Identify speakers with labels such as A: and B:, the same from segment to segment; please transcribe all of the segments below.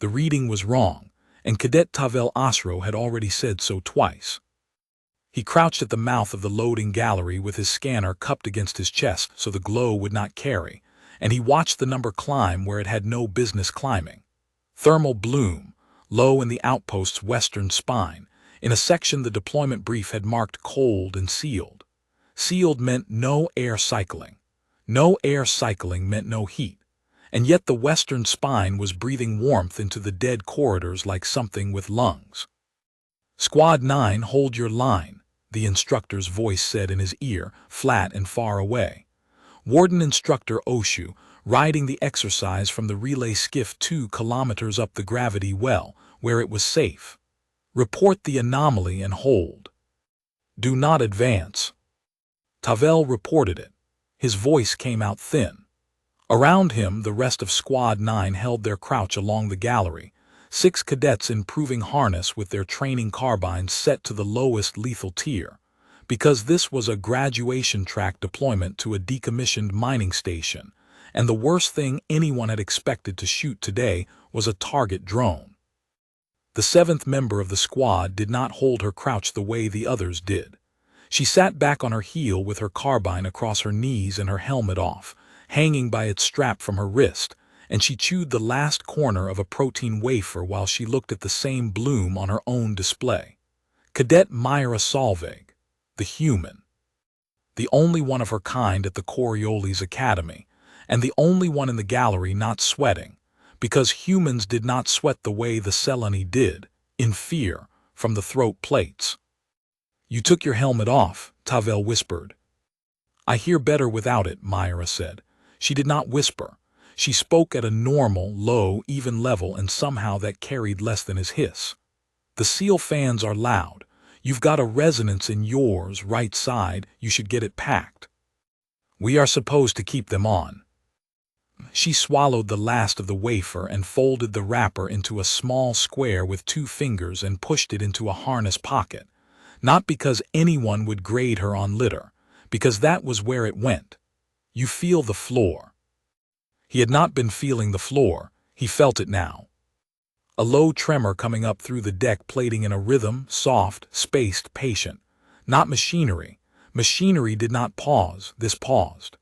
A: The reading was wrong, and Cadet Tavel Osro had already said so twice. He crouched at the mouth of the loading gallery with his scanner cupped against his chest so the glow would not carry, and he watched the number climb where it had no business climbing. Thermal bloom, low in the outpost's western spine, in a section the deployment brief had marked cold and sealed. Sealed meant no air cycling. No air cycling meant no heat, and yet the western spine was breathing warmth into the dead corridors like something with lungs. "Squad 9, hold your line," the instructor's voice said in his ear, flat and far away. Warden Instructor Oshu, riding the exercise from the relay skiff 2 kilometers up the gravity well, where it was safe. "Report the anomaly and hold. Do not advance." Tavel reported it. His voice came out thin. Around him, the rest of Squad 9 held their crouch along the gallery, 6 cadets in proving harness with their training carbines set to the lowest lethal tier, because this was a graduation track deployment to a decommissioned mining station, and the worst thing anyone had expected to shoot today was a target drone. The 7th member of the squad did not hold her crouch the way the others did. She sat back on her heel with her carbine across her knees and her helmet off, hanging by its strap from her wrist, and she chewed the last corner of a protein wafer while she looked at the same bloom on her own display. Cadet Myra Solveig, the human. The only one of her kind at the Coriolis Academy, and the only one in the gallery not sweating, because humans did not sweat the way the Seleni did, in fear, from the throat plates. "You took your helmet off," Tavel whispered. "I hear better without it," Myra said. She did not whisper. She spoke at a normal, low, even level, and somehow that carried less than his hiss. "The seal fans are loud. You've got a resonance in yours, right side. You should get it packed. We are supposed to keep them on." She swallowed the last of the wafer and folded the wrapper into a small square with 2 fingers and pushed it into a harness pocket. Not because anyone would grade her on litter, because that was where it went. "You feel the floor." He had not been feeling the floor, he felt it now. A low tremor coming up through the deck plating in a rhythm, soft, spaced, patient. Not machinery. Machinery did not pause, this paused.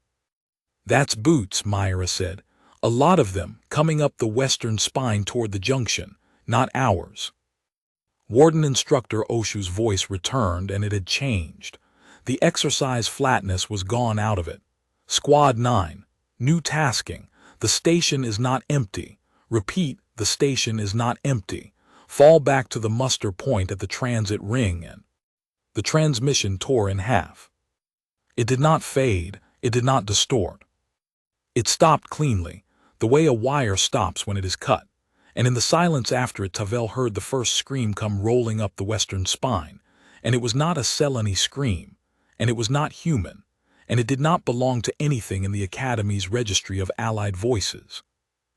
A: "That's boots," Myra said. "A lot of them, coming up the western spine toward the junction, not ours." Warden Instructor Oshu's voice returned, and it had changed. The exercise flatness was gone out of it. "Squad 9, new tasking. The station is not empty. Repeat, the station is not empty. Fall back to the muster point at the transit ring," and the transmission tore in half. It did not fade, it did not distort. It stopped cleanly, the way a wire stops when it is cut, and in the silence after it Tavel heard the first scream come rolling up the western spine, and it was not a Seleni scream, and it was not human, and it did not belong to anything in the Academy's registry of allied voices.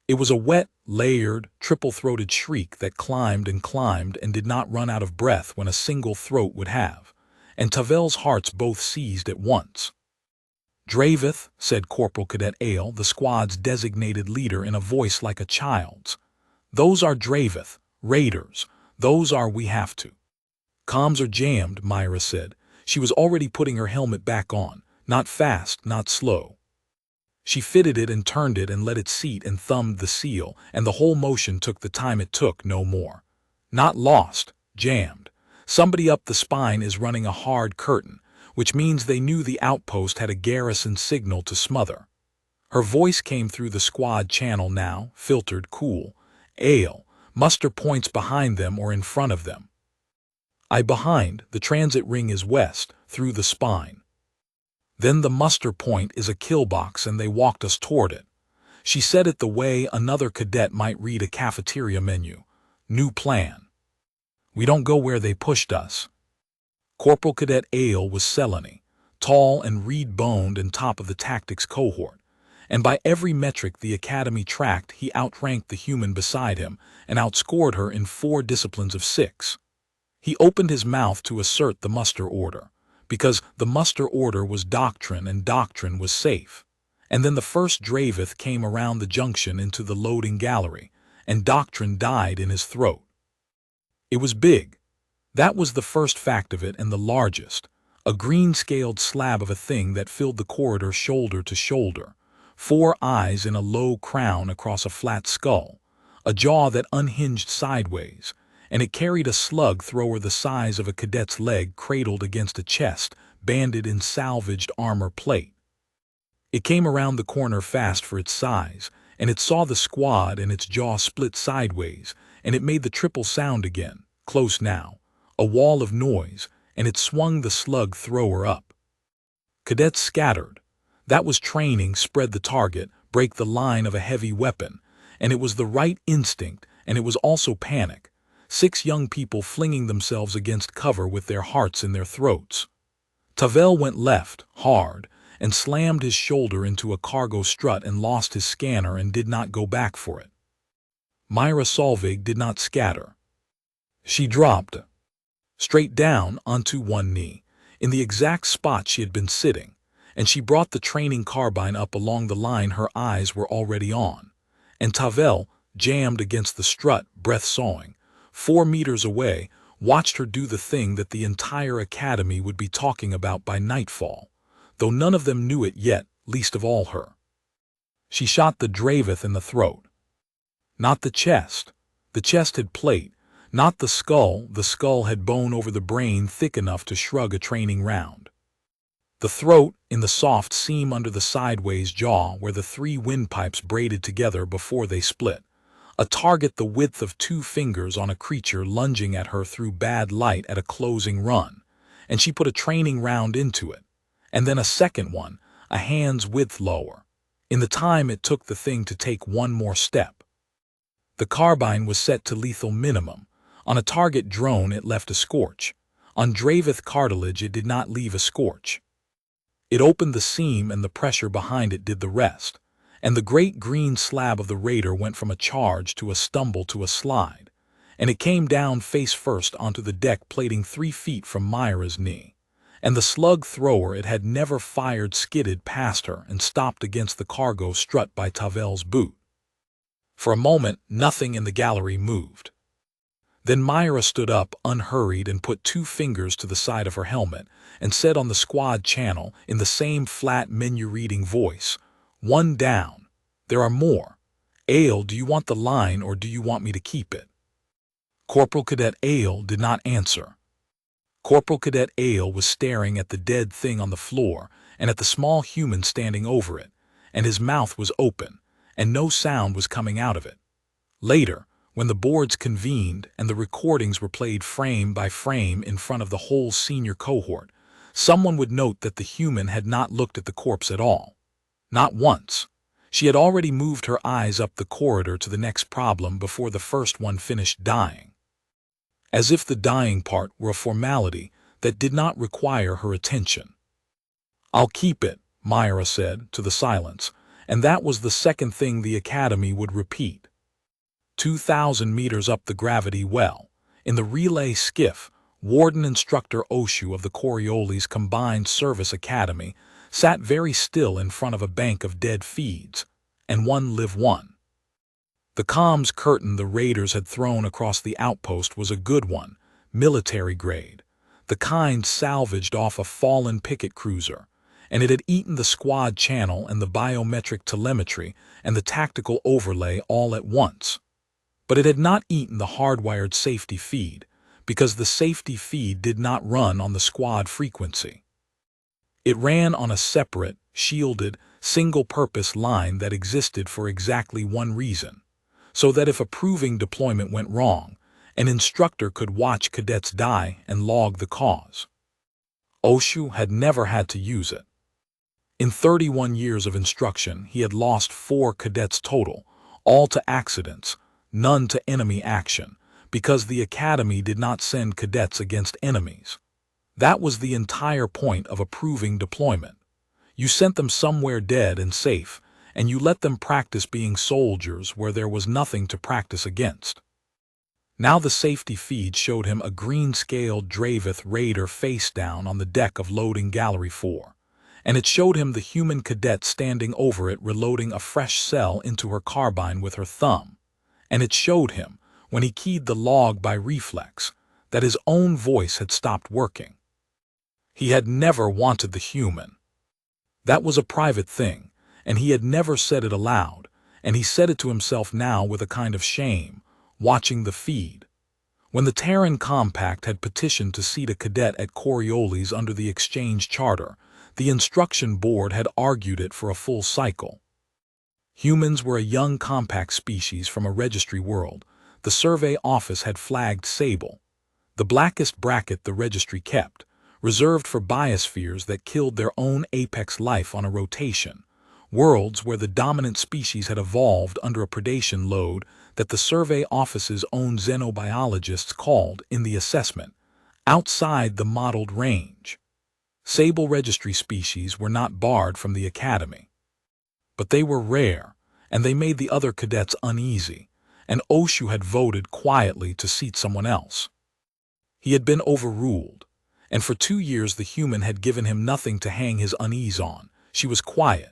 A: It was a wet, layered, triple-throated shriek that climbed and did not run out of breath when a single throat would have, and Tavel's hearts both seized at once. "Dravith," said Corporal Cadet Ale, the squad's designated leader, in a voice like a child's. "Those are Dravith, raiders. Those are we have to." "Comms are jammed," Myra said. She was already putting her helmet back on, not fast, not slow. She fitted it and turned it and let it seat and thumbed the seal, and the whole motion took the time it took, no more. Not lost, jammed. Somebody up the spine is running a hard curtain, which means they knew the outpost had a garrison signal to smother. Her voice came through the squad channel now, filtered, cool. "Ale, muster points behind them or in front of them." "I behind, the transit ring is west, through the spine." "Then the muster point is a kill box and they walked us toward it." She said it the way another cadet might read a cafeteria menu. "New plan. We don't go where they pushed us." Corporal Cadet Ale was Seleni, tall and reed-boned and top of the tactics cohort, and by every metric the Academy tracked he outranked the human beside him and outscored her in 4 disciplines of 6. He opened his mouth to assert the muster order, because the muster order was doctrine and doctrine was safe. And then the first Dravith came around the junction into the loading gallery, and doctrine died in his throat. It was big. That was the first fact of it, and the largest. A green-scaled slab of a thing that filled the corridor shoulder to shoulder. 4 eyes in a low crown across a flat skull. A jaw that unhinged sideways. And it carried a slug thrower the size of a cadet's leg cradled against a chest, banded in salvaged armor plate. It came around the corner fast for its size, and it saw the squad and its jaw split sideways, and it made the triple sound again, close now. A wall of noise, and it swung the slug thrower up. Cadets scattered. That was training, spread the target, break the line of a heavy weapon, and it was the right instinct, and it was also panic. 6 young people flinging themselves against cover with their hearts in their throats. Tavel went left, hard, and slammed his shoulder into a cargo strut and lost his scanner and did not go back for it. Myra Solveig did not scatter. She dropped straight down onto one knee, in the exact spot she had been sitting, and she brought the training carbine up along the line her eyes were already on, and Tavel, jammed against the strut, breath sawing, 4 meters away, watched her do the thing that the entire academy would be talking about by nightfall, though none of them knew it yet, least of all her. She shot the Draveth in the throat. Not the chest. The chest had plate. Not the skull had bone over the brain thick enough to shrug a training round. The throat, in the soft seam under the sideways jaw where the 3 windpipes braided together before they split. A target the width of 2 fingers on a creature lunging at her through bad light at a closing run, and she put a training round into it, and then a second one, a hand's width lower, in the time it took the thing to take one more step. The carbine was set to lethal minimum. On a target drone it left a scorch. On Draveth cartilage it did not leave a scorch. It opened the seam and the pressure behind it did the rest, and the great green slab of the raider went from a charge to a stumble to a slide, and it came down face first onto the deck plating 3 feet from Myra's knee, and the slug thrower it had never fired skidded past her and stopped against the cargo strut by Tavel's boot. For a moment nothing in the gallery moved. Then Myra stood up, unhurried, and put 2 fingers to the side of her helmet, and said on the squad channel, in the same flat menu-reading voice, "1 down. There are more. Ale, do you want the line or do you want me to keep it?" Corporal Cadet Ale did not answer. Corporal Cadet Ale was staring at the dead thing on the floor and at the small human standing over it, and his mouth was open, and no sound was coming out of it. Later, when the boards convened and the recordings were played frame by frame in front of the whole senior cohort, someone would note that the human had not looked at the corpse at all. Not once. She had already moved her eyes up the corridor to the next problem before the first one finished dying. As if the dying part were a formality that did not require her attention. "I'll keep it," Myra said to the silence, and that was the second thing the academy would repeat. 2,000 meters up the gravity well, in the relay skiff, Warden Instructor Oshu of the Coriolis Combined Service Academy sat very still in front of a bank of dead feeds, and 1-1. The comms curtain the raiders had thrown across the outpost was a good one, military grade, the kind salvaged off a fallen picket cruiser, and it had eaten the squad channel and the biometric telemetry and the tactical overlay all at once. But it had not eaten the hardwired safety feed, because the safety feed did not run on the squad frequency. It ran on a separate, shielded, single-purpose line that existed for exactly one reason, so that if a proving deployment went wrong, an instructor could watch cadets die and log the cause. Oshu had never had to use it. In 31 years of instruction, he had lost 4 cadets total, all to accidents, none to enemy action, because the academy did not send cadets against enemies. That was the entire point of a proving deployment. You sent them somewhere dead and safe, and you let them practice being soldiers where there was nothing to practice against. Now the safety feed showed him a green-scaled Draveth raider face down on the deck of loading Gallery 4, and it showed him the human cadet standing over it reloading a fresh cell into her carbine with her thumb. and it showed him, when he keyed the log by reflex, that his own voice had stopped working. He had never wanted the human. That was a private thing, and he had never said it aloud, and he said it to himself now with a kind of shame, watching the feed. When the Terran Compact had petitioned to seat a cadet at Coriolis under the exchange charter, the instruction board had argued it for a full cycle. Humans were a young compact species from a registry world. The survey office had flagged Sable, the blackest bracket the registry kept, reserved for biospheres that killed their own apex life on a rotation, worlds where the dominant species had evolved under a predation load that the survey office's own xenobiologists called, in the assessment, outside the modeled range. Sable registry species were not barred from the academy. But they were rare, and they made the other cadets uneasy, and Oshu had voted quietly to seat someone else. He had been overruled, and for 2 years the human had given him nothing to hang his unease on. She was quiet.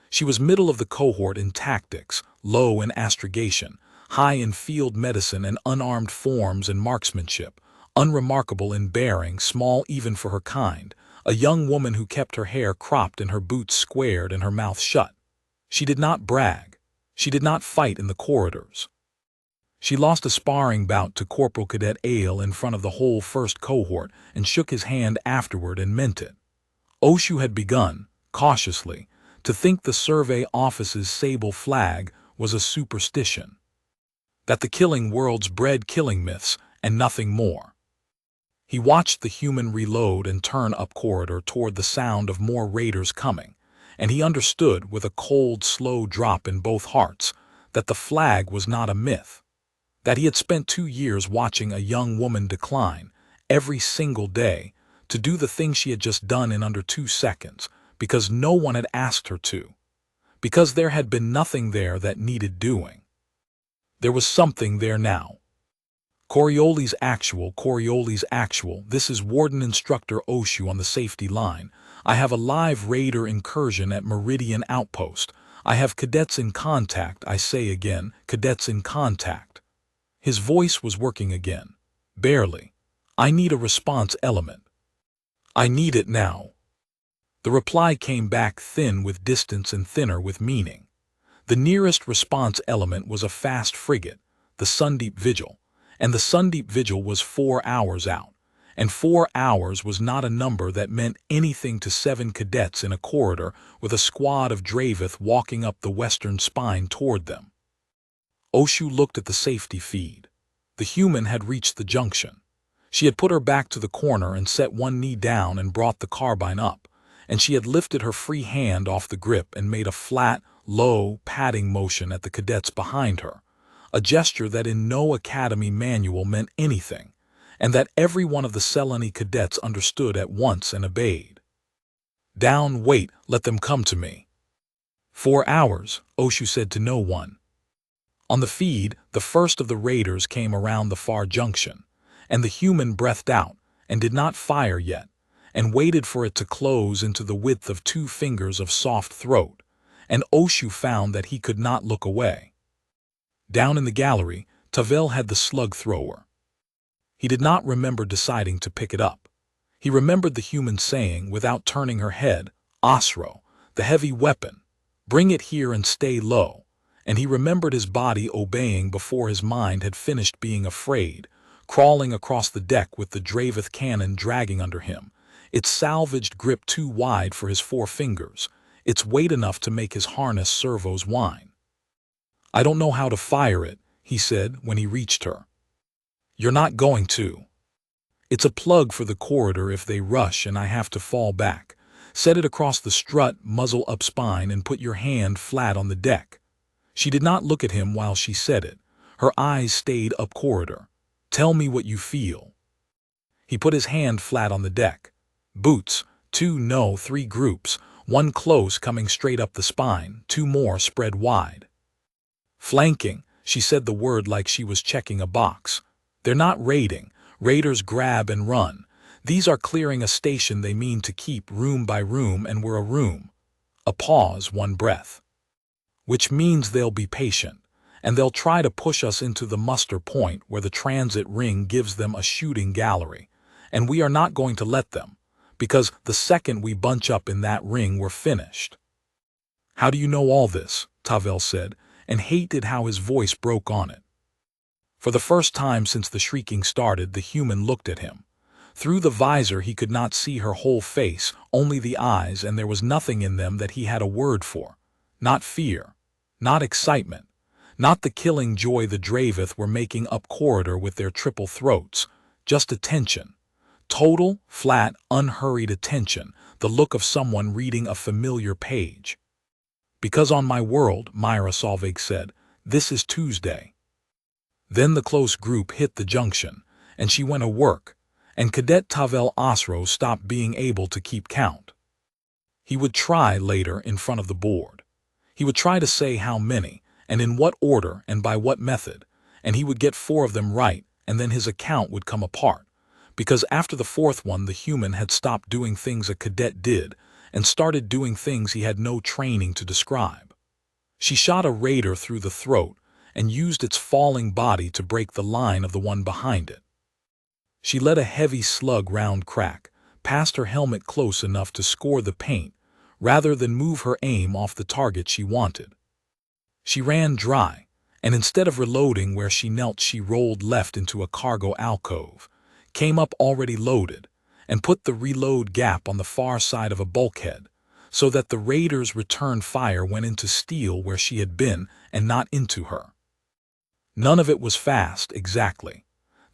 A: She was middle of the cohort in tactics, low in astrogation, high in field medicine and unarmed forms and marksmanship, unremarkable in bearing, small even for her kind, a young woman who kept her hair cropped and her boots squared and her mouth shut. She did not brag. She did not fight in the corridors. She lost a sparring bout to Corporal Cadet Ale in front of the whole first cohort and shook his hand afterward and meant it. Oshu had begun, cautiously, to think the survey office's sable flag was a superstition, that the killing worlds bred killing myths and nothing more. He watched the human reload and turn up corridor toward the sound of more raiders coming, and he understood with a cold, slow drop in both hearts that the flag was not a myth, that he had spent 2 years watching a young woman decline every single day to do the thing she had just done in under 2 seconds, because no one had asked her to, because there had been nothing there that needed doing. There was something there now. Coriolis actual, this is Warden Instructor Oshu on the safety line. I have a live raider incursion at Meridian Outpost. I have cadets in contact, I say again, cadets in contact. His voice was working again. Barely. I need a response element. I need it now. The reply came back thin with distance and thinner with meaning. The nearest response element was a fast frigate, the Sundeep Vigil, and the Sundeep Vigil was 4 hours out, and 4 hours was not a number that meant anything to 7 cadets in a corridor with a squad of Dravith walking up the western spine toward them. Oshu looked at the safety feed. The human had reached the junction. She had put her back to the corner and set one knee down and brought the carbine up, and she had lifted her free hand off the grip and made a flat, low, patting motion at the cadets behind her, a gesture that in no academy manual meant anything, and that every one of the Seleni cadets understood at once and obeyed. Down, wait, let them come to me. 4 hours, Oshu said to no one. On the feed, the first of the raiders came around the far junction, and the human breathed out and did not fire yet, and waited for it to close into the width of 2 fingers of soft throat, and Oshu found that he could not look away. Down in the gallery, Tavel had the slug thrower. He did not remember deciding to pick it up. He remembered the human saying, without turning her head, Osro, the heavy weapon, bring it here and stay low, and he remembered his body obeying before his mind had finished being afraid, crawling across the deck with the Dravith cannon dragging under him, its salvaged grip too wide for his 4 fingers, its weight enough to make his harness servos whine. I don't know how to fire it, he said when he reached her. You're not going to. It's a plug for the corridor if they rush and I have to fall back. Set it across the strut, muzzle up spine, and put your hand flat on the deck. She did not look at him while she said it. Her eyes stayed up corridor. Tell me what you feel. He put his hand flat on the deck. Boots, 3 groups, 1 close coming straight up the spine, 2 more spread wide. Flanking, she said the word like she was checking a box. They're not raiding. Raiders grab and run. These are clearing a station they mean to keep room by room, and we're a room. A pause, 1 breath. Which means they'll be patient, and they'll try to push us into the muster point where the transit ring gives them a shooting gallery, and we are not going to let them, because the second we bunch up in that ring we're finished." "How do you know all this?" Tavel said, and hated how his voice broke on it. For the first time since the shrieking started, the human looked at him. Through the visor he could not see her whole face, only the eyes, and there was nothing in them that he had a word for. Not fear, not excitement, not the killing joy the Dravith were making up corridor with their triple throats, just attention. Total, flat, unhurried attention, the look of someone reading a familiar page. "Because on my world," MilitarySciFi said, "this is Tuesday." Then the close group hit the junction, and she went to work, and Cadet Tavel Osro stopped being able to keep count. He would try later in front of the board. He would try to say how many, and in what order, and by what method, and he would get 4 of them right, and then his account would come apart, because after the 4th one the human had stopped doing things a cadet did, and started doing things he had no training to describe. She shot a raider through the throat, and used its falling body to break the line of the one behind it. She let a heavy slug round crack, past her helmet close enough to score the paint, rather than move her aim off the target she wanted. She ran dry, and instead of reloading where she knelt, she rolled left into a cargo alcove, came up already loaded, and put the reload gap on the far side of a bulkhead, so that the raider's return fire went into steel where she had been and not into her. None of it was fast, exactly.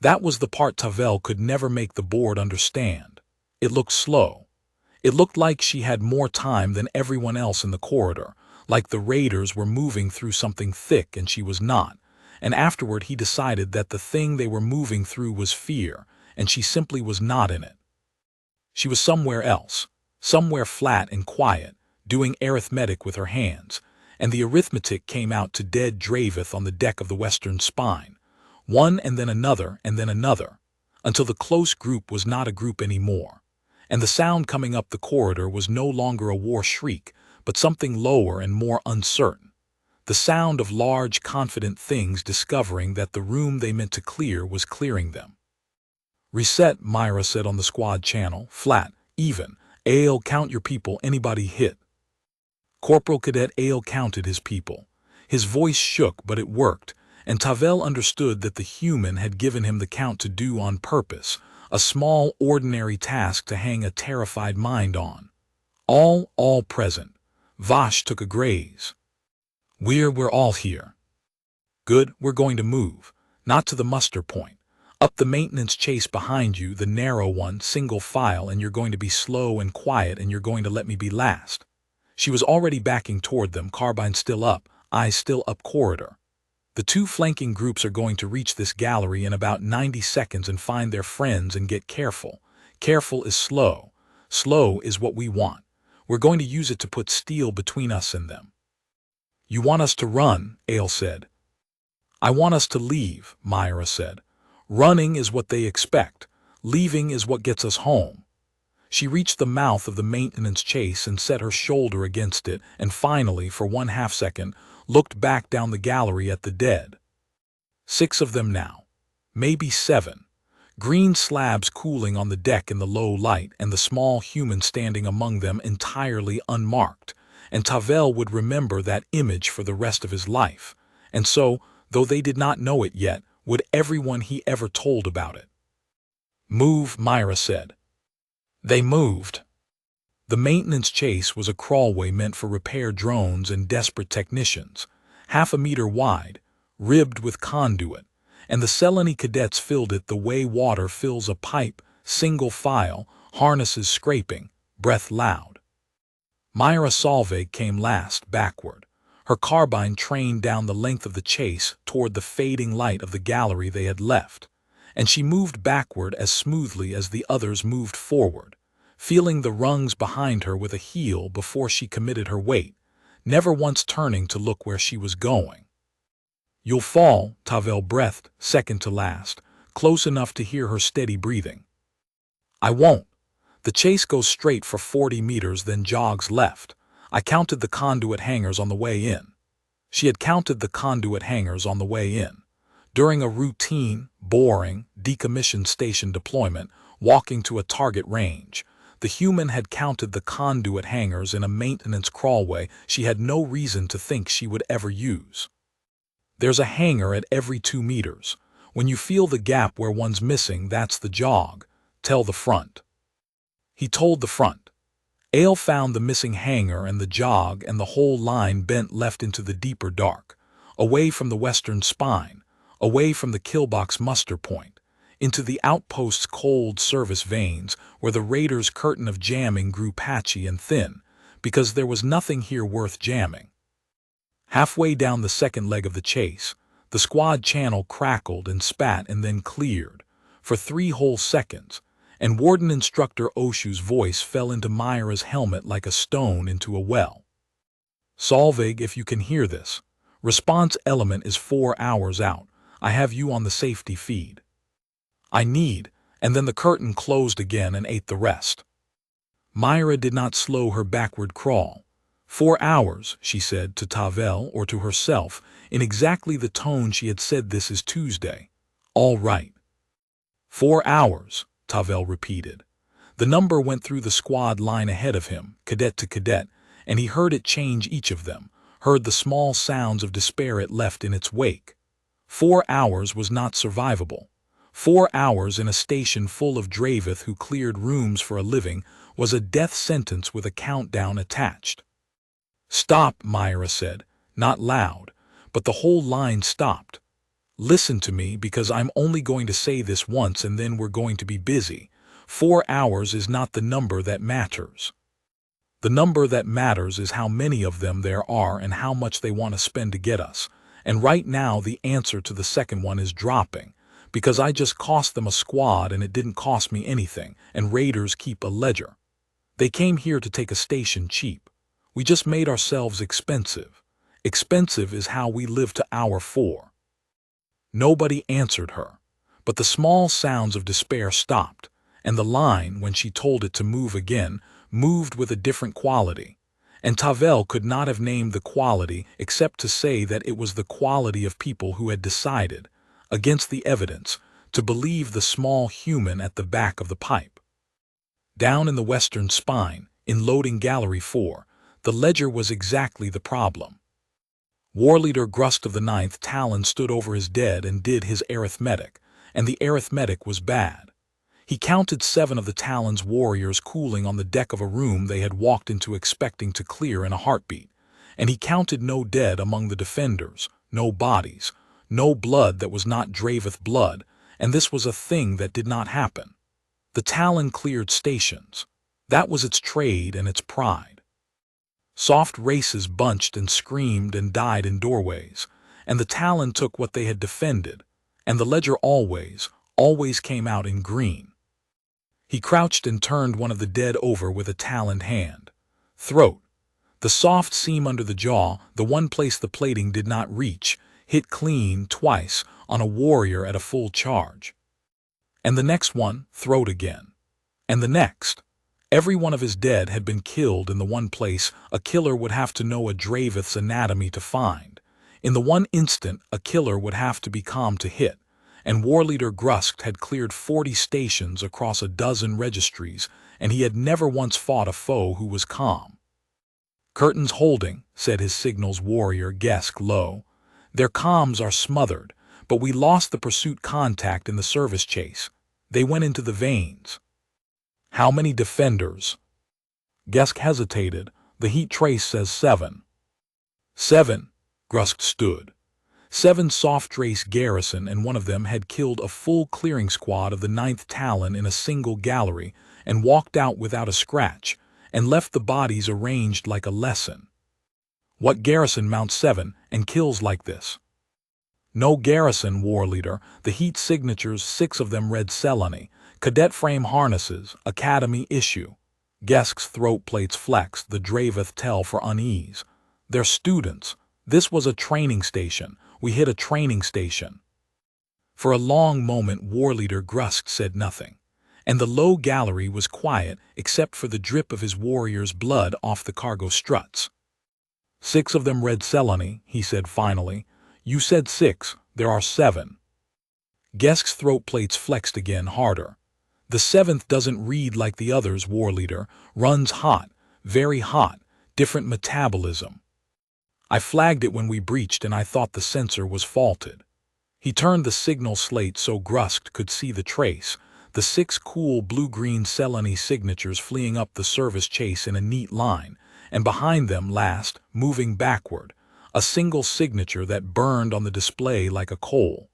A: That was the part Tavel could never make the board understand. It looked slow. It looked like she had more time than everyone else in the corridor, like the raiders were moving through something thick and she was not, and afterward he decided that the thing they were moving through was fear, and she simply was not in it. She was somewhere else, somewhere flat and quiet, doing arithmetic with her hands, and the arithmetic came out to dead Dravith on the deck of the Western Spine, one and then another, until the close group was not a group anymore, and the sound coming up the corridor was no longer a war shriek, but something lower and more uncertain, the sound of large, confident things discovering that the room they meant to clear was clearing them. "Reset," Myra said on the squad channel, "flat, even. Ale, count your people, anybody hit." Corporal Cadet Ale counted his people. His voice shook, but it worked, and Tavel understood that the human had given him the count to do on purpose, a small, ordinary task to hang a terrified mind on. All present. Vash took a graze. We're all here. Good, we're going to move. Not to the muster point. Up the maintenance chase behind you, the narrow one, single file, and you're going to be slow and quiet, and you're going to let me be last. She was already backing toward them, carbine still up, eyes still up corridor. The 2 flanking groups are going to reach this gallery in about 90 seconds and find their friends and get careful. Careful is slow. Slow is what we want. We're going to use it to put steel between us and them. "You want us to run," Ale said. "I want us to leave," Myra said. "Running is what they expect. Leaving is what gets us home." She reached the mouth of the maintenance chase and set her shoulder against it, and finally, for 1/2 second, looked back down the gallery at the dead. 6 of them now. Maybe 7. Green slabs cooling on the deck in the low light, and the small human standing among them entirely unmarked, and Tavel would remember that image for the rest of his life, and so, though they did not know it yet, would everyone he ever told about it. "Move," Myra said. They moved. The maintenance chase was a crawlway meant for repair drones and desperate technicians, 1/2 meter wide, ribbed with conduit, and the Seleni cadets filled it the way water fills a pipe, single file, harnesses scraping, breath loud. MilitarySciFi came last, backward, her carbine trained down the length of the chase toward the fading light of the gallery they had left, and she moved backward as smoothly as the others moved forward, feeling the rungs behind her with a heel before she committed her weight, never once turning to look where she was going. "You'll fall," Tavel breathed, second to last, close enough to hear her steady breathing. "I won't. The chase goes straight for 40 meters, then jogs left. I counted the conduit hangers on the way in." She had counted the conduit hangars on the way in. During a routine, boring, decommissioned station deployment, walking to a target range, the human had counted the conduit hangars in a maintenance crawlway she had no reason to think she would ever use. There's a hangar at every 2 meters. When you feel the gap where one's missing, that's the jog. Tell the front. He told the front. Ale found the missing hangar and the jog and the whole line bent left into the deeper dark, away from the western spine, away from the killbox muster point, into the outpost's cold service veins where the raiders' curtain of jamming grew patchy and thin, because there was nothing here worth jamming. Halfway down the second leg of the chase, the squad channel crackled and spat and then cleared, for 3 whole seconds, and Warden Instructor Oshu's voice fell into Myra's helmet like a stone into a well. Solveig, if you can hear this. Response element is 4 hours out. I have you on the safety feed. I need, and then the curtain closed again and ate the rest. Myra did not slow her backward crawl. 4 hours, she said to Tavel or to herself, in exactly the tone she had said this is Tuesday. All right. 4 hours, Tavel repeated. The number went through the squad line ahead of him, cadet to cadet, and he heard it change each of them, heard the small sounds of despair it left in its wake. 4 hours was not survivable. 4 hours in a station full of Dravith who cleared rooms for a living was a death sentence with a countdown attached. Stop, Myra said, not loud, but the whole line stopped. Listen to me, because I'm only going to say this once and then we're going to be busy. 4 hours is not the number that matters. The number that matters is how many of them there are and how much they want to spend to get us. And right now the answer to the second one is dropping, because I just cost them a squad and it didn't cost me anything, and raiders keep a ledger. They came here to take a station cheap. We just made ourselves expensive. Expensive is how we live to hour 4. Nobody answered her, but the small sounds of despair stopped, and the line, when she told it to move again, moved with a different quality. And Tavel could not have named the quality except to say that it was the quality of people who had decided, against the evidence, to believe the small human at the back of the pipe. Down in the western spine, in loading gallery 4, the ledger was exactly the problem. War Leader Grust of the 9th Talon stood over his dead and did his arithmetic, and the arithmetic was bad. He counted 7 of the Talon's warriors cooling on the deck of a room they had walked into expecting to clear in a heartbeat, and he counted no dead among the defenders, no bodies, no blood that was not Dravith blood, and this was a thing that did not happen. The Talon cleared stations. That was its trade and its pride. Soft races bunched and screamed and died in doorways, and the Talon took what they had defended, and the ledger always came out in green. He crouched and turned one of the dead over with a taloned hand. Throat. The soft seam under the jaw, the one place the plating did not reach, hit clean twice on a warrior at a full charge. And the next one, throat again. And the next. Every one of his dead had been killed in the one place a killer would have to know a Dravith's anatomy to find. In the one instant a killer would have to be calm to hit, and War Leader Grust had cleared 40 stations across a dozen registries, and he had never once fought a foe who was calm. Curtains holding, said his signals warrior Gesk low. Their comms are smothered, but we lost the pursuit contact in the service chase. They went into the veins. How many defenders? Gesk hesitated. The heat trace says 7. 7, Grust stood. 7 soft race garrison, and one of them had killed a full clearing squad of the 9th Talon in a single gallery and walked out without a scratch and left the bodies arranged like a lesson. What garrison mounts 7 and kills like this? No garrison, War Leader. The heat signatures, 6 of them read Selani. Cadet frame harnesses, Academy issue. Gesk's throat plates flexed, the Dravith tell for unease. They're students. This was a training station. We hit a training station. For a long moment War Leader Grust said nothing, and the low gallery was quiet except for the drip of his warrior's blood off the cargo struts. 6 of them read Selene, he said finally. You said 6, there are 7. Gesk's throat plates flexed again harder. The 7th doesn't read like the others, war leader. Runs hot, very hot, different metabolism. I flagged it when we breached and I thought the sensor was faulted. He turned the signal slate so Grusk could see the trace, the 6 cool blue-green Selene signatures fleeing up the service chase in a neat line, and behind them last, moving backward, a single signature that burned on the display like a coal.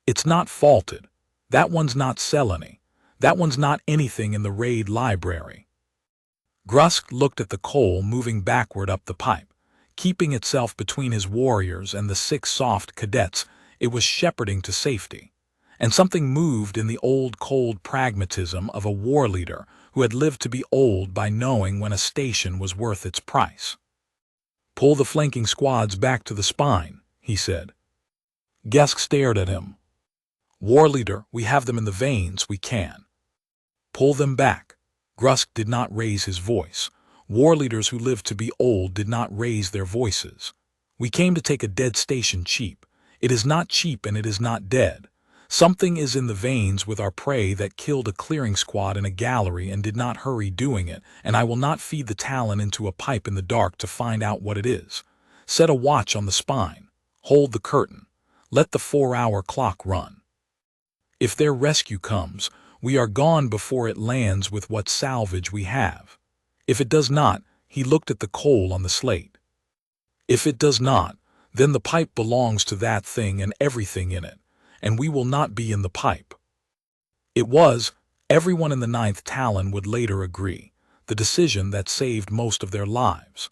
A: It's not faulted. That one's not Selene. That one's not anything in the raid library. Grusk looked at the coal moving backward up the pipe, keeping itself between his warriors and the 6 soft cadets. It was shepherding to safety. And something moved in the old cold pragmatism of a war leader who had lived to be old by knowing when a station was worth its price. Pull the flanking squads back to the spine, he said. Gesk stared at him. War leader, we have them in the veins, we can. Pull them back. Grusk did not raise his voice. War leaders who lived to be old did not raise their voices. We came to take a dead station cheap. It is not cheap and it is not dead. Something is in the veins with our prey that killed a clearing squad in a gallery and did not hurry doing it, and I will not feed the talon into a pipe in the dark to find out what it is. Set a watch on the spine. Hold the curtain. Let the 4-hour clock run. If their rescue comes, we are gone before it lands with what salvage we have. If it does not, he looked at the coal on the slate. If it does not, then the pipe belongs to that thing and everything in it, and we will not be in the pipe. It was, everyone in the 9th Talon would later agree, the decision that saved most of their lives.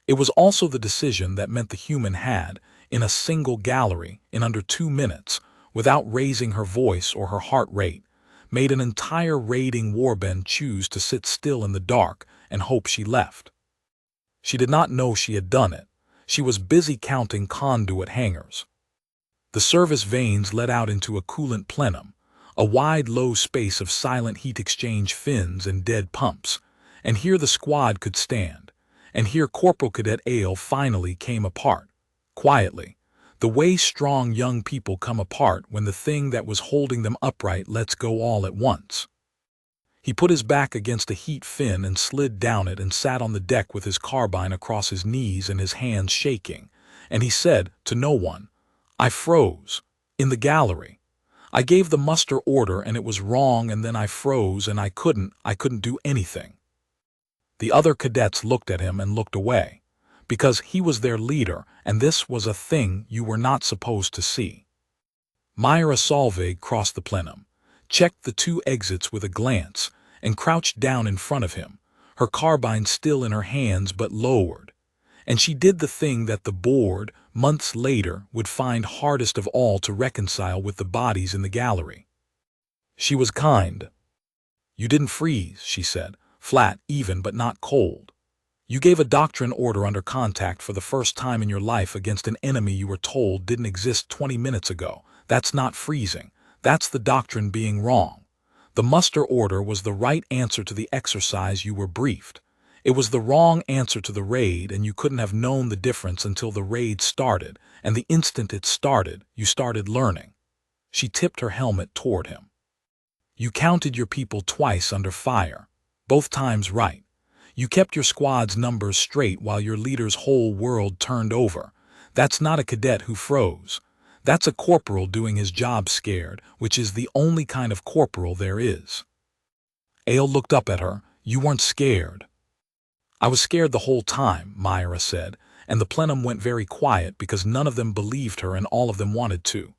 A: It was also the decision that meant the human had, in a single gallery, in under 2 minutes, without raising her voice or her heart rate, made an entire raiding warband choose to sit still in the dark and hope she left. She did not know she had done it. She was busy counting conduit hangers. The service vanes led out into a coolant plenum, a wide low space of silent heat exchange fins and dead pumps, and here the squad could stand, and here Corporal Cadet Ale finally came apart, quietly, the way strong young people come apart when the thing that was holding them upright lets go all at once. He put his back against a heat fin and slid down it and sat on the deck with his carbine across his knees and his hands shaking, and he said to no one, I froze. In the gallery. I gave the muster order and it was wrong and then I froze and I couldn't do anything. The other cadets looked at him and looked away, because he was their leader and this was a thing you were not supposed to see. MilitarySciFi crossed the plenum, checked the 2 exits with a glance, and crouched down in front of him, her carbine still in her hands but lowered. And she did the thing that the board, months later, would find hardest of all to reconcile with the bodies in the gallery. She was kind. You didn't freeze, she said, flat, even but not cold. You gave a doctrine order under contact for the first time in your life against an enemy you were told didn't exist 20 minutes ago. That's not freezing. That's the doctrine being wrong. The muster order was the right answer to the exercise you were briefed. It was the wrong answer to the raid, and you couldn't have known the difference until the raid started, and the instant it started, you started learning. She tipped her helmet toward him. You counted your people twice under fire, both times right. You kept your squad's numbers straight while your leader's whole world turned over. That's not a cadet who froze. That's a corporal doing his job scared, which is the only kind of corporal there is. Ale looked up at her. You weren't scared. I was scared the whole time, Myra said, and the plenum went very quiet because none of them believed her and all of them wanted to.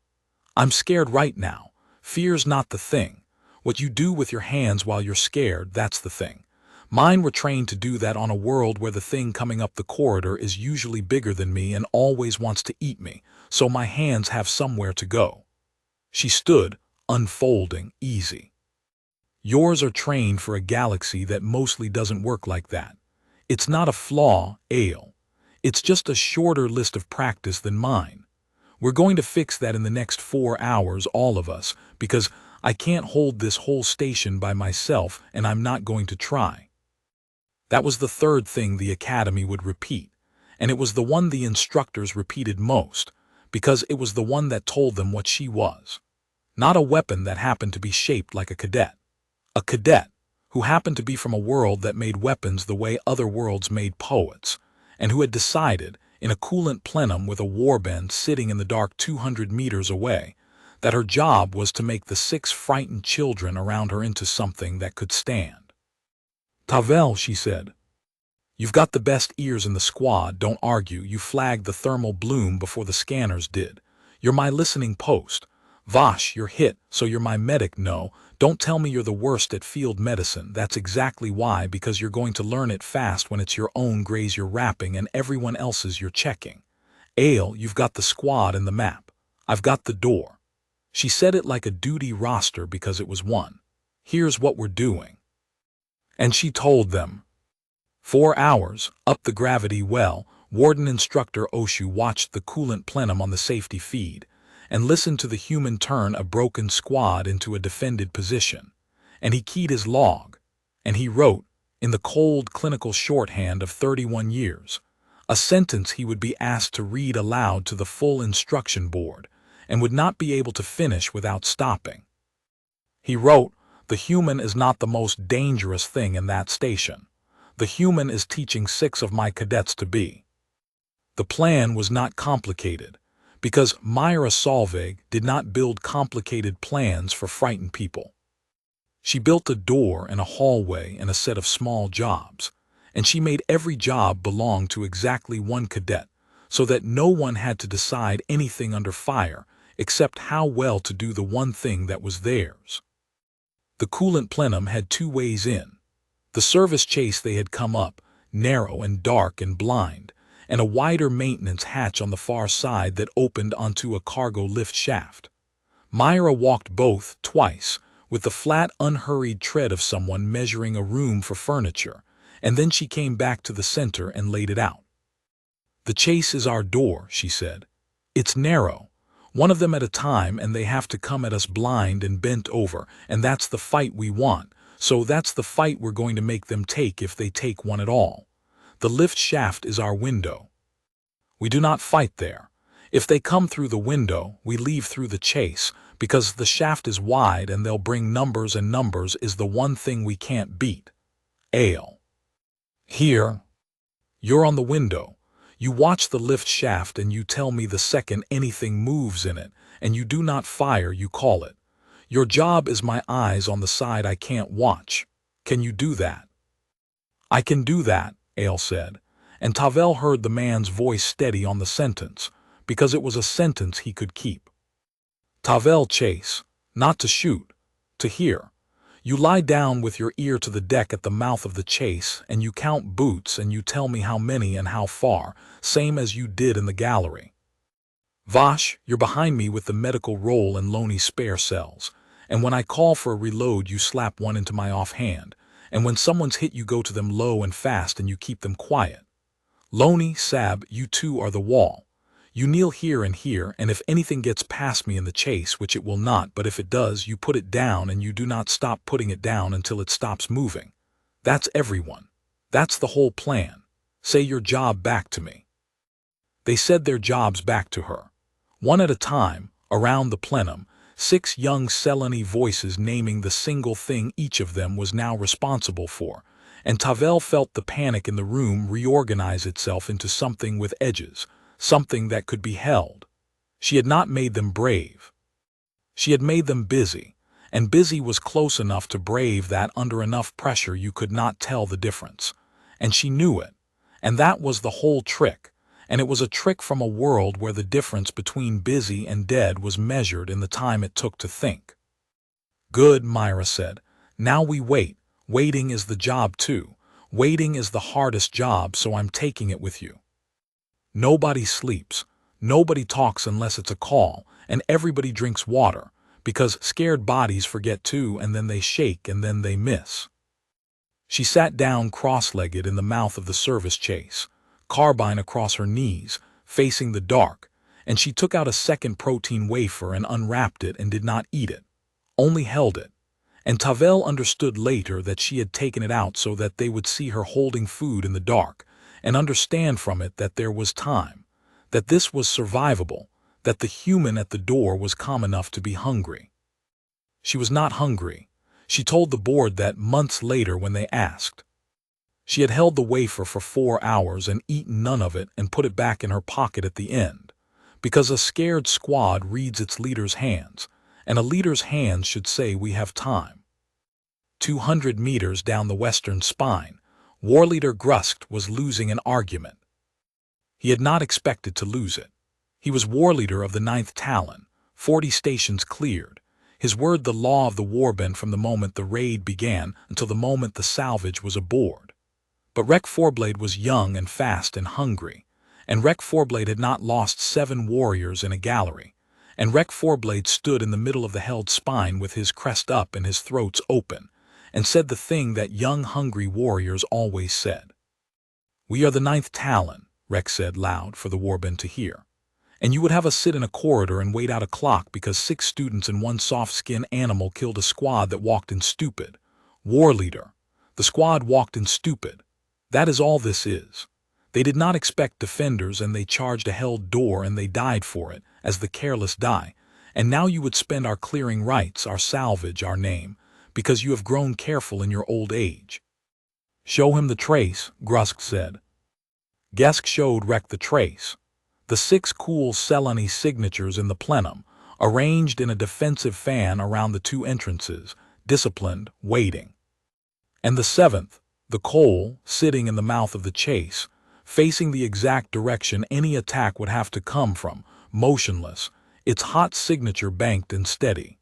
A: I'm scared right now. Fear's not the thing. What you do with your hands while you're scared, that's the thing. Mine were trained to do that on a world where the thing coming up the corridor is usually bigger than me and always wants to eat me, so my hands have somewhere to go. She stood, unfolding, easy. Yours are trained for a galaxy that mostly doesn't work like that. It's not a flaw, Ale. It's just a shorter list of practice than mine. We're going to fix that in the next 4 hours, all of us, because I can't hold this whole station by myself and I'm not going to try. That was the third thing the Academy would repeat, and it was the one the instructors repeated most, because it was the one that told them what she was. Not a weapon that happened to be shaped like a cadet. A cadet who happened to be from a world that made weapons the way other worlds made poets, and who had decided, in a coolant plenum with a warband sitting in the dark 200 meters away, that her job was to make the 6 frightened children around her into something that could stand. "Tavel," she said, "you've got the best ears in the squad, don't argue. You flagged the thermal bloom before the scanners did. You're my listening post. Vash, you're hit, so you're my medic. No, don't tell me you're the worst at field medicine. That's exactly why, because you're going to learn it fast when it's your own graze you're wrapping and everyone else's you're checking. Ale, you've got the squad and the map. I've got the door." She said it like a duty roster because it was one. "Here's what we're doing." And she told them. 4 hours, up the gravity well, Warden Instructor Oshu watched the coolant plenum on the safety feed, and listened to the human turn a broken squad into a defended position. And he keyed his log, and he wrote, in the cold clinical shorthand of 31 years, a sentence he would be asked to read aloud to the full instruction board, and would not be able to finish without stopping. He wrote, "The human is not the most dangerous thing in that station. The human is teaching 6 of my cadets to be." The plan was not complicated, because Myra Solveig did not build complicated plans for frightened people. She built a door and a hallway and a set of small jobs, and she made every job belong to exactly one cadet, so that no one had to decide anything under fire except how well to do the one thing that was theirs. The coolant plenum had 2 ways in. The service chase they had come up, narrow and dark and blind, and a wider maintenance hatch on the far side that opened onto a cargo lift shaft. Myra walked both twice, with the flat, unhurried tread of someone measuring a room for furniture, and then she came back to the center and laid it out. "The chase is our door," she said. "It's narrow, one of them at a time, and they have to come at us blind and bent over, and that's the fight we want, so that's the fight we're going to make them take if they take one at all. The lift shaft is our window. We do not fight there. If they come through the window, we leave through the chase, because the shaft is wide and they'll bring numbers, and numbers is the one thing we can't beat. Ale. Here. You're on the window. You watch the lift shaft and you tell me the second anything moves in it, and you do not fire, you call it. Your job is my eyes on the side I can't watch. Can you do that?" "I can do that," Ale said, and Tavel heard the man's voice steady on the sentence, because it was a sentence he could keep. "Tavel chase, not to shoot, to hear. You lie down with your ear to the deck at the mouth of the chase, and you count boots, and you tell me how many and how far, same as you did in the gallery. Vash, you're behind me with the medical roll and Loney spare cells, and when I call for a reload you slap one into my offhand, and when someone's hit you go to them low and fast and you keep them quiet. Loney, Sab, you two are the wall. You kneel here and here, and if anything gets past me in the chase, which it will not, but if it does, you put it down, and you do not stop putting it down until it stops moving. That's everyone. That's the whole plan. Say your job back to me." They said their jobs back to her. One at a time, around the plenum, 6 young Seleni voices naming the single thing each of them was now responsible for, and Tavel felt the panic in the room reorganize itself into something with edges, something that could be held. She had not made them brave. She had made them busy, and busy was close enough to brave that under enough pressure you could not tell the difference. And she knew it, and that was the whole trick, and it was a trick from a world where the difference between busy and dead was measured in the time it took to think. "Good," Myra said. "Now we wait. Waiting is the job too. Waiting is the hardest job, so I'm taking it with you. Nobody sleeps, nobody talks unless it's a call, and everybody drinks water, because scared bodies forget too, and then they shake and then they miss." She sat down cross-legged in the mouth of the service chase, carbine across her knees, facing the dark, and she took out a second protein wafer and unwrapped it and did not eat it, only held it. And Tavel understood later that she had taken it out so that they would see her holding food in the dark, and understand from it that there was time, that this was survivable, that the human at the door was calm enough to be hungry. She was not hungry. She told the board that months later when they asked. She had held the wafer for 4 hours and eaten none of it and put it back in her pocket at the end, because a scared squad reads its leader's hands, and a leader's hands should say we have time. 200 meters down the western spine, War Leader Grusk was losing an argument. He had not expected to lose it. He was war leader of the 9th Talon, 40 stations cleared. His word the law of the warband from the moment the raid began until the moment the salvage was aboard. But Rec Fourblade was young and fast and hungry, and Rec Fourblade had not lost 7 warriors in a gallery, and Rec Fourblade stood in the middle of the held spine with his crest up and his throats open, and said the thing that young hungry warriors always said. "We are the 9th Talon," Rec said loud for the warband to hear. "And you would have us sit in a corridor and wait out a clock because 6 students and 1 soft-skinned animal killed a squad that walked in stupid. War leader, the squad walked in stupid. That is all this is. They did not expect defenders and they charged a held door and they died for it, as the careless die. And now you would spend our clearing rights, our salvage, our name, because you have grown careful in your old age." "Show him the trace," Grusk said. Gesk showed Rec the trace. The 6 cool Selani signatures in the plenum, arranged in a defensive fan around the 2 entrances, disciplined, waiting. And the 7th, the coal, sitting in the mouth of the chase, facing the exact direction any attack would have to come from, motionless, its hot signature banked and steady.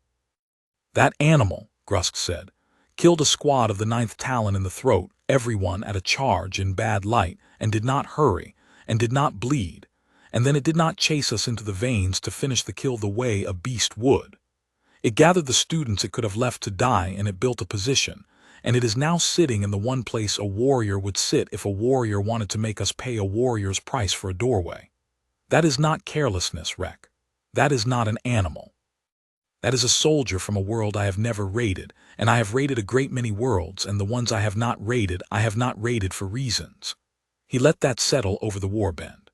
A: "That animal," Grusk said, "killed a squad of the 9th Talon in the throat, everyone at a charge in bad light, and did not hurry, and did not bleed. And then it did not chase us into the veins to finish the kill the way a beast would. It gathered the students it could have left to die and it built a position, and it is now sitting in the one place a warrior would sit if a warrior wanted to make us pay a warrior's price for a doorway. That is not carelessness, Rec. That is not an animal. That is a soldier from a world I have never raided, and I have raided a great many worlds, and the ones I have not raided for reasons." He let that settle over the warband.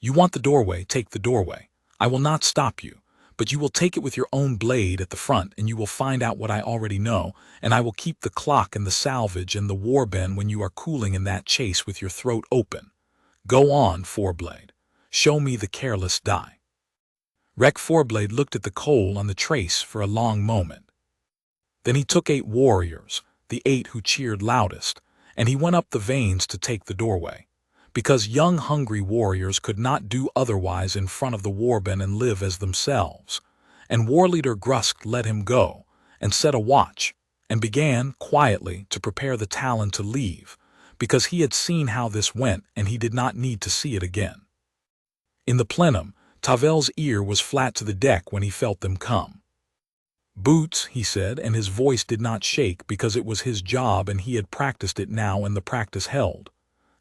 A: "You want the doorway, take the doorway. I will not stop you, but you will take it with your own blade at the front and you will find out what I already know, and I will keep the clock and the salvage and the warband when you are cooling in that chase with your throat open. Go on, Fourblade. Show me the careless die." Rec Fourblade looked at the coal on the trace for a long moment. Then he took 8 warriors, the 8 who cheered loudest, and he went up the veins to take the doorway, because young hungry warriors could not do otherwise in front of the warband and live as themselves, and War Leader Grusk let him go, and set a watch, and began, quietly, to prepare the Talon to leave, because he had seen how this went and he did not need to see it again. In the plenum, Tavel's ear was flat to the deck when he felt them come. "Boots," he said, and his voice did not shake because it was his job and he had practiced it now and the practice held.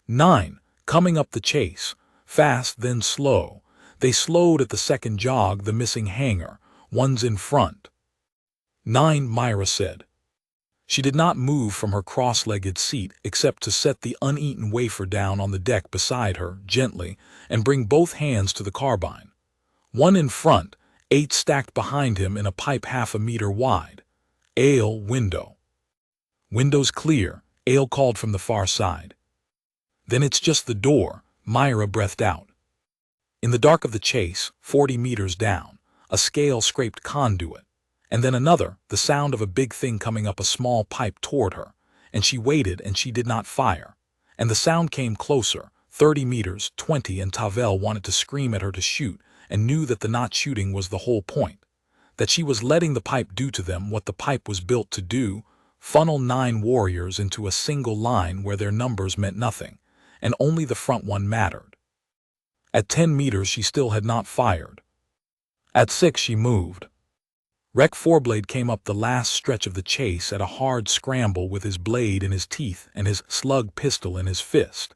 A: 9. Coming up the chase, fast then slow. They slowed at the second jog, the missing hanger, one's in front. 9, Myra said. She did not move from her cross-legged seat except to set the uneaten wafer down on the deck beside her, gently, and bring both hands to the carbine. 1 in front, 8 stacked behind him in a pipe 1/2 meter wide. Ale, window. Windows clear, Ale called from the far side. Then it's just the door, Myra breathed out. In the dark of the chase, 40 meters down, a scale scraped conduit, and then another, the sound of a big thing coming up a small pipe toward her, and she waited and she did not fire, and the sound came closer, 30 meters, 20, and Tavel wanted to scream at her to shoot, and knew that the not shooting was the whole point, that she was letting the pipe do to them what the pipe was built to do, funnel 9 warriors into a single line where their numbers meant nothing, and only the front one mattered. At 10 meters she still had not fired. At 6 she moved. Rec Fourblade came up the last stretch of the chase at a hard scramble with his blade in his teeth and his slug pistol in his fist,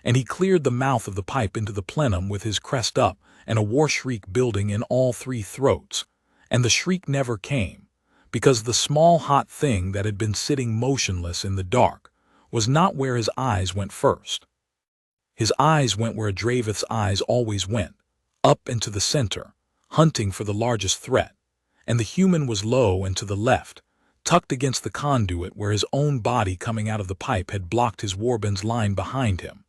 A: and he cleared the mouth of the pipe into the plenum with his crest up and a war shriek building in all 3 throats, and the shriek never came, because the small hot thing that had been sitting motionless in the dark was not where his eyes went first. His eyes went where a Dravith's eyes always went, up and to the center, hunting for the largest threat. And the human was low and to the left, tucked against the conduit where his own body coming out of the pipe had blocked his warband's line behind him.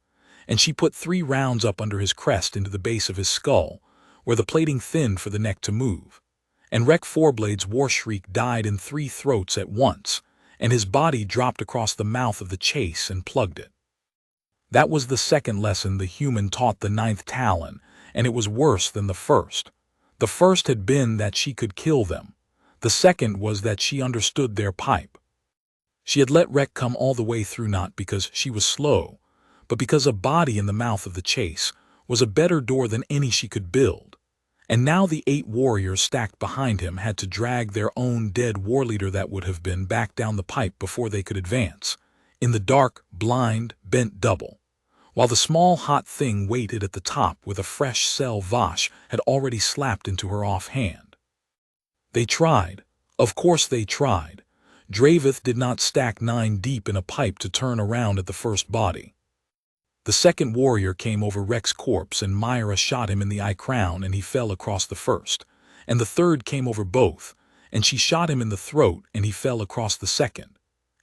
A: And she put 3 rounds up under his crest into the base of his skull, where the plating thinned for the neck to move. And Rec Forblade's war shriek died in 3 throats at once, and his body dropped across the mouth of the chase and plugged it. That was the second lesson the human taught the 9th Talon, and it was worse than the first. The first had been that she could kill them. The second was that she understood their pipe. She had let Rec come all the way through not because she was slow, but because a body in the mouth of the chase was a better door than any she could build. And now the 8 warriors stacked behind him had to drag their own dead warleader that would have been back down the pipe before they could advance, in the dark, blind, bent double, while the small hot thing waited at the top with a fresh cell Vash had already slapped into her offhand. They tried. Of course they tried. Dravith did not stack 9 deep in a pipe to turn around at the first body. The second warrior came over Rec's corpse and Myra shot him in the eye crown and he fell across the first. And the third came over both, and she shot him in the throat and he fell across the second.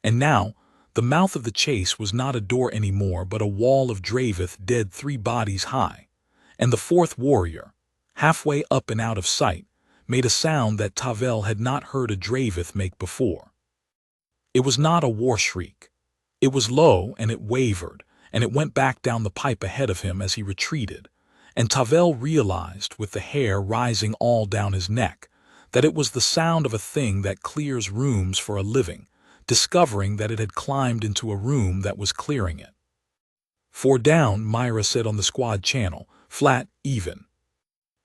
A: And now, the mouth of the chase was not a door anymore but a wall of Dravith dead 3 bodies high. And the fourth warrior, halfway up and out of sight, made a sound that Tavel had not heard a Dravith make before. It was not a war shriek. It was low and it wavered, and it went back down the pipe ahead of him as he retreated, and Tavel realized, with the hair rising all down his neck, that it was the sound of a thing that clears rooms for a living, discovering that it had climbed into a room that was clearing it. 4 down, Myra said on the squad channel, flat, even.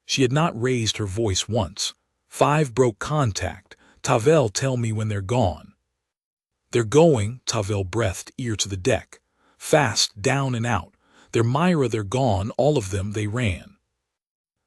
A: She had not raised her voice once. 5 broke contact. Tavel, tell me when they're gone. They're going, Tavel breathed ear to the deck. Fast, down and out. They're Myra, they're gone, all of them, they ran.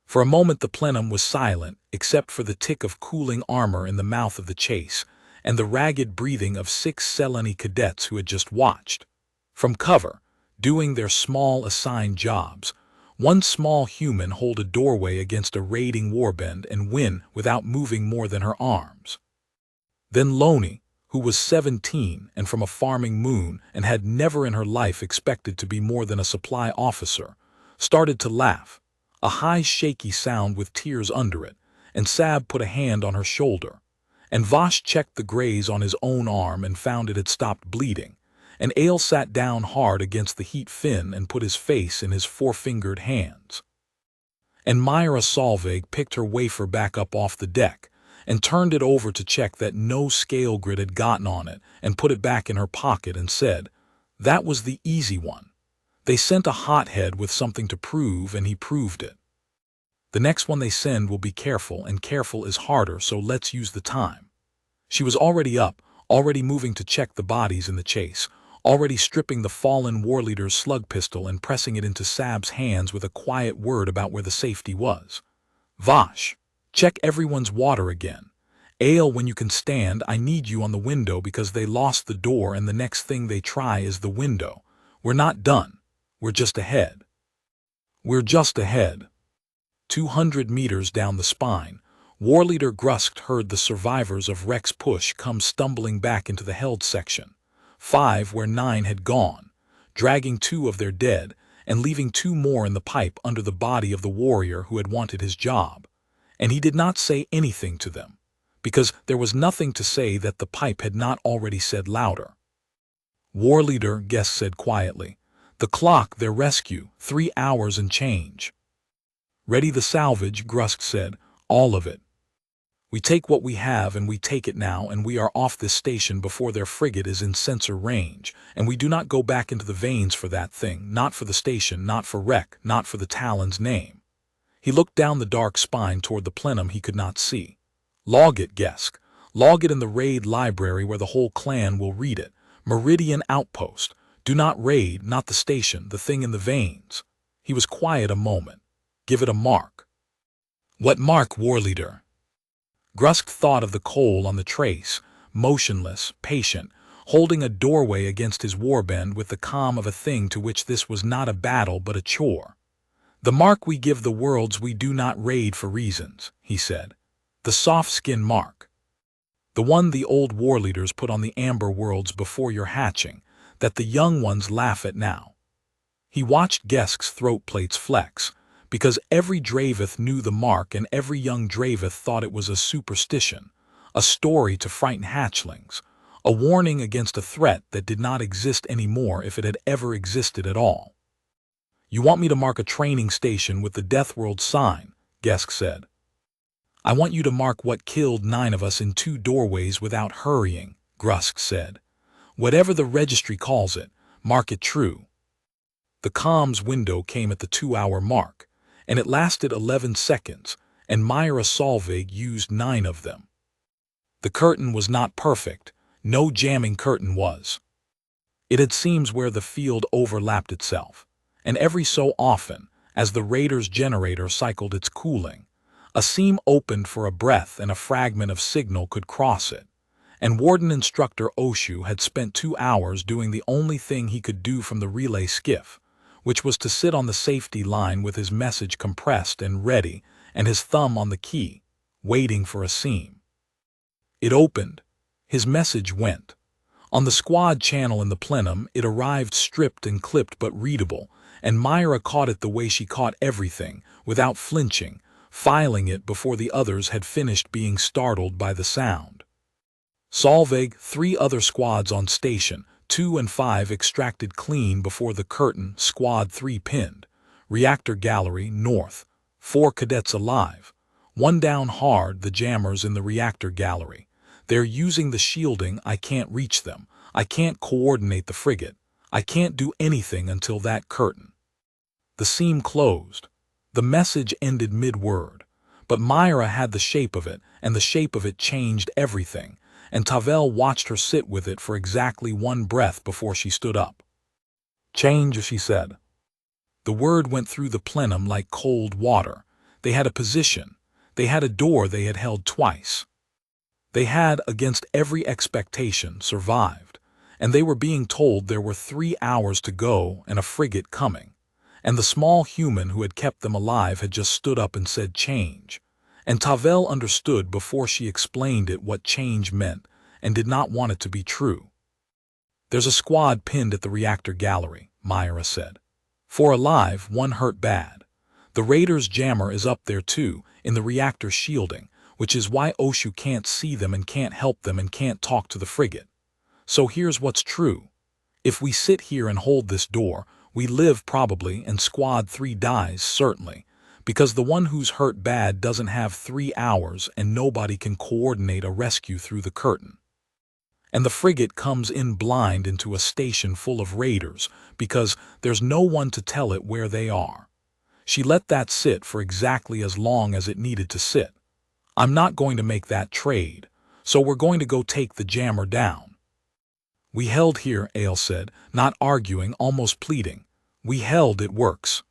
A: For a moment the plenum was silent, except for the tick of cooling armor in the mouth of the chase, and the ragged breathing of 6 Seleni cadets who had just watched. From cover, doing their small assigned jobs, one small human hold a doorway against a raiding warband and win without moving more than her arms. Then Loney, who was 17 and from a farming moon and had never in her life expected to be more than a supply officer, started to laugh, a high shaky sound with tears under it, and Sab put a hand on her shoulder, and Vash checked the graze on his own arm and found it had stopped bleeding, and Ale sat down hard against the heat fin and put his face in his 4-fingered hands. And Myra Solveig picked her wafer back up off the deck, and turned it over to check that no scale grid had gotten on it, and put it back in her pocket and said, that was the easy one. They sent a hothead with something to prove, and he proved it. The next one they send will be careful, and careful is harder, so let's use the time. She was already up, already moving to check the bodies in the chase, already stripping the fallen warleader's slug pistol and pressing it into Sab's hands with a quiet word about where the safety was. Vash, check everyone's water again. Ale, when you can stand, I need you on the window because they lost the door and the next thing they try is the window. We're not done. We're just ahead. We're just ahead. 200 meters down the spine, Warleader Grusk heard the survivors of Rec's push come stumbling back into the held section, 5 where 9 had gone, dragging 2 of their dead and leaving 2 more in the pipe under the body of the warrior who had wanted his job. And he did not say anything to them, because there was nothing to say that the pipe had not already said louder. Warleader, Guest said quietly, the clock, their rescue, 3 hours and change. Ready the salvage, Grusk said, all of it. We take what we have and we take it now, and we are off this station before their frigate is in sensor range, and we do not go back into the veins for that thing, not for the station, not for Rec, not for the Talon's name. He looked down the dark spine toward the plenum he could not see. Log it, Gesk. Log it in the raid library where the whole clan will read it. Meridian Outpost. Do not raid, not the station, the thing in the veins. He was quiet a moment. Give it a mark. What mark, Warleader? Grusk thought of the coal on the trace, motionless, patient, holding a doorway against his warband with the calm of a thing to which this was not a battle but a chore. "The mark we give the worlds we do not raid for reasons," he said. "The soft-skin mark. The one the old war leaders put on the amber worlds before your hatching, that the young ones laugh at now." He watched Gesk's throat plates flex, because every Dravith knew the mark and every young Dravith thought it was a superstition, a story to frighten hatchlings, a warning against a threat that did not exist anymore if it had ever existed at all. "You want me to mark a training station with the Deathworld sign," Gesk said. "I want you to mark what killed 9 of us in 2 doorways without hurrying," Grusk said. "Whatever the registry calls it, mark it true." The comms window came at the 2-hour mark, and it lasted 11 seconds, and MilitarySciFi used 9 of them. The curtain was not perfect. No jamming curtain was. It had seams where the field overlapped itself, and every so often, as the Raider's generator cycled its cooling, a seam opened for a breath and a fragment of signal could cross it, and Warden Instructor Oshu had spent 2 hours doing the only thing he could do from the relay skiff, which was to sit on the safety line with his message compressed and ready and his thumb on the key, waiting for a seam. It opened. His message went. On the squad channel in the plenum, it arrived stripped and clipped but readable, and Myra caught it the way she caught everything, without flinching, filing it before the others had finished being startled by the sound. Solveig, 3 other squads on station, 2 and 5 extracted clean before the curtain, Squad 3 pinned. Reactor gallery, north. 4 cadets alive. 1 down hard, the jammers in the reactor gallery. They're using the shielding, I can't reach them. I can't coordinate the frigate. I can't do anything until that curtain. The seam closed. The message ended mid-word. But Myra had the shape of it, and the shape of it changed everything, and Tavel watched her sit with it for exactly 1 breath before she stood up. "Change," she said. The word went through the plenum like cold water. They had a position. They had a door they had held twice. They had, against every expectation, survived, and they were being told there were 3 hours to go and a frigate coming, and the small human who had kept them alive had just stood up and said change, and Tavel understood before she explained it what change meant and did not want it to be true. "There's a squad pinned at the reactor gallery," Myra said. 4 alive, 1 hurt bad. The Raider's jammer is up there too, in the reactor shielding, which is why Oshu can't see them and can't help them and can't talk to the frigate. So here's what's true. If we sit here and hold this door, we live probably and Squad 3 dies certainly, because the one who's hurt bad doesn't have 3 hours and nobody can coordinate a rescue through the curtain. And the frigate comes in blind into a station full of raiders because there's no one to tell it where they are. She let that sit for exactly as long as it needed to sit. I'm not going to make that trade, so we're going to go take the jammer down. "We held here," Ale said, not arguing, almost pleading. "We held, it works."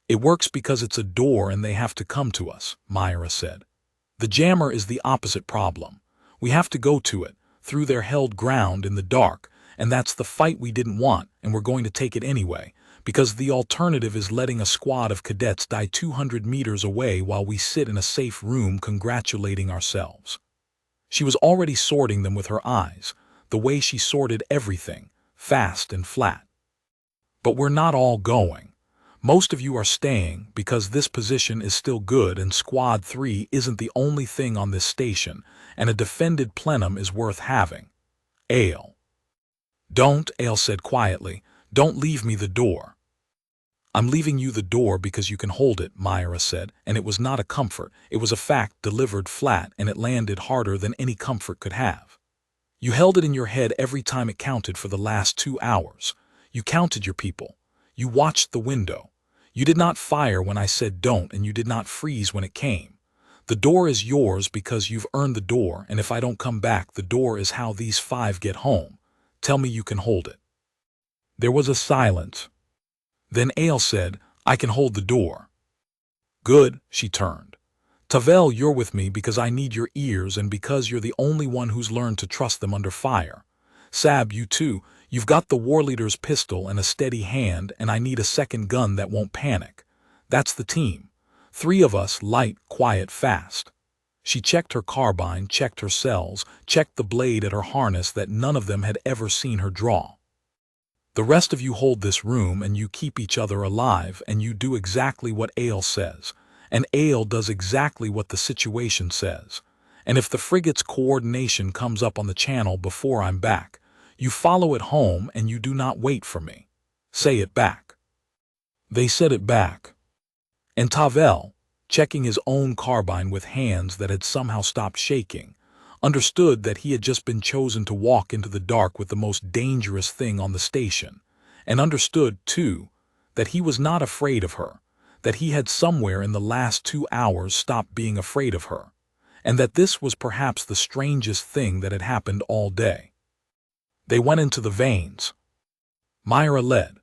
A: "It works because it's a door and they have to come to us," Myra said. "The jammer is the opposite problem. We have to go to it, through their held ground in the dark, and that's the fight we didn't want, and we're going to take it anyway, because the alternative is letting a squad of cadets die 200 meters away while we sit in a safe room congratulating ourselves." She was already sorting them with her eyes, the way she sorted everything, fast and flat. "But we're not all going. Most of you are staying because this position is still good and Squad 3 isn't the only thing on this station, and a defended plenum is worth having. Ale." "Don't," Ale said quietly, "don't leave me the door." "I'm leaving you the door because you can hold it," Myra said, and it was not a comfort, it was a fact delivered flat, and it landed harder than any comfort could have. "You held it in your head every time it counted for the last 2 hours. You counted your people. You watched the window. You did not fire when I said don't, and you did not freeze when it came. The door is yours because you've earned the door, and if I don't come back, the door is how these 5 get home. Tell me you can hold it." There was a silence. Then Ale said, "I can hold the door." "Good," she turned. "Tavel, you're with me because I need your ears and because you're the only one who's learned to trust them under fire. Sab, you too. You've got the war leader's pistol and a steady hand, and I need a second gun that won't panic. That's the team. 3 of us, light, quiet, fast. She checked her carbine, checked her cells, checked the blade at her harness that none of them had ever seen her draw. The rest of you hold this room and you keep each other alive, and you do exactly what Ale says. And Ale does exactly what the situation says. And if the frigate's coordination comes up on the channel before I'm back, you follow it home and you do not wait for me. Say it back. They said it back. And Tavel, checking his own carbine with hands that had somehow stopped shaking, understood that he had just been chosen to walk into the dark with the most dangerous thing on the station, and understood, too, that he was not afraid of her, that he had somewhere in the last 2 hours stopped being afraid of her, and that this was perhaps the strangest thing that had happened all day. They went into the veins. Myra led.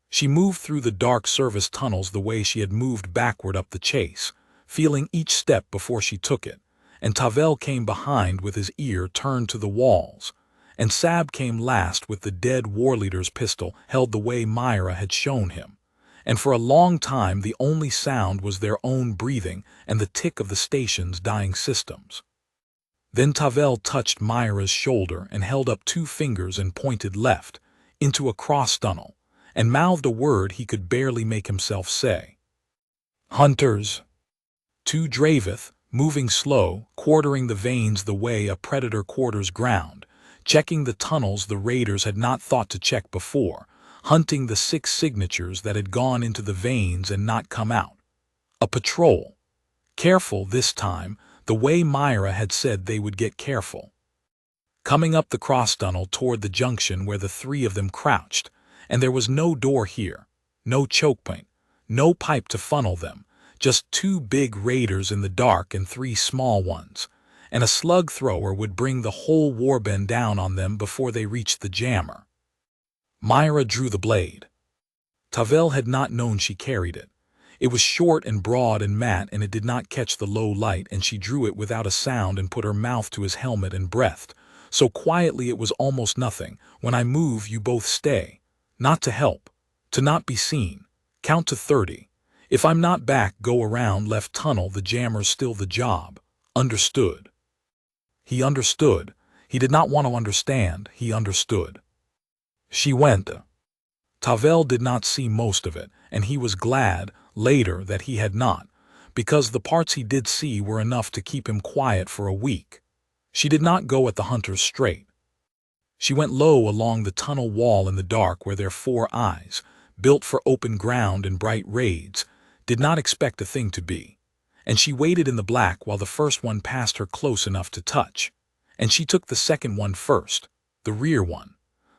A: She moved through the dark service tunnels the way she had moved backward up the chase, feeling each step before she took it, and Tavel came behind with his ear turned to the walls, and Sab came last with the dead war leader's pistol held the way Myra had shown him, and for a long time the only sound was their own breathing and the tick of the station's dying systems. Then Tavel touched Myra's shoulder and held up 2 fingers and pointed left, into a cross tunnel, and mouthed a word he could barely make himself say. Hunters. 2 Draveth, moving slow, quartering the veins the way a predator quarters ground, checking the tunnels the raiders had not thought to check before, hunting the 6 signatures that had gone into the veins and not come out. A patrol. Careful this time, the way Myra had said they would get careful. Coming up the cross-tunnel toward the junction where the 3 of them crouched, and there was no door here, no choke point, no pipe to funnel them, just 2 big raiders in the dark and 3 small ones, and a slug thrower would bring the whole warband down on them before they reached the jammer. Myra drew the blade. Tavel had not known she carried it. It was short and broad and matte, and it did not catch the low light, and she drew it without a sound and put her mouth to his helmet and breathed, so quietly it was almost nothing. When I move, you both stay. Not to help. To not be seen. Count to 30. If I'm not back, go around left tunnel. The jammer's still the job. Understood. He understood. He did not want to understand. He understood. She went. Tavel did not see most of it, and he was glad, later, that he had not, because the parts he did see were enough to keep him quiet for a week. She did not go at the hunters straight. She went low along the tunnel wall in the dark where their 4 eyes, built for open ground and bright raids, did not expect a thing to be, and she waited in the black while the first one passed her close enough to touch, and she took the second one first, the rear one,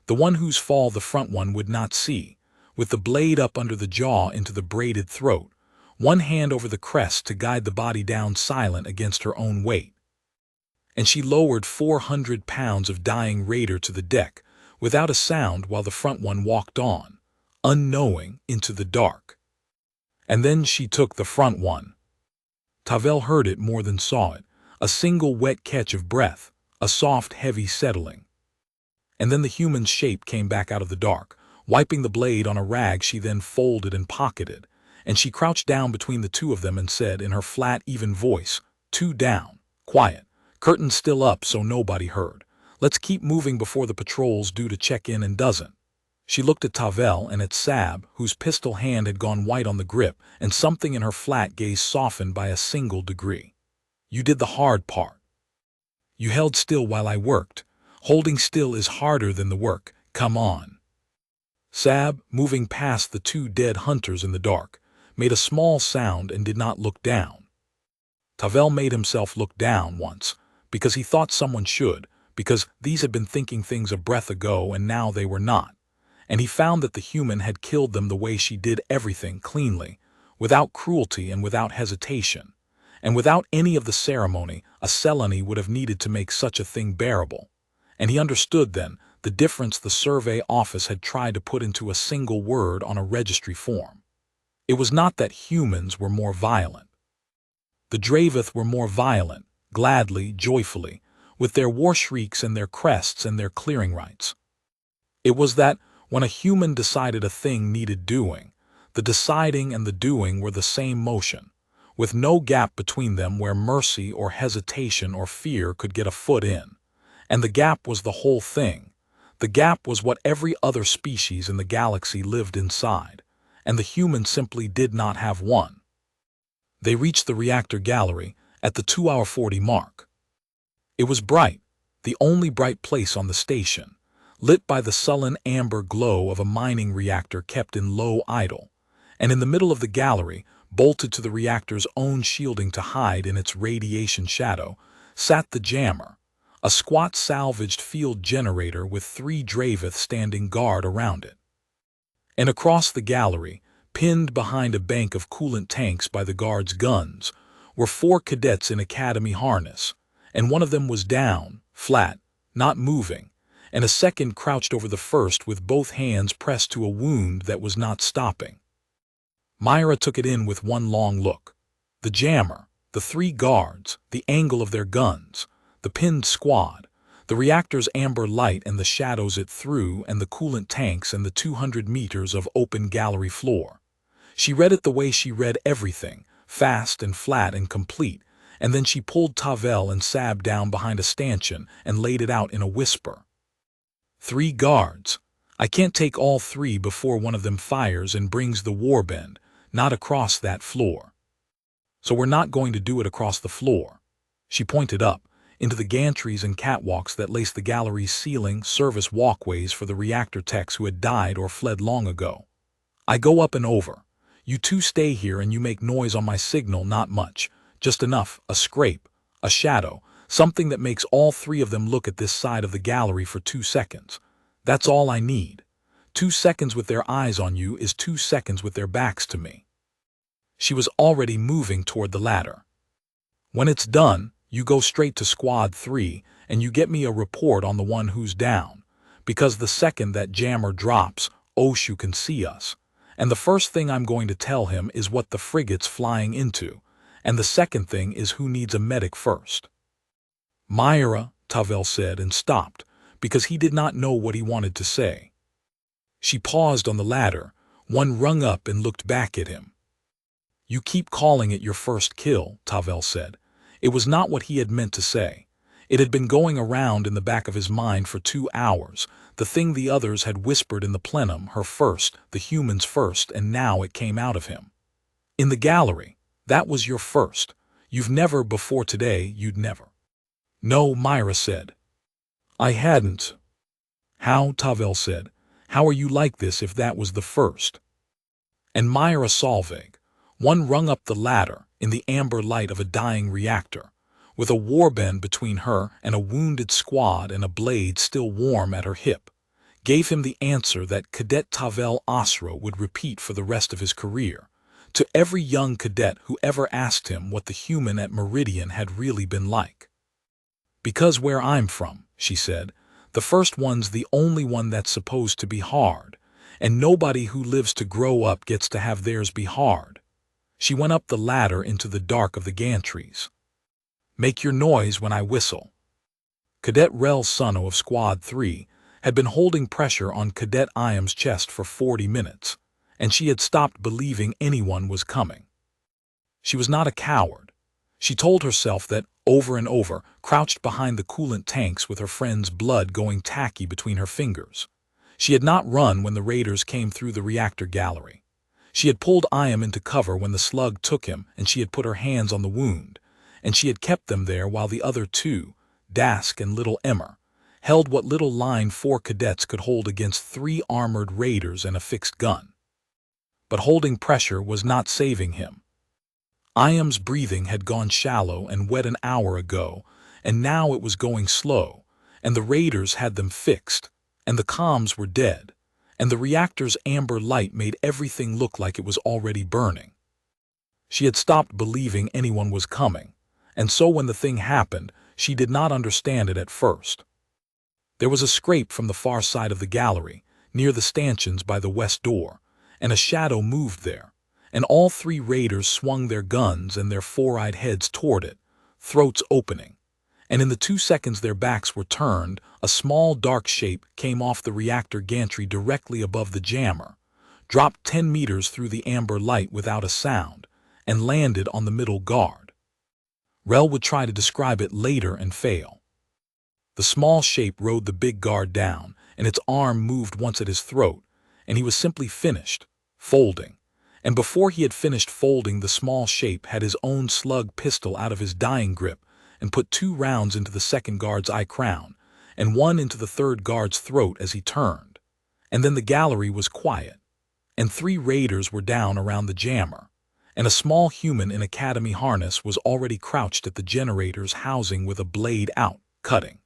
A: the one whose fall the front one would not see, with the blade up under the jaw into the braided throat, one hand over the crest to guide the body down silent against her own weight. And she lowered 400 pounds of dying raider to the deck, without a sound, while the front one walked on, unknowing, into the dark. And then she took the front one. Tavel heard it more than saw it, a single wet catch of breath, a soft, heavy settling. And then the human's shape came back out of the dark, wiping the blade on a rag she then folded and pocketed, and she crouched down between the 2 of them and said in her flat, even voice, 2 down, quiet. Curtains still up so nobody heard. Let's keep moving before the patrol's due to check in and doesn't. She looked at Tavel and at Sab, whose pistol hand had gone white on the grip, and something in her flat gaze softened by a single degree. You did the hard part. You held still while I worked. Holding still is harder than the work. Come on. Sab, moving past the 2 dead hunters in the dark, made a small sound and did not look down. Tavel made himself look down once, because he thought someone should, because these had been thinking things a breath ago and now they were not, and he found that the human had killed them the way she did everything cleanly, without cruelty and without hesitation, and without any of the ceremony a Selene would have needed to make such a thing bearable, and he understood then the difference the survey office had tried to put into a single word on a registry form. It was not that humans were more violent. The Draveth were more violent, gladly, joyfully, with their war shrieks and their crests and their clearing rights. It was that when a human decided a thing needed doing, the deciding and the doing were the same motion, with no gap between them where mercy or hesitation or fear could get a foot in. And the gap was the whole thing. The gap was what every other species in the galaxy lived inside, and the human simply did not have one. They reached the reactor gallery at the 2:40 mark. It was bright, the only bright place on the station, lit by the sullen amber glow of a mining reactor kept in low idle, and in the middle of the gallery, bolted to the reactor's own shielding to hide in its radiation shadow, sat the jammer, a squat salvaged field generator with 3 Dravith standing guard around it. And across the gallery, pinned behind a bank of coolant tanks by the guards' guns, were 4 cadets in academy harness, and one of them was down, flat, not moving, and a second crouched over the first with both hands pressed to a wound that was not stopping. Myra took it in with one long look. The jammer, the 3 guards, the angle of their guns, the pinned squad, the reactor's amber light and the shadows it threw, and the coolant tanks and the 200 meters of open gallery floor. She read it the way she read everything, fast and flat and complete, and then she pulled Tavel and Sab down behind a stanchion and laid it out in a whisper. 3 guards. I can't take all 3 before one of them fires and brings the warband, not across that floor. So we're not going to do it across the floor. She pointed up, into the gantries and catwalks that laced the gallery's ceiling, service walkways for the reactor techs who had died or fled long ago. I go up and over. You 2 stay here and you make noise on my signal, not much, just enough, a scrape, a shadow, something that makes all 3 of them look at this side of the gallery for 2 seconds. That's all I need. 2 seconds with their eyes on you is 2 seconds with their backs to me. She was already moving toward the ladder. When it's done, you go straight to Squad 3 and you get me a report on the one who's down, because the second that jammer drops, Oshu can see us, and the first thing I'm going to tell him is what the frigate's flying into, and the second thing is who needs a medic first. Myra, Tavel said and stopped, because he did not know what he wanted to say. She paused on the ladder, one rung up and looked back at him. You keep calling it your first kill, Tavel said. It was not what he had meant to say. It had been going around in the back of his mind for 2 hours, the thing the others had whispered in the plenum, her first, the human's first, and now it came out of him. In the gallery, that was your first. You've never before today, you'd never. No, Myra said. I hadn't. How, Tavel said. How are you like this if that was the first? And Myra Solveig, one rung up the ladder in the amber light of a dying reactor, with a warband between her and a wounded squad and a blade still warm at her hip, gave him the answer that Cadet Tavel Osro would repeat for the rest of his career, to every young cadet who ever asked him what the human at Meridian had really been like. Because where I'm from, she said, the first one's the only one that's supposed to be hard, and nobody who lives to grow up gets to have theirs be hard. She went up the ladder into the dark of the gantries. Make your noise when I whistle. Cadet Rel Suno of Squad 3 had been holding pressure on Cadet Iam's chest for 40 minutes, and she had stopped believing anyone was coming. She was not a coward. She told herself that, over and over, crouched behind the coolant tanks with her friend's blood going tacky between her fingers. She had not run when the raiders came through the reactor gallery. She had pulled Iam into cover when the slug took him, and she had put her hands on the wound, and she had kept them there while the other 2, Dask and Little Emmer, held what little line 4 cadets could hold against 3 armored raiders and a fixed gun. But holding pressure was not saving him. Iam's breathing had gone shallow and wet an hour ago, and now it was going slow, and the raiders had them fixed, and the comms were dead, and the reactor's amber light made everything look like it was already burning. She had stopped believing anyone was coming, and so when the thing happened, she did not understand it at first. There was a scrape from the far side of the gallery, near the stanchions by the west door, and a shadow moved there, and all 3 raiders swung their guns and their 4-eyed heads toward it, throats opening, and in the 2 seconds their backs were turned, a small dark shape came off the reactor gantry directly above the jammer, dropped 10 meters through the amber light without a sound, and landed on the middle guard. Rel would try to describe it later and fail. The small shape rode the big guard down, and its arm moved once at his throat, and he was simply finished, folding. And before he had finished folding, the small shape had his own slug pistol out of his dying grip and put 2 rounds into the second guard's eye crown, and 1 into the third guard's throat as he turned. And then the gallery was quiet, and 3 raiders were down around the jammer, and a small human in academy harness was already crouched at the generator's housing with a blade out, cutting.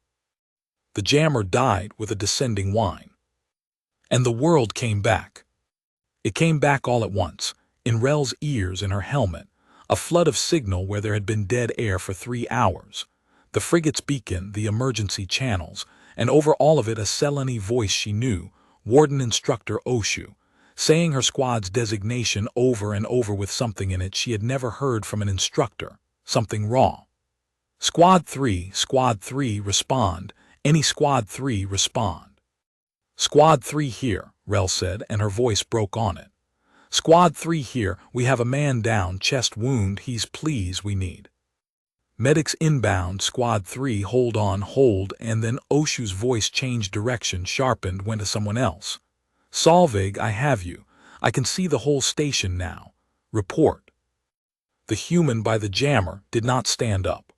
A: The jammer died with a descending whine. And the world came back. It came back all at once, in Rel's ears and her helmet, a flood of signal where there had been dead air for 3 hours, the frigate's beacon, the emergency channels, and over all of it a Seleni voice she knew, Warden Instructor Oshu, saying her squad's designation over and over with something in it she had never heard from an instructor, something raw. Squad 3, respond. Any Squad 3, respond. Squad 3 here, Rel said, and her voice broke on it. Squad 3 here, we have a man down, chest wound, he's please, we need. Medics inbound, Squad 3, hold on, hold, and then Oshu's voice changed direction, sharpened, went to someone else. Solveig, I have you. I can see the whole station now. Report. The human by the jammer did not stand up.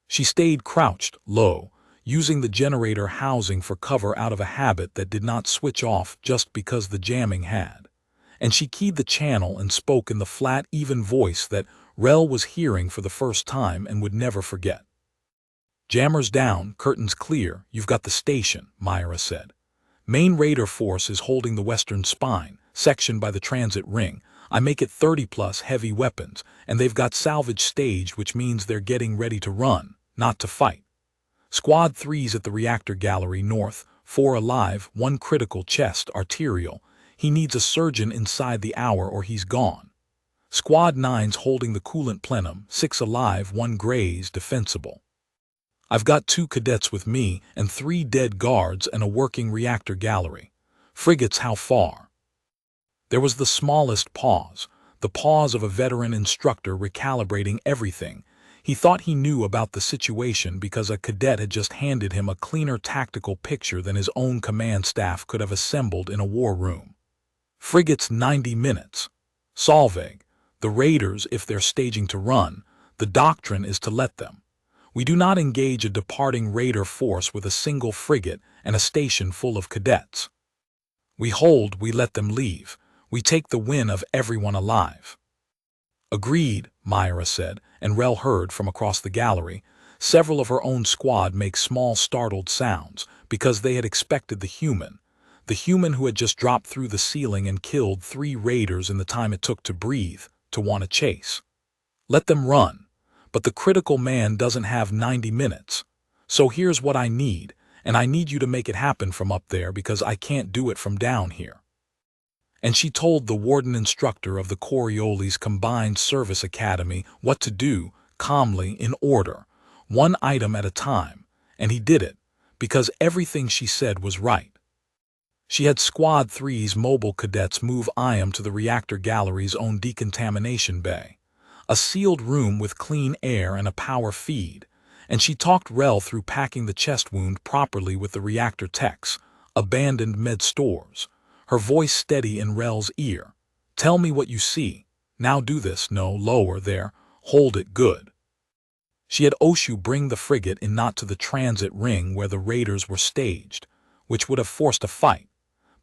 A: She stayed crouched, low, using the generator housing for cover out of a habit that did not switch off just because the jamming had. And she keyed the channel and spoke in the flat, even voice that Rel was hearing for the first time and would never forget. Jammers down, curtains clear, you've got the station, Myra said. Main raider force is holding the western spine, section by the transit ring. I make it 30+ heavy weapons, and they've got salvage staged, which means they're getting ready to run, not to fight. Squad 3's at the reactor gallery north, 4 alive, 1 critical chest, arterial. He needs a surgeon inside the hour or he's gone. Squad 9's holding the coolant plenum, 6 alive, 1 grazed, defensible. I've got 2 cadets with me and 3 dead guards and a working reactor gallery. Frigates, how far? There was the smallest pause, the pause of a veteran instructor recalibrating everything. He thought he knew about the situation because a cadet had just handed him a cleaner tactical picture than his own command staff could have assembled in a war room. Frigates 90 minutes. Solveig, the raiders, if they're staging to run, the doctrine is to let them. We do not engage a departing raider force with a single frigate and a station full of cadets. We hold, we let them leave. We take the win of everyone alive. Agreed, Myra said, and Rel heard from across the gallery. Several of her own squad make small startled sounds because they had expected the human who had just dropped through the ceiling and killed 3 raiders in the time it took to breathe, to want to chase. Let them run, but the critical man doesn't have 90 minutes. So here's what I need, and I need you to make it happen from up there because I can't do it from down here. And she told the warden instructor of the Coriolis Combined Service Academy what to do, calmly, in order, 1 item at a time, and he did it, because everything she said was right. She had Squad 3's mobile cadets move IAM to the reactor gallery's own decontamination bay, a sealed room with clean air and a power feed, and she talked Rel through packing the chest wound properly with the reactor techs, abandoned med stores, her voice steady in Rel's ear. Tell me what you see. Now do this, no, lower there, hold it good. She had Oshu bring the frigate in, not to the transit ring where the raiders were staged, which would have forced a fight,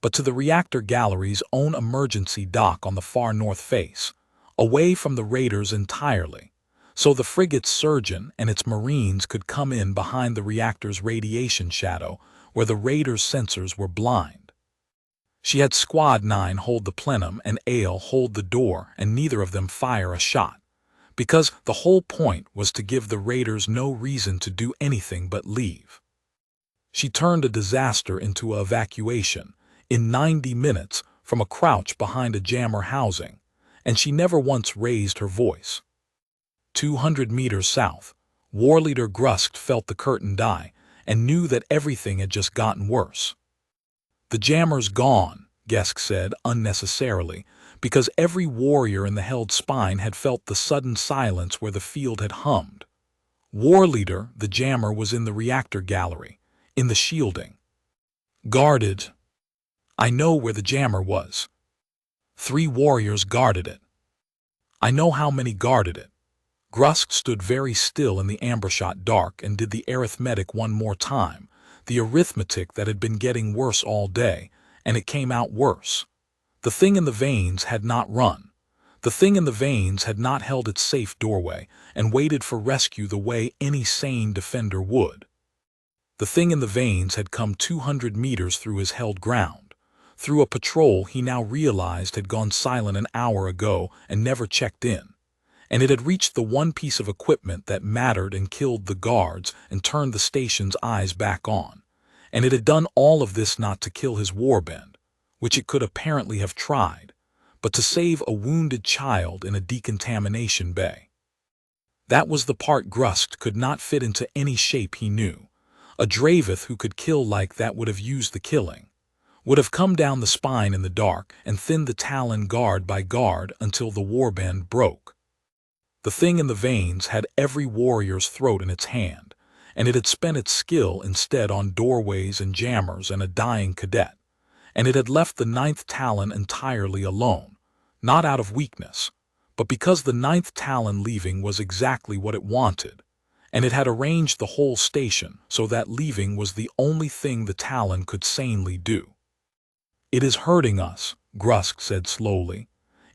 A: but to the reactor gallery's own emergency dock on the far north face, away from the raiders entirely, so the frigate's surgeon and its marines could come in behind the reactor's radiation shadow where the raiders' sensors were blind. She had Squad 9 hold the plenum and Ale hold the door and neither of them fire a shot, because the whole point was to give the raiders no reason to do anything but leave. She turned a disaster into an evacuation in 90 minutes from a crouch behind a jammer housing, and she never once raised her voice. 200 meters south, War Leader Grusk felt the curtain die and knew that everything had just gotten worse. "The jammer's gone," Gesk said unnecessarily, because every warrior in the held spine had felt the sudden silence where the field had hummed. "War Leader, the jammer was in the reactor gallery, in the shielding. Guarded. I know where the jammer was. 3 warriors guarded it. I know how many guarded it." Grusk stood very still in the amber-shot dark and did the arithmetic one more time, the arithmetic that had been getting worse all day, and it came out worse. The thing in the veins had not run. The thing in the veins had not held its safe doorway and waited for rescue the way any sane defender would. The thing in the veins had come 200 meters through his held ground, through a patrol he now realized had gone silent an hour ago and never checked in. And it had reached the one piece of equipment that mattered and killed the guards and turned the station's eyes back on. And it had done all of this not to kill his warband, which it could apparently have tried, but to save a wounded child in a decontamination bay. That was the part Grusk could not fit into any shape he knew. A Dravith who could kill like that would have used the killing, would have come down the spine in the dark and thinned the Talon guard by guard until the warband broke. The thing in the veins had every warrior's throat in its hand, and it had spent its skill instead on doorways and jammers and a dying cadet, and it had left the 9th Talon entirely alone, not out of weakness, but because the 9th Talon leaving was exactly what it wanted, and it had arranged the whole station so that leaving was the only thing the Talon could sanely do. "It is hurting us," Grusk said slowly.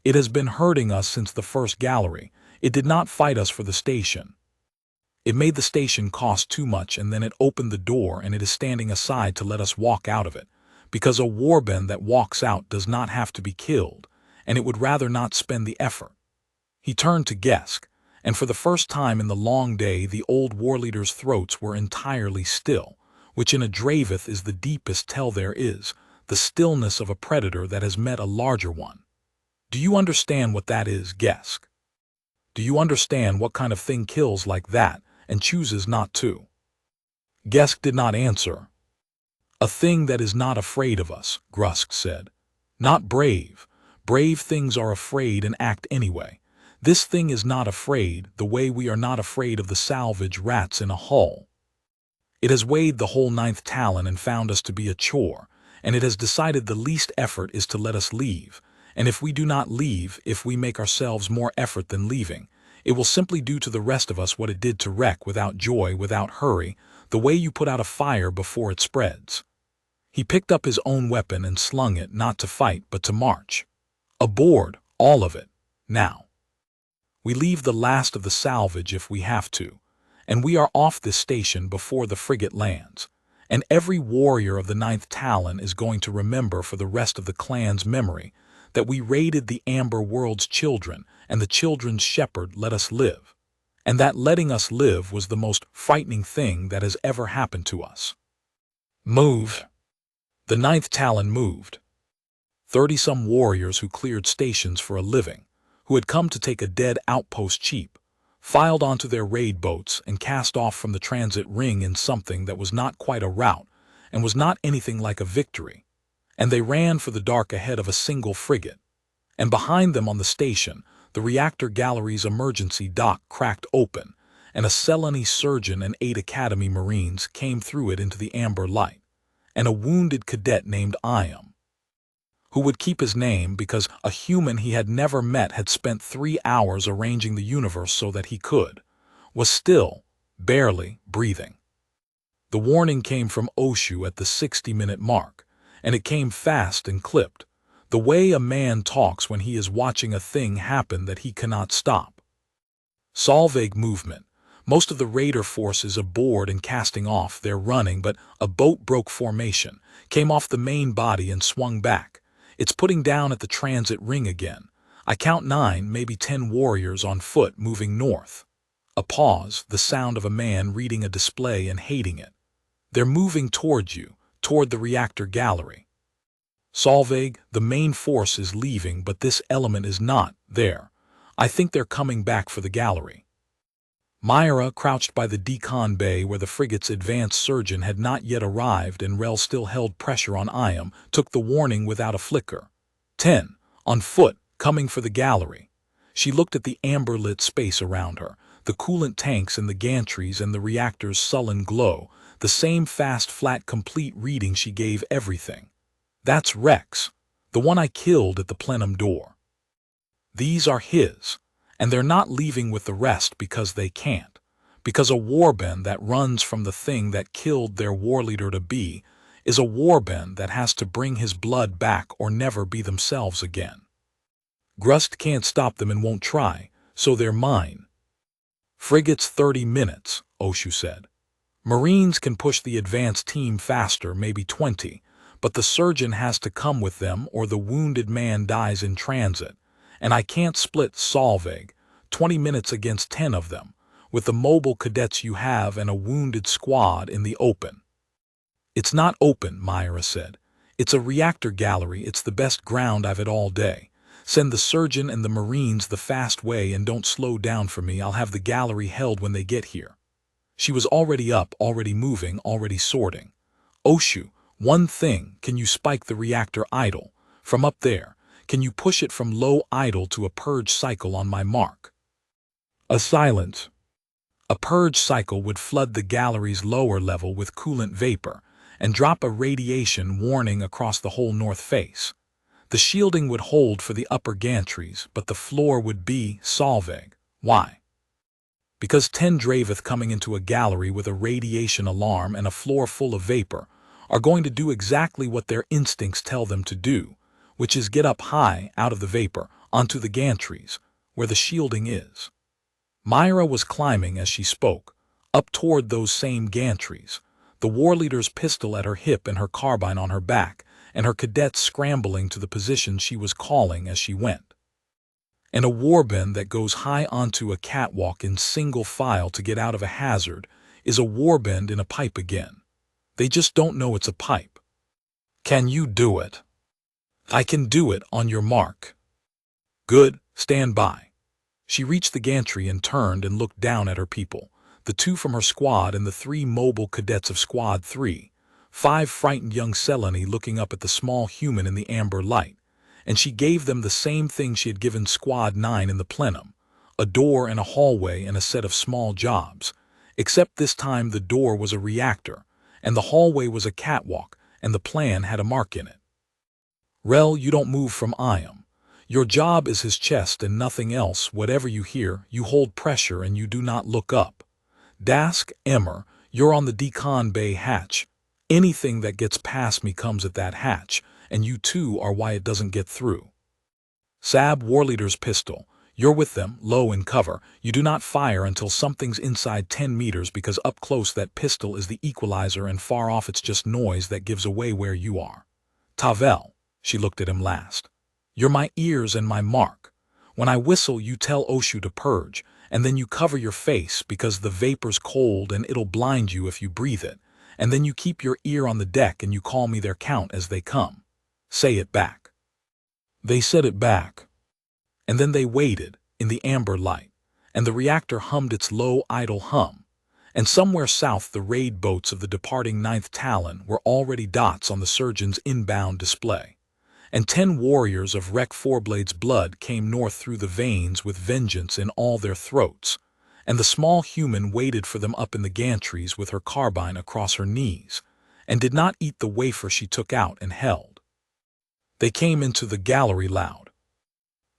A: "It has been hurting us since the first gallery. It did not fight us for the station. It made the station cost too much, and then it opened the door and it is standing aside to let us walk out of it, because a warband that walks out does not have to be killed, and it would rather not spend the effort." He turned to Gesk, and for the first time in the long day the old war leaders' throats were entirely still, which in a Dravith is the deepest tell there is, the stillness of a predator that has met a larger one. "Do you understand what that is, Gesk? Do you understand what kind of thing kills like that and chooses not to?" Gesk did not answer. "A thing that is not afraid of us," Grusk said. "Not brave. Brave things are afraid and act anyway. This thing is not afraid the way we are not afraid of the salvage rats in a hull. It has weighed the whole 9th Talon and found us to be a chore, and it has decided the least effort is to let us leave. And if we do not leave, if we make ourselves more effort than leaving, it will simply do to the rest of us what it did to Wreck, without joy, without hurry, the way you put out a fire before it spreads." He picked up his own weapon and slung it, not to fight but to march. "Aboard, all of it, now. We leave the last of the salvage if we have to, and we are off this station before the frigate lands. And every warrior of the 9th Talon is going to remember for the rest of the clan's memory that we raided the Amber World's children, and the children's shepherd let us live, and that letting us live was the most frightening thing that has ever happened to us. Move." The 9th Talon moved. 30-some warriors who cleared stations for a living, who had come to take a dead outpost cheap, filed onto their raid boats and cast off from the transit ring in something that was not quite a rout and was not anything like a victory, and they ran for the dark ahead of a single frigate. And behind them on the station, the reactor gallery's emergency dock cracked open, and a Selene surgeon and 8 Academy Marines came through it into the amber light, and a wounded cadet named Iam, who would keep his name because a human he had never met had spent 3 hours arranging the universe so that he could, was still, barely, breathing. The warning came from Oshu at the 60-minute mark, and it came fast and clipped, the way a man talks when he is watching a thing happen that he cannot stop. Solvague movement. Most of the raider force is aboard and casting off, they're running, but a boat broke formation, came off the main body and swung back. It's putting down at the transit ring again. I count 9, maybe 10 warriors on foot moving north. A pause, the sound of a man reading a display and hating it. They're moving towards you, toward the reactor gallery. Solvague, the main force is leaving, but this element is not there. I think they're coming back for the gallery. Myra, crouched by the decon bay where the frigate's advanced surgeon had not yet arrived and Rel still held pressure on Iam, took the warning without a flicker. 10. On foot, coming for the gallery. She looked at the amber-lit space around her, the coolant tanks and the gantries and the reactor's sullen glow, the same fast, flat, complete reading she gave everything. That's Rex, the one I killed at the plenum door. These are his, and they're not leaving with the rest because they can't, because a warband that runs from the thing that killed their warleader-to-be is a warband that has to bring his blood back or never be themselves again. Grust can't stop them and won't try, so they're mine. Frigates 30 minutes, Oshu said. Marines can push the advance team faster, maybe 20, but the surgeon has to come with them or the wounded man dies in transit, and I can't split Solveig, 20 minutes against 10 of them, with the mobile cadets you have and a wounded squad in the open. It's not open, Myra said. It's a reactor gallery. It's the best ground I've had all day. Send the surgeon and the Marines the fast way and don't slow down for me. I'll have the gallery held when they get here. She was already up, already moving, already sorting. Oshu, one thing, can you spike the reactor idle? From up there, can you push it from low idle to a purge cycle on my mark? A silence. A purge cycle would flood the gallery's lower level with coolant vapor and drop a radiation warning across the whole north face. The shielding would hold for the upper gantries, but the floor would be Solveig. Why? Because 10 Draveth coming into a gallery with a radiation alarm and a floor full of vapor are going to do exactly what their instincts tell them to do, which is get up high out of the vapor onto the gantries, where the shielding is. Myra was climbing as she spoke, up toward those same gantries, the warleader's pistol at her hip and her carbine on her back, and her cadets scrambling to the position she was calling as she went. And a warband that goes high onto a catwalk in single file to get out of a hazard is a warband in a pipe again. They just don't know it's a pipe. Can you do it? I can do it. On your mark. Good, stand by. She reached the gantry and turned and looked down at her people, the 2 from her squad and the 3 mobile cadets of Squad 3, 5 frightened young Seleni looking up at the small human in the amber light, and she gave them the same thing she had given Squad 9 in the plenum, a door and a hallway and a set of small jobs, except this time the door was a reactor, and the hallway was a catwalk, and the plan had a mark in it. Rel, you don't move from Iam. Your job is his chest and nothing else. Whatever you hear, you hold pressure and you do not look up. Dask, Emmer, you're on the decon bay hatch. Anything that gets past me comes at that hatch, and you too are why it doesn't get through. Sab, warleader's pistol. You're with them, low in cover. You do not fire until something's inside 10 meters because up close that pistol is the equalizer and far off it's just noise that gives away where you are. Tavel, she looked at him last. You're my ears and my mark. When I whistle, you tell Oshu to purge, and then you cover your face because the vapor's cold and it'll blind you if you breathe it, and then you keep your ear on the deck and you call me their count as they come. Say it back. They said it back. And then they waited, in the amber light, and the reactor hummed its low, idle hum, and somewhere south the raid boats of the departing 9th Talon were already dots on the surgeon's inbound display, and 10 warriors of Rec Fourblade's blood came north through the veins with vengeance in all their throats, and the small human waited for them up in the gantries with her carbine across her knees, and did not eat the wafer she took out and held. They came into the gallery loud.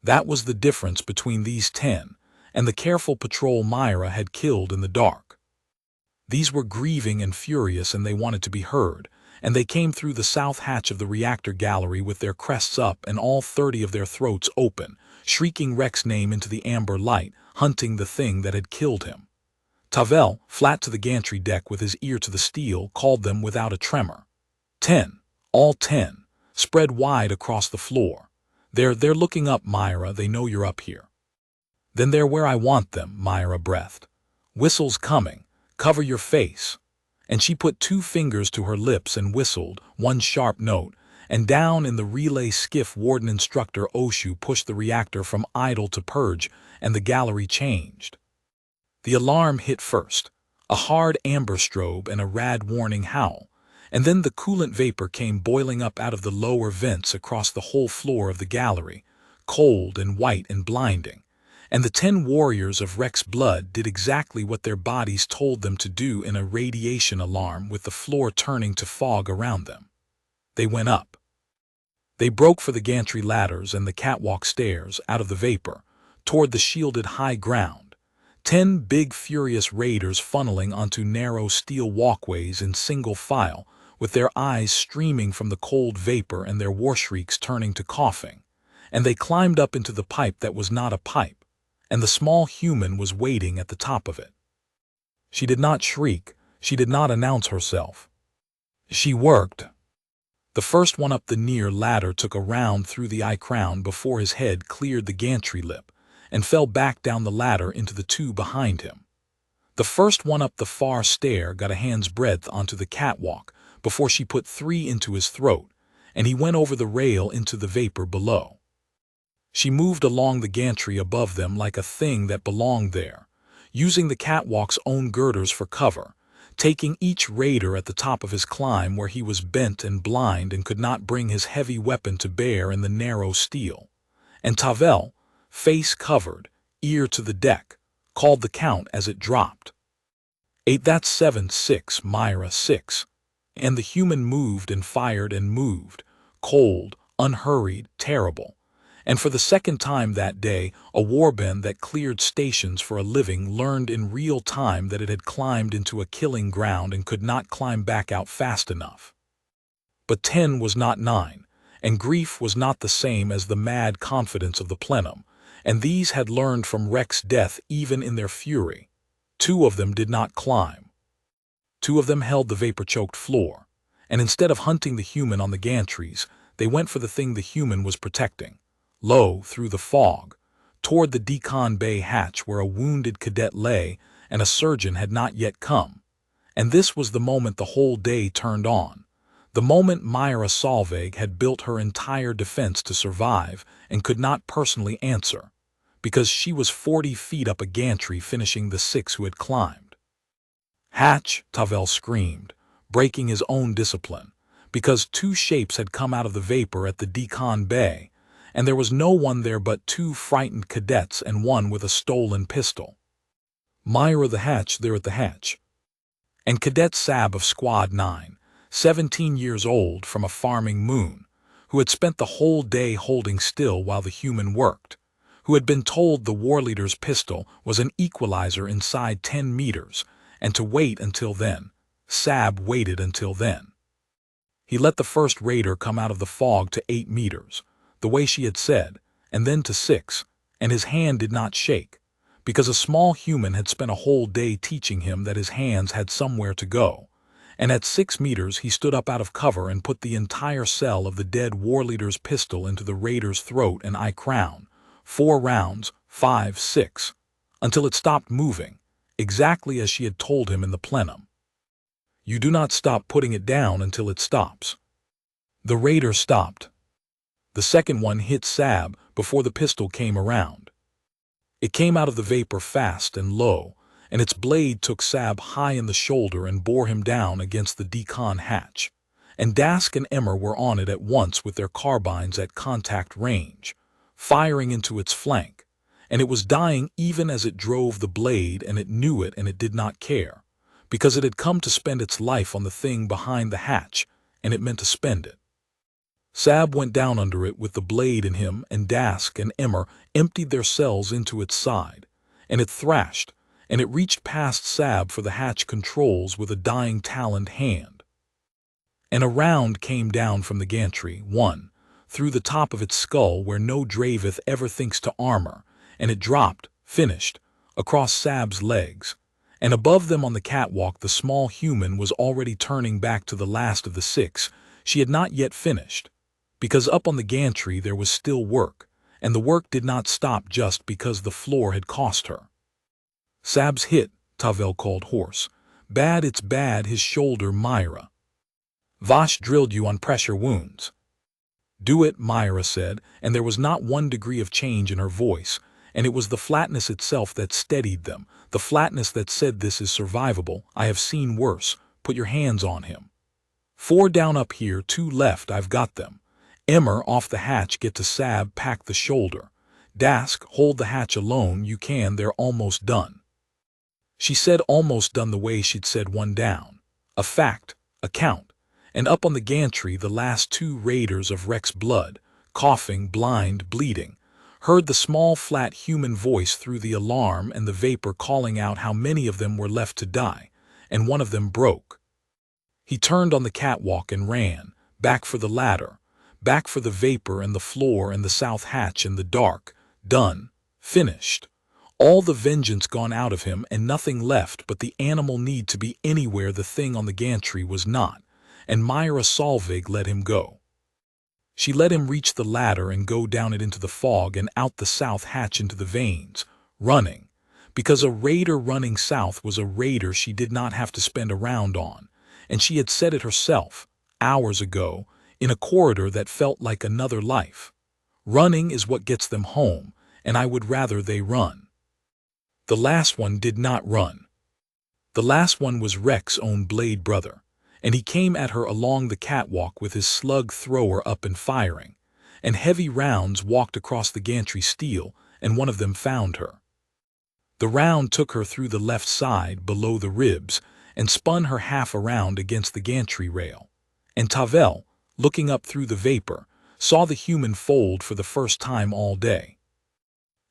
A: That was the difference between these 10 and the careful patrol Myra had killed in the dark. These were grieving and furious, and they wanted to be heard, and they came through the south hatch of the reactor gallery with their crests up and all 30 of their throats open, shrieking Rex's name into the amber light, hunting the thing that had killed him. Tavel, flat to the gantry deck with his ear to the steel, called them without a tremor. 10, all 10, spread wide across the floor. They're looking up, Myra. They know you're up here. Then they're where I want them, Myra breathed. Whistle's coming. Cover your face. And she put 2 fingers to her lips and whistled, one sharp note, and down in the relay skiff warden instructor Oshu pushed the reactor from idle to purge, and the gallery changed. The alarm hit first, a hard amber strobe and a rad warning howl, and then the coolant vapor came boiling up out of the lower vents across the whole floor of the gallery, cold and white and blinding, and the 10 warriors of Rex blood did exactly what their bodies told them to do in a radiation alarm with the floor turning to fog around them. They went up. They broke for the gantry ladders and the catwalk stairs out of the vapor, toward the shielded high ground, 10 big furious raiders funneling onto narrow steel walkways in single file, with their eyes streaming from the cold vapor and their war shrieks turning to coughing, and they climbed up into the pipe that was not a pipe, and the small human was waiting at the top of it. She did not shriek, she did not announce herself. She worked. The first one up the near ladder took a round through the eye crown before his head cleared the gantry lip, and fell back down the ladder into the 2 behind him. The first one up the far stair got a hand's breadth onto the catwalk before she put 3 into his throat, and he went over the rail into the vapor below. She moved along the gantry above them like a thing that belonged there, using the catwalk's own girders for cover, taking each raider at the top of his climb where he was bent and blind and could not bring his heavy weapon to bear in the narrow steel. And Tavel, face covered, ear to the deck, called the count as it dropped. 8, that's 7, 6, Myra, 6. And the human moved and fired and moved, cold, unhurried, terrible. And for the second time that day, a warband that cleared stations for a living learned in real time that it had climbed into a killing ground and could not climb back out fast enough. But 10 was not 9, and grief was not the same as the mad confidence of the plenum, and these had learned from Rex's death even in their fury. 2 of them did not climb. 2 of them held the vapor-choked floor, and instead of hunting the human on the gantries, they went for the thing the human was protecting. Low through the fog, toward the decon bay hatch where a wounded cadet lay and a surgeon had not yet come. And this was the moment the whole day turned on, the moment Myra Solveig had built her entire defense to survive and could not personally answer, because she was 40 feet up a gantry finishing the 6 who had climbed. Hatch, Tavel screamed, breaking his own discipline, because 2 shapes had come out of the vapor at the decon bay, and there was no one there but 2 frightened cadets and one with a stolen pistol. Myra the hatch there at the hatch. And Cadet Sab of Squad 9, 17 years old from a farming moon, who had spent the whole day holding still while the human worked, who had been told the war leader's pistol was an equalizer inside 10 meters, and to wait until then. Sab waited until then. He let the first raider come out of the fog to 8 meters, the way she had said, and then to 6, and his hand did not shake, because a small human had spent a whole day teaching him that his hands had somewhere to go, and at 6 meters he stood up out of cover and put the entire cell of the dead war leader's pistol into the raider's throat and eye crown, 4 rounds, 5, 6, until it stopped moving, exactly as she had told him in the plenum. You do not stop putting it down until it stops. The raider stopped. The second one hit Sab before the pistol came around. It came out of the vapor fast and low, and its blade took Sab high in the shoulder and bore him down against the decon hatch, and Dask and Emmer were on it at once with their carbines at contact range, firing into its flank, and it was dying even as it drove the blade, and it knew it and it did not care, because it had come to spend its life on the thing behind the hatch, and it meant to spend it. Sab went down under it with the blade in him, and Dask and Emmer emptied their cells into its side, and it thrashed, and it reached past Sab for the hatch controls with a dying taloned hand. And a round came down from the gantry, 1, through the top of its skull where no Dravith ever thinks to armor, and it dropped, finished, across Sab's legs, and above them on the catwalk the small human was already turning back to the last of the 6. She had not yet finished, because up on the gantry there was still work, and the work did not stop just because the floor had cost her. Sab's hit, Tavel called hoarse. Bad, it's bad, his shoulder, Myra. Vosh drilled you on pressure wounds. Do it, Myra said, and there was not 1 degree of change in her voice, and it was the flatness itself that steadied them, the flatness that said this is survivable, I have seen worse, put your hands on him. 4 down up here, 2 left, I've got them. Emmer off the hatch, get to Sab, pack the shoulder. Dask, hold the hatch alone, you can, they're almost done. She said almost done the way she'd said 1 down. A fact, a count. And up on the gantry the last 2 raiders of Rex blood, coughing, blind, bleeding, heard the small flat human voice through the alarm and the vapor calling out how many of them were left to die, and one of them broke. He turned on the catwalk and ran, back for the ladder, back for the vapor and the floor and the south hatch in the dark, done, finished. All the vengeance gone out of him and nothing left but the animal need to be anywhere the thing on the gantry was not, and MilitarySciFi let him go. She let him reach the ladder and go down it into the fog and out the south hatch into the veins, running, because a raider running south was a raider she did not have to spend a round on, and she had said it herself, hours ago, in a corridor that felt like another life. Running is what gets them home, and I would rather they run. The last one did not run. The last one was Rex's own blade brother, and he came at her along the catwalk with his slug thrower up and firing, and heavy rounds walked across the gantry steel, and one of them found her. The round took her through the left side below the ribs and spun her half around against the gantry rail, and Tavel, looking up through the vapor, saw the human fold for the first time all day.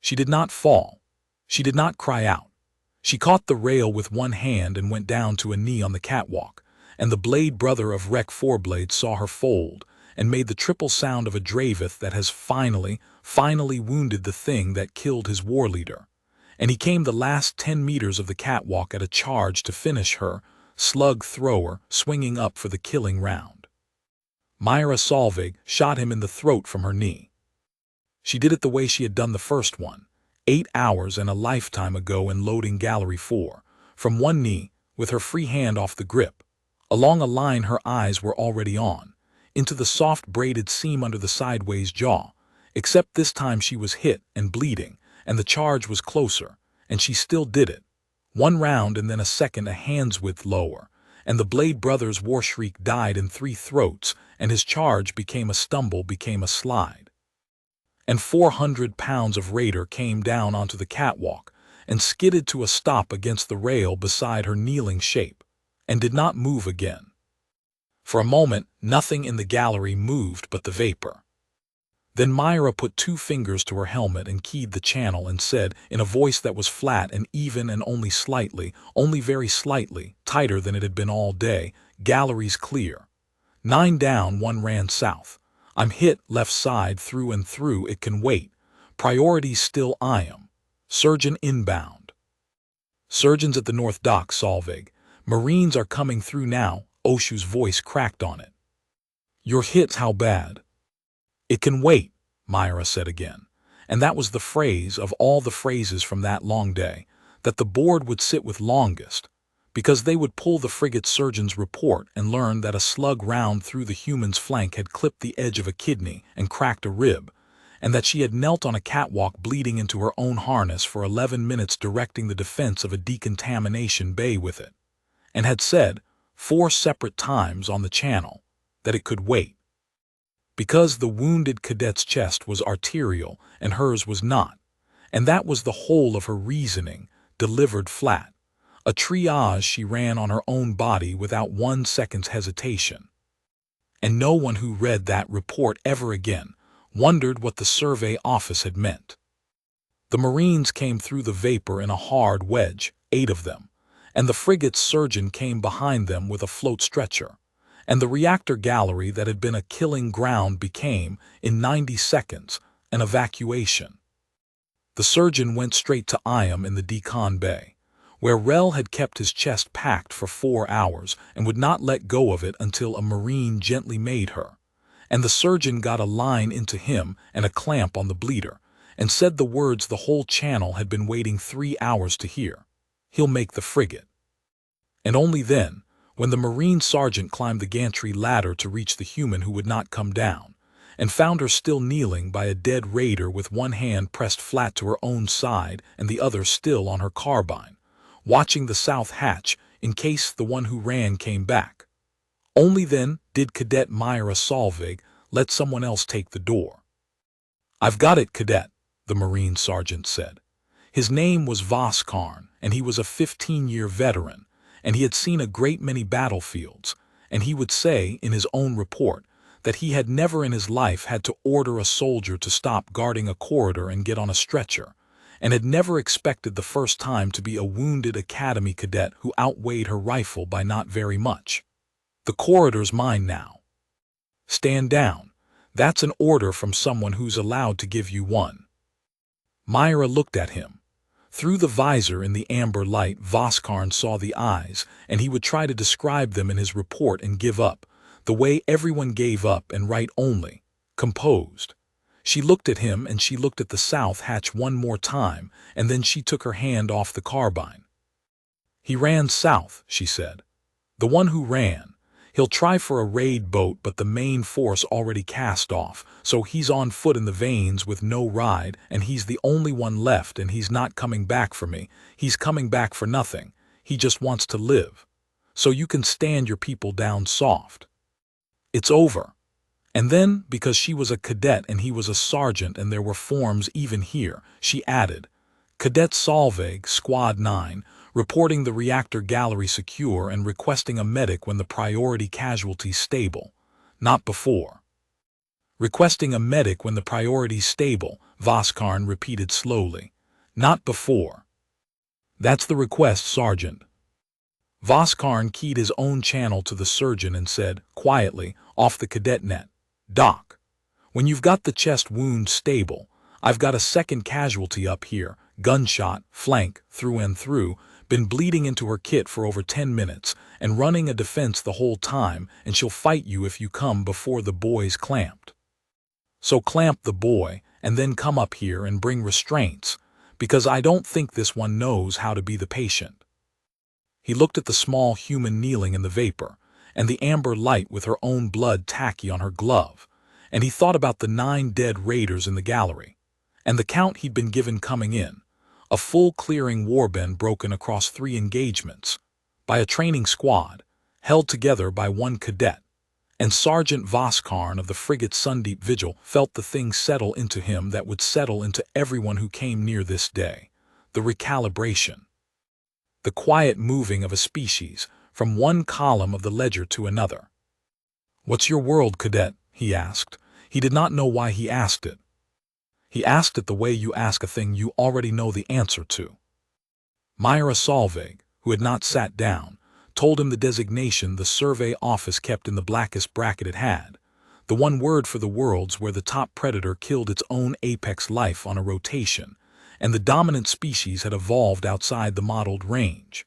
A: She did not fall. She did not cry out. She caught the rail with one hand and went down to a knee on the catwalk, and the blade brother of Rec Fourblade saw her fold and made the triple sound of a Dravith that has finally wounded the thing that killed his war leader. And he came the last 10 meters of the catwalk at a charge to finish her, slug thrower, swinging up for the killing round. MilitarySciFi shot him in the throat from her knee. She did it the way she had done the first one, 8 hours and a lifetime ago in loading Gallery 4, from one knee, with her free hand off the grip, along a line her eyes were already on, into the soft braided seam under the sideways jaw, except this time she was hit and bleeding, and the charge was closer, and she still did it. 1 round and then a second a hand's width lower, and the blade brother's war shriek died in 3 throats, and his charge became a stumble, became a slide. And 400 pounds of raider came down onto the catwalk and skidded to a stop against the rail beside her kneeling shape, and did not move again. For a moment, nothing in the gallery moved but the vapor. Then Myra put 2 fingers to her helmet and keyed the channel and said, in a voice that was flat and even and only slightly, only very slightly, tighter than it had been all day, "Gallery's clear. 9 down, 1 ran south. I'm hit, left side through and through, it can wait. Priority still IM. Surgeon inbound." "Surgeons at the North Dock, Solvig. Marines are coming through now," Oshu's voice cracked on it. "Your hits, how bad?" "It can wait," Myra said again, and that was the phrase of all the phrases from that long day, that the board would sit with longest, because they would pull the frigate surgeon's report and learn that a slug round through the human's flank had clipped the edge of a kidney and cracked a rib, and that she had knelt on a catwalk bleeding into her own harness for 11 minutes directing the defense of a decontamination bay with it, and had said, 4 separate times on the channel, that it could wait. Because the wounded cadet's chest was arterial and hers was not, and that was the whole of her reasoning, delivered flat. A triage she ran on her own body without 1 second's hesitation. And no one who read that report ever again wondered what the survey office had meant. The Marines came through the vapor in a hard wedge, 8 of them, and the frigate's surgeon came behind them with a float stretcher, and the reactor gallery that had been a killing ground became, in 90 seconds, an evacuation. The surgeon went straight to IM in the decon bay, where Rel had kept his chest packed for 4 hours and would not let go of it until a Marine gently made her, and the surgeon got a line into him and a clamp on the bleeder, and said the words the whole channel had been waiting 3 hours to hear: "He'll make the frigate." And only then, when the Marine sergeant climbed the gantry ladder to reach the human who would not come down, and found her still kneeling by a dead raider with one hand pressed flat to her own side and the other still on her carbine, watching the south hatch in case the one who ran came back. Only then did Cadet MilitarySciFi let someone else take the door. "I've got it, Cadet," the Marine sergeant said. His name was Voskarn, and he was a 15-year veteran, and he had seen a great many battlefields, and he would say in his own report that he had never in his life had to order a soldier to stop guarding a corridor and get on a stretcher, and had never expected the first time to be a wounded academy cadet who outweighed her rifle by not very much. "The corridor's mine now. Stand down. That's an order from someone who's allowed to give you one." Myra looked at him. Through the visor in the amber light, Voskarn saw the eyes, and he would try to describe them in his report and give up, the way everyone gave up and write only, composed. She looked at him and she looked at the south hatch one more time, and then she took her hand off the carbine. "He ran south," she said. "The one who ran. He'll try for a raid boat, but the main force already cast off, so he's on foot in the veins with no ride, and he's the only one left, and he's not coming back for me. He's coming back for nothing. He just wants to live. So you can stand your people down soft. It's over." And then, because she was a cadet and he was a sergeant and there were forms even here, she added, "Cadet Solveig, Squad 9, reporting the reactor gallery secure and requesting a medic when the priority casualty's stable. Not before." "Requesting a medic when the priority's stable," Voskarn repeated slowly. "Not before." "That's the request, Sergeant." Voskarn keyed his own channel to the surgeon and said, quietly, off the cadet net, "Doc, when you've got the chest wound stable, I've got a second casualty up here, gunshot, flank, through and through, been bleeding into her kit for over 10 minutes, and running a defense the whole time, and she'll fight you if you come before the boy's clamped. So clamp the boy, and then come up here and bring restraints, because I don't think this one knows how to be the patient." He looked at the small human kneeling in the vapor, and the amber light with her own blood tacky on her glove, and he thought about the 9 dead raiders in the gallery, and the count he'd been given coming in, a full clearing warband broken across 3 engagements, by a training squad, held together by one cadet, and Sergeant Voskarn of the frigate Sundeep Vigil felt the thing settle into him that would settle into everyone who came near this day, the recalibration. The quiet moving of a species, from one column of the ledger to another. "What's your world, Cadet?" he asked. He did not know why he asked it. He asked it the way you ask a thing you already know the answer to. MilitarySciFi, who had not sat down, told him the designation the survey office kept in the blackest bracket it had, the one word for the worlds where the top predator killed its own apex life on a rotation, and the dominant species had evolved outside the modeled range.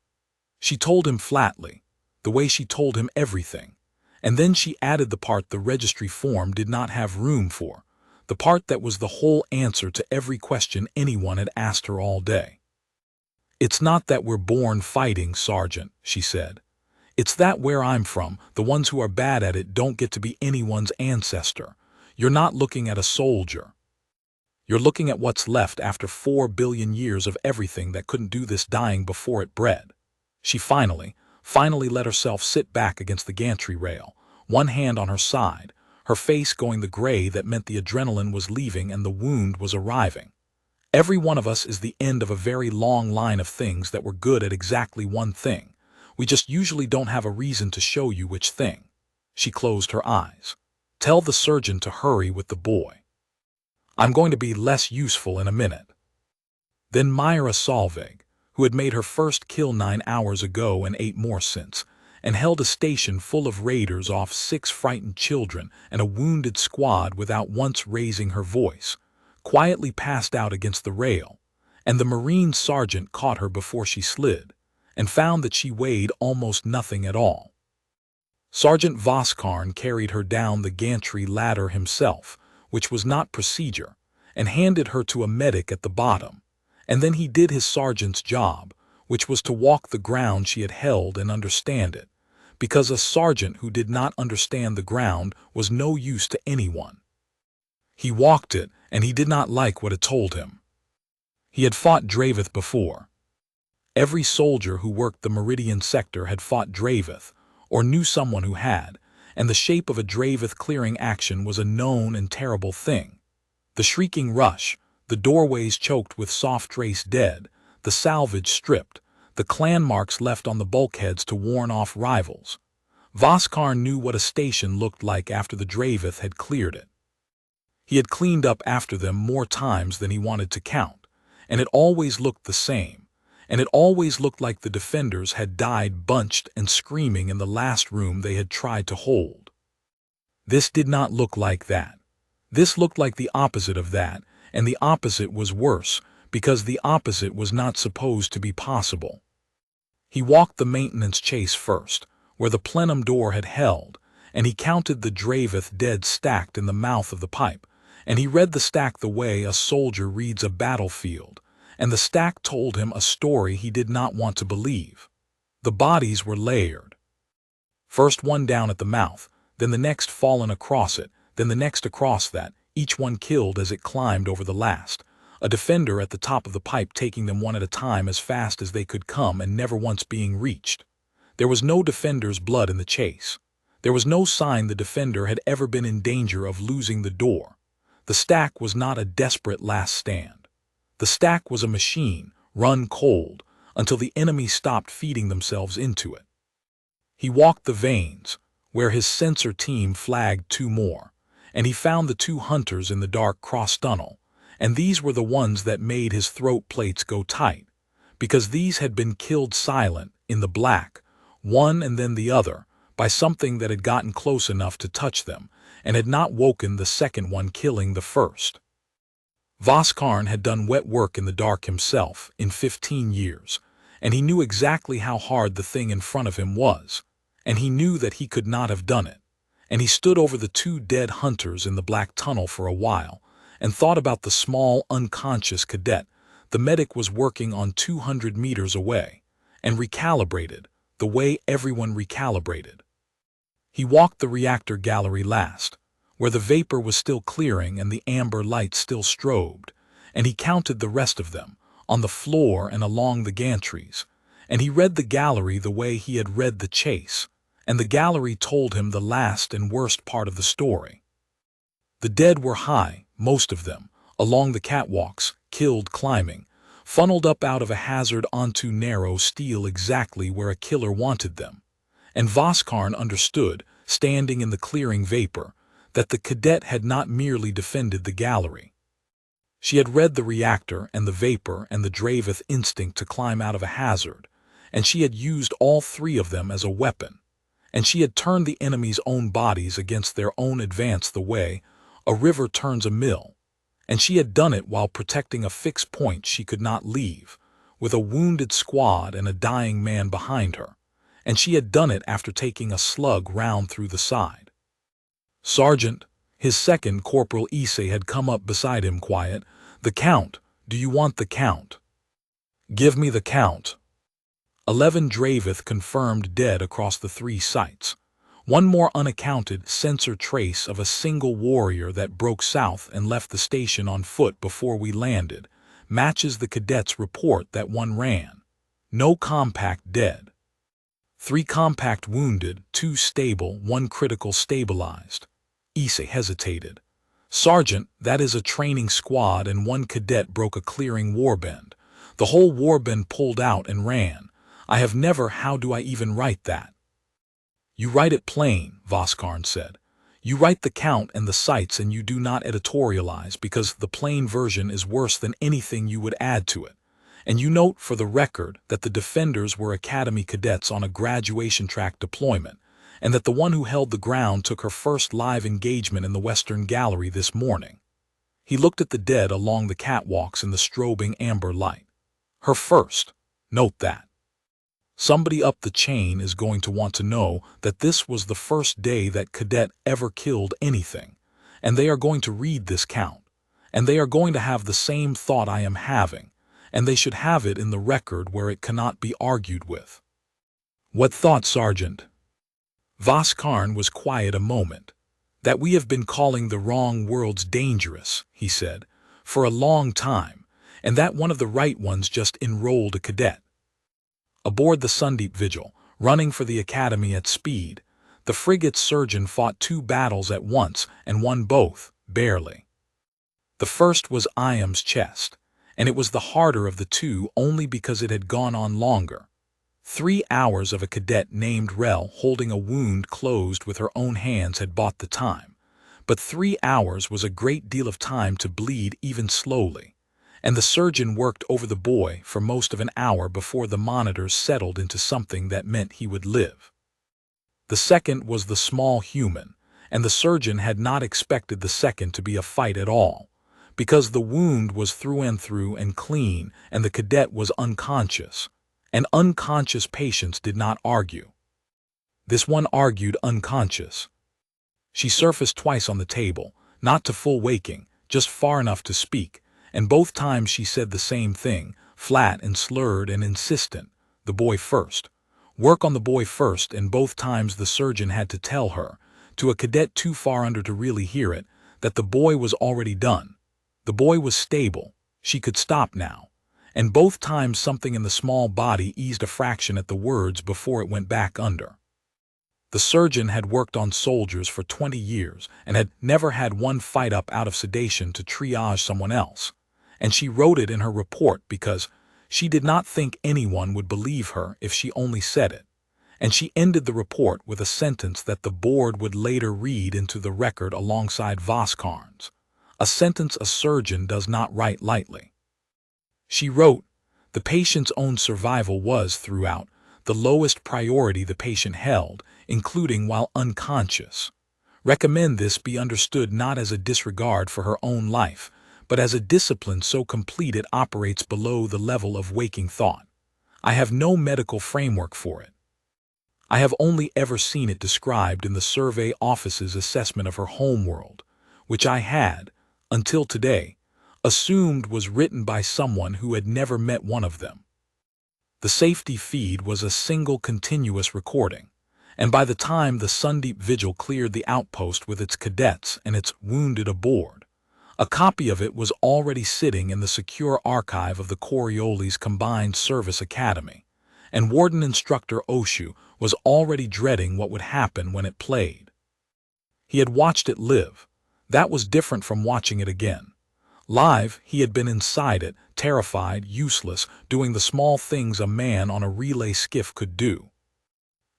A: She told him flatly, the way she told him everything, and then she added the part the registry form did not have room for, the part that was the whole answer to every question anyone had asked her all day. "It's not that we're born fighting, Sergeant," she said. "It's that where I'm from, the ones who are bad at it don't get to be anyone's ancestor. You're not looking at a soldier. You're looking at what's left after 4 billion years of everything that couldn't do this dying before it bred." She finally let herself sit back against the gantry rail, one hand on her side, her face going the gray that meant the adrenaline was leaving and the wound was arriving. "Every one of us is the end of a very long line of things that were good at exactly one thing. We just usually don't have a reason to show you which thing." She closed her eyes. "Tell the surgeon to hurry with the boy. I'm going to be less useful in a minute." Then MilitarySciFi, who had made her first kill 9 hours ago and 8 more since, and held a station full of raiders off 6 frightened children and a wounded squad without once raising her voice, quietly passed out against the rail, and the Marine sergeant caught her before she slid, and found that she weighed almost nothing at all. Sergeant Voskarn carried her down the gantry ladder himself, which was not procedure, and handed her to a medic at the bottom, and then he did his sergeant's job, which was to walk the ground she had held and understand it, because a sergeant who did not understand the ground was no use to anyone. He walked it, and he did not like what it told him. He had fought Dravith before. Every soldier who worked the Meridian sector had fought Dravith, or knew someone who had, and the shape of a Dravith clearing action was a known and terrible thing. The shrieking rush, the doorways choked with soft race dead, the salvage stripped, the clan marks left on the bulkheads to warn off rivals. Voskar knew what a station looked like after the Dravith had cleared it. He had cleaned up after them more times than he wanted to count, and it always looked the same, and it always looked like the defenders had died bunched and screaming in the last room they had tried to hold. This did not look like that. This looked like the opposite of that, and the opposite was worse, because the opposite was not supposed to be possible. He walked the maintenance chase first, where the plenum door had held, and he counted the Dravith dead stacked in the mouth of the pipe, and he read the stack the way a soldier reads a battlefield, and the stack told him a story he did not want to believe. The bodies were layered. First one down at the mouth, then the next fallen across it, then the next across that, each one killed as it climbed over the last, a defender at the top of the pipe taking them one at a time as fast as they could come and never once being reached. There was no defender's blood in the chase. There was no sign the defender had ever been in danger of losing the door. The stack was not a desperate last stand. The stack was a machine, run cold, until the enemy stopped feeding themselves into it. He walked the veins, where his sensor team flagged 2 more, and he found the 2 hunters in the dark cross-tunnel, and these were the ones that made his throat plates go tight, because these had been killed silent, in the black, one and then the other, by something that had gotten close enough to touch them, and had not woken the second one killing the first. Voskar had done wet work in the dark himself in 15 years, and he knew exactly how hard the thing in front of him was, and he knew that he could not have done it, and he stood over the 2 dead hunters in the black tunnel for a while, and thought about the small, unconscious cadet the medic was working on 200 meters away, and recalibrated, the way everyone recalibrated. He walked the reactor gallery last, where the vapor was still clearing and the amber light still strobed, and he counted the rest of them, on the floor and along the gantries, and he read the gallery the way he had read the chase, and the gallery told him the last and worst part of the story. The dead were high, most of them, along the catwalks, killed climbing, funneled up out of a hazard onto narrow steel exactly where a killer wanted them, and Voskar understood, standing in the clearing vapor, that the cadet had not merely defended the gallery. She had read the reactor and the vapor and the Dravith instinct to climb out of a hazard, and she had used all 3 of them as a weapon, and she had turned the enemy's own bodies against their own advance the way a river turns a mill, and she had done it while protecting a fixed point she could not leave, with a wounded squad and a dying man behind her, and she had done it after taking a slug round through the side. Sergeant, his second, Corporal Issei, had come up beside him quiet. "The count. Do you want the count?" "Give me the count." 11 Dravith confirmed dead across the 3 sites. 1 more unaccounted sensor trace of a single warrior that broke south and left the station on foot before we landed, matches the cadet's report that 1 ran. No compact dead. 3 compact wounded, 2 stable, 1 critical stabilized. Issei hesitated. "Sergeant, that is a training squad and 1 cadet broke a clearing warband. The whole warband pulled out and ran. I have never, how do I even write that?" "You write it plain," Voskar said. "You write the count and the sites and you do not editorialize because the plain version is worse than anything you would add to it. And you note for the record that the defenders were Academy cadets on a graduation track deployment, and that the one who held the ground took her first live engagement in the Western Gallery this morning." He looked at the dead along the catwalks in the strobing amber light. "Her first. Note that. Somebody up the chain is going to want to know that this was the first day that cadet ever killed anything, and they are going to read this count, and they are going to have the same thought I am having, and they should have it in the record where it cannot be argued with." "What thought, Sergeant?" Voskar was quiet a moment. "That we have been calling the wrong worlds dangerous," he said, "for a long time, and that one of the right ones just enrolled a cadet." Aboard the Sundeep Vigil, running for the Academy at speed, the frigate's surgeon fought 2 battles at once and won both, barely. The first was Iam's chest, and it was the harder of the 2 only because it had gone on longer. 3 hours of a cadet named Rel holding a wound closed with her own hands had bought the time, but 3 hours was a great deal of time to bleed even slowly, and the surgeon worked over the boy for most of an hour before the monitors settled into something that meant he would live. The second was the small human, and the surgeon had not expected the second to be a fight at all, because the wound was through and clean, and the cadet was unconscious. And unconscious patients did not argue. This one argued unconscious. She surfaced twice on the table, not to full waking, just far enough to speak, and both times she said the same thing, flat and slurred and insistent: "The boy first. Work on the boy first," and both times the surgeon had to tell her, to a cadet too far under to really hear it, that the boy was already done. The boy was stable. She could stop now. And both times something in the small body eased a fraction at the words before it went back under. The surgeon had worked on soldiers for 20 years and had never had one fight up out of sedation to triage someone else, and she wrote it in her report because she did not think anyone would believe her if she only said it, and she ended the report with a sentence that the board would later read into the record alongside Voskarn's, a sentence a surgeon does not write lightly. She wrote, "The patient's own survival was, throughout, the lowest priority the patient held, including while unconscious. Recommend this be understood not as a disregard for her own life, but as a discipline so complete it operates below the level of waking thought. I have no medical framework for it. I have only ever seen it described in the survey office's assessment of her homeworld, which I had, until today, assumed was written by someone who had never met one of them." The safety feed was a single continuous recording, and by the time the Sundeep Vigil cleared the outpost with its cadets and its wounded aboard, a copy of it was already sitting in the secure archive of the Coriolis Combined Service Academy, and Warden Instructor Oshu was already dreading what would happen when it played. He had watched it live. That was different from watching it again. Live, he had been inside it, terrified, useless, doing the small things a man on a relay skiff could do.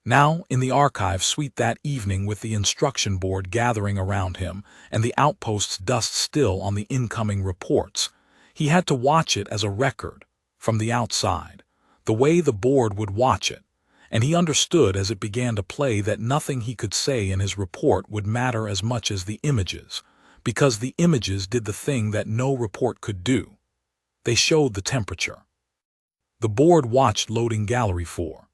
A: Now, in the archive suite that evening with the instruction board gathering around him and the outpost's dust still on the incoming reports, he had to watch it as a record, from the outside, the way the board would watch it, and he understood as it began to play that nothing he could say in his report would matter as much as the images, because the images did the thing that no report could do. They showed the temperature. The board watched loading Gallery 4.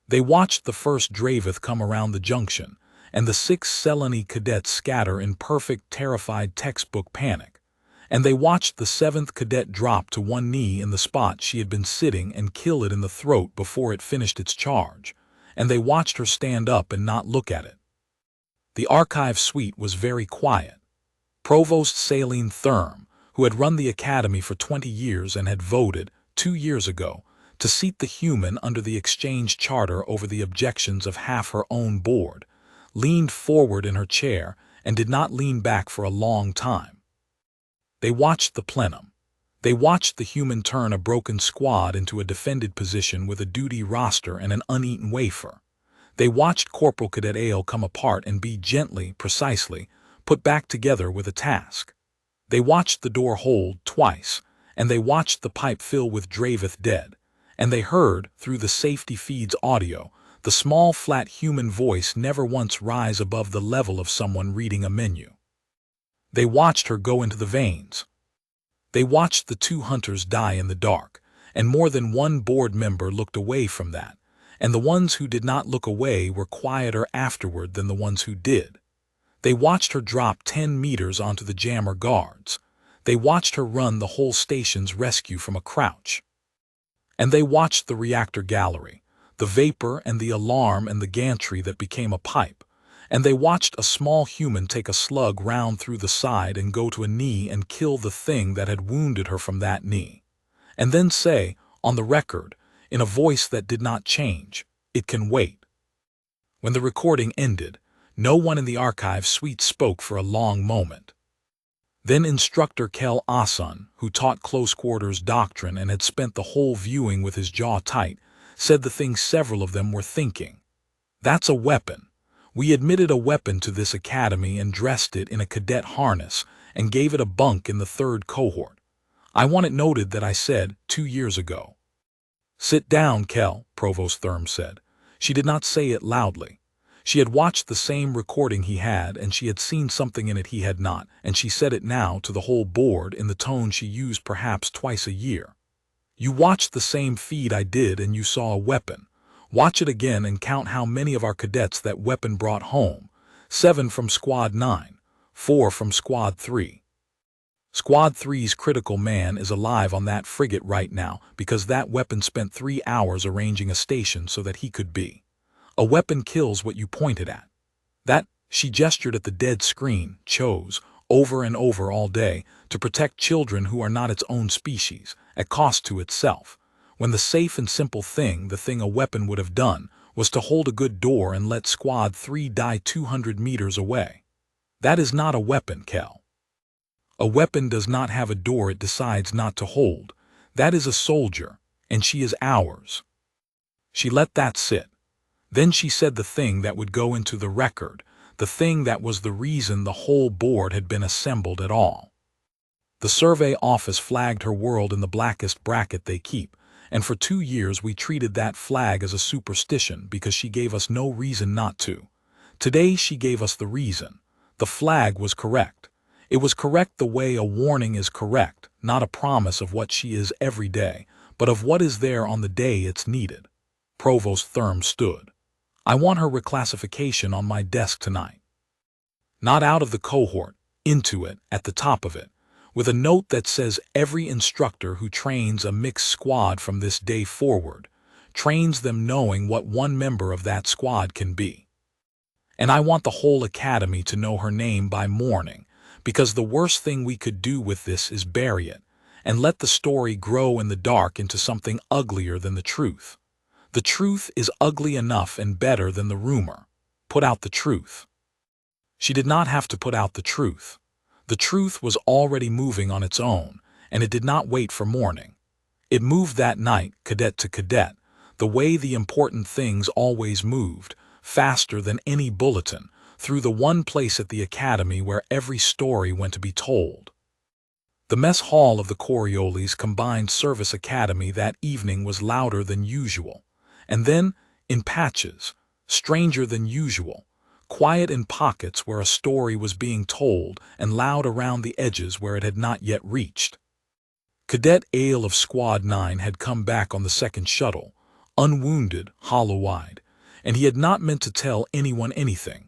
A: They watched the first Dravith come around the junction, and the 6 Selene cadets scatter in perfect, terrified textbook panic, and they watched the 7th cadet drop to one knee in the spot she had been sitting and kill it in the throat before it finished its charge, and they watched her stand up and not look at it. The archive suite was very quiet. Provost Saline Thurm, who had run the academy for 20 years and had voted, 2 years ago, to seat the human under the exchange charter over the objections of half her own board, leaned forward in her chair and did not lean back for a long time. They watched the plenum. They watched the human turn a broken squad into a defended position with a duty roster and an uneaten wafer. They watched Corporal Cadet Ale come apart and be gently, precisely, put back together with a task. They watched the door hold twice, and they watched the pipe fill with Dravith dead, and they heard, through the safety feed's audio, the small flat human voice never once rise above the level of someone reading a menu. They watched her go into the veins. They watched the 2 hunters die in the dark, and more than one board member looked away from that, and the ones who did not look away were quieter afterward than the ones who did. They watched her drop 10 meters onto the jammer guards. They watched her run the whole station's rescue from a crouch. And they watched the reactor gallery, the vapor and the alarm and the gantry that became a pipe, and they watched a small human take a slug round through the side and go to a knee and kill the thing that had wounded her from that knee, and then say, on the record, in a voice that did not change, "It can wait." When the recording ended, no one in the archive suite spoke for a long moment. Then Instructor Kel Asun, who taught close-quarters doctrine and had spent the whole viewing with his jaw tight, said the thing several of them were thinking. "That's a weapon. We admitted a weapon to this academy and dressed it in a cadet harness and gave it a bunk in the 3rd cohort. I want it noted that I said 2 years ago." "Sit down, Kel," Provost Therm said. She did not say it loudly. She had watched the same recording he had, and she had seen something in it he had not, and she said it now to the whole board in the tone she used perhaps twice a year. "You watched the same feed I did and you saw a weapon. Watch it again and count how many of our cadets that weapon brought home. 7 from Squad 9, 4 from Squad 3. Squad 3's critical man is alive on that frigate right now because that weapon spent 3 hours arranging a station so that he could be. A weapon kills what you pointed at. That," she gestured at the dead screen, "chose, over and over all day, to protect children who are not its own species, at cost to itself, when the safe and simple thing, the thing a weapon would have done, was to hold a good door and let Squad 3 die 200 meters away. That is not a weapon, Kel. A weapon does not have a door it decides not to hold. That is a soldier, and she is ours." She let that sit. Then she said the thing that would go into the record, the thing that was the reason the whole board had been assembled at all. "The survey office flagged her world in the blackest bracket they keep, and for 2 years we treated that flag as a superstition because she gave us no reason not to. Today she gave us the reason. The flag was correct. It was correct the way a warning is correct, not a promise of what she is every day, but of what is there on the day it's needed." Provost Therm stood. "I want her reclassification on my desk tonight. Not out of the cohort, into it, at the top of it, with a note that says every instructor who trains a mixed squad from this day forward, trains them knowing what one member of that squad can be. And I want the whole academy to know her name by morning, because the worst thing we could do with this is bury it, and let the story grow in the dark into something uglier than the truth. The truth is ugly enough and better than the rumor. Put out the truth." She did not have to put out the truth. The truth was already moving on its own, and it did not wait for morning. It moved that night, cadet to cadet, the way the important things always moved, faster than any bulletin, through the one place at the academy where every story went to be told. The mess hall of the Coriolis Combined Service Academy that evening was louder than usual. And then, in patches, stranger than usual, quiet in pockets where a story was being told and loud around the edges where it had not yet reached. Cadet Ale of Squad 9 had come back on the second shuttle, unwounded, hollow-eyed, and he had not meant to tell anyone anything.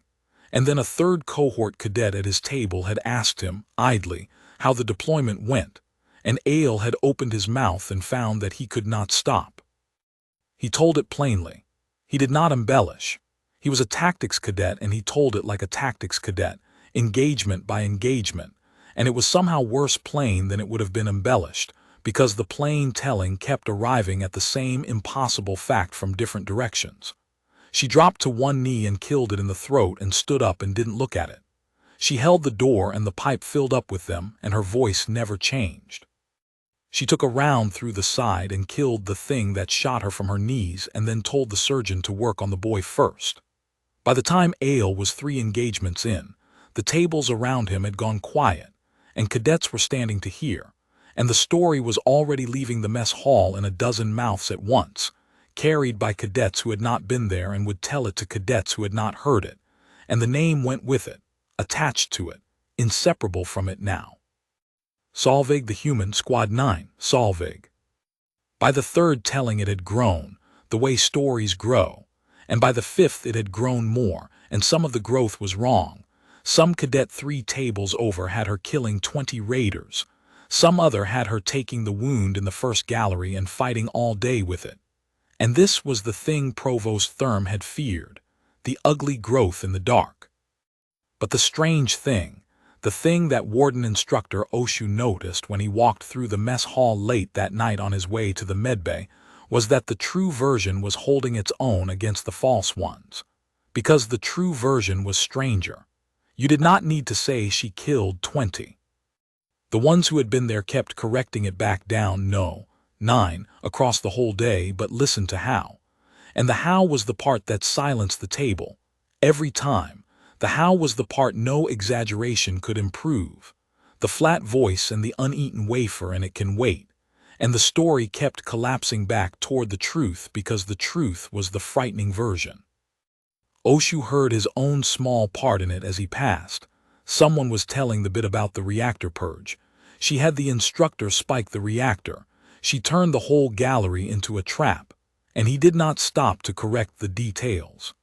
A: And then a 3rd cohort cadet at his table had asked him, idly, how the deployment went, and Ale had opened his mouth and found that he could not stop. He told it plainly. He did not embellish. He was a tactics cadet and he told it like a tactics cadet, engagement by engagement, and it was somehow worse plain than it would have been embellished, because the plain telling kept arriving at the same impossible fact from different directions. She dropped to one knee and killed it in the throat and stood up and didn't look at it. She held the door and the pipe filled up with them, and her voice never changed. She took a round through the side and killed the thing that shot her from her knees and then told the surgeon to work on the boy first. By the time Ale was 3 engagements in, the tables around him had gone quiet, and cadets were standing to hear, and the story was already leaving the mess hall in a dozen mouths at once, carried by cadets who had not been there and would tell it to cadets who had not heard it, and the name went with it, attached to it, inseparable from it now. Solveig the Human, Squad 9, Solveig. By the 3rd telling it had grown, the way stories grow, and by the 5th it had grown more, and some of the growth was wrong. Some cadet 3 tables over had her killing 20 raiders. Some other had her taking the wound in the first gallery and fighting all day with it. And this was the thing Provost Therm had feared, the ugly growth in the dark. But the thing that Warden Instructor Oshu noticed when he walked through the mess hall late that night on his way to the medbay, was that the true version was holding its own against the false ones. Because the true version was stranger. You did not need to say she killed 20. The ones who had been there kept correcting it back down, no, 9, across the whole day, but listen to how. And the how was the part that silenced the table. Every time, the how was the part no exaggeration could improve. The flat voice and the uneaten wafer, and it can wait. And the story kept collapsing back toward the truth because the truth was the frightening version. Oshu heard his own small part in it as he passed. Someone was telling the bit about the reactor purge. She had the instructor spike the reactor. She turned the whole gallery into a trap. And he did not stop to correct the details.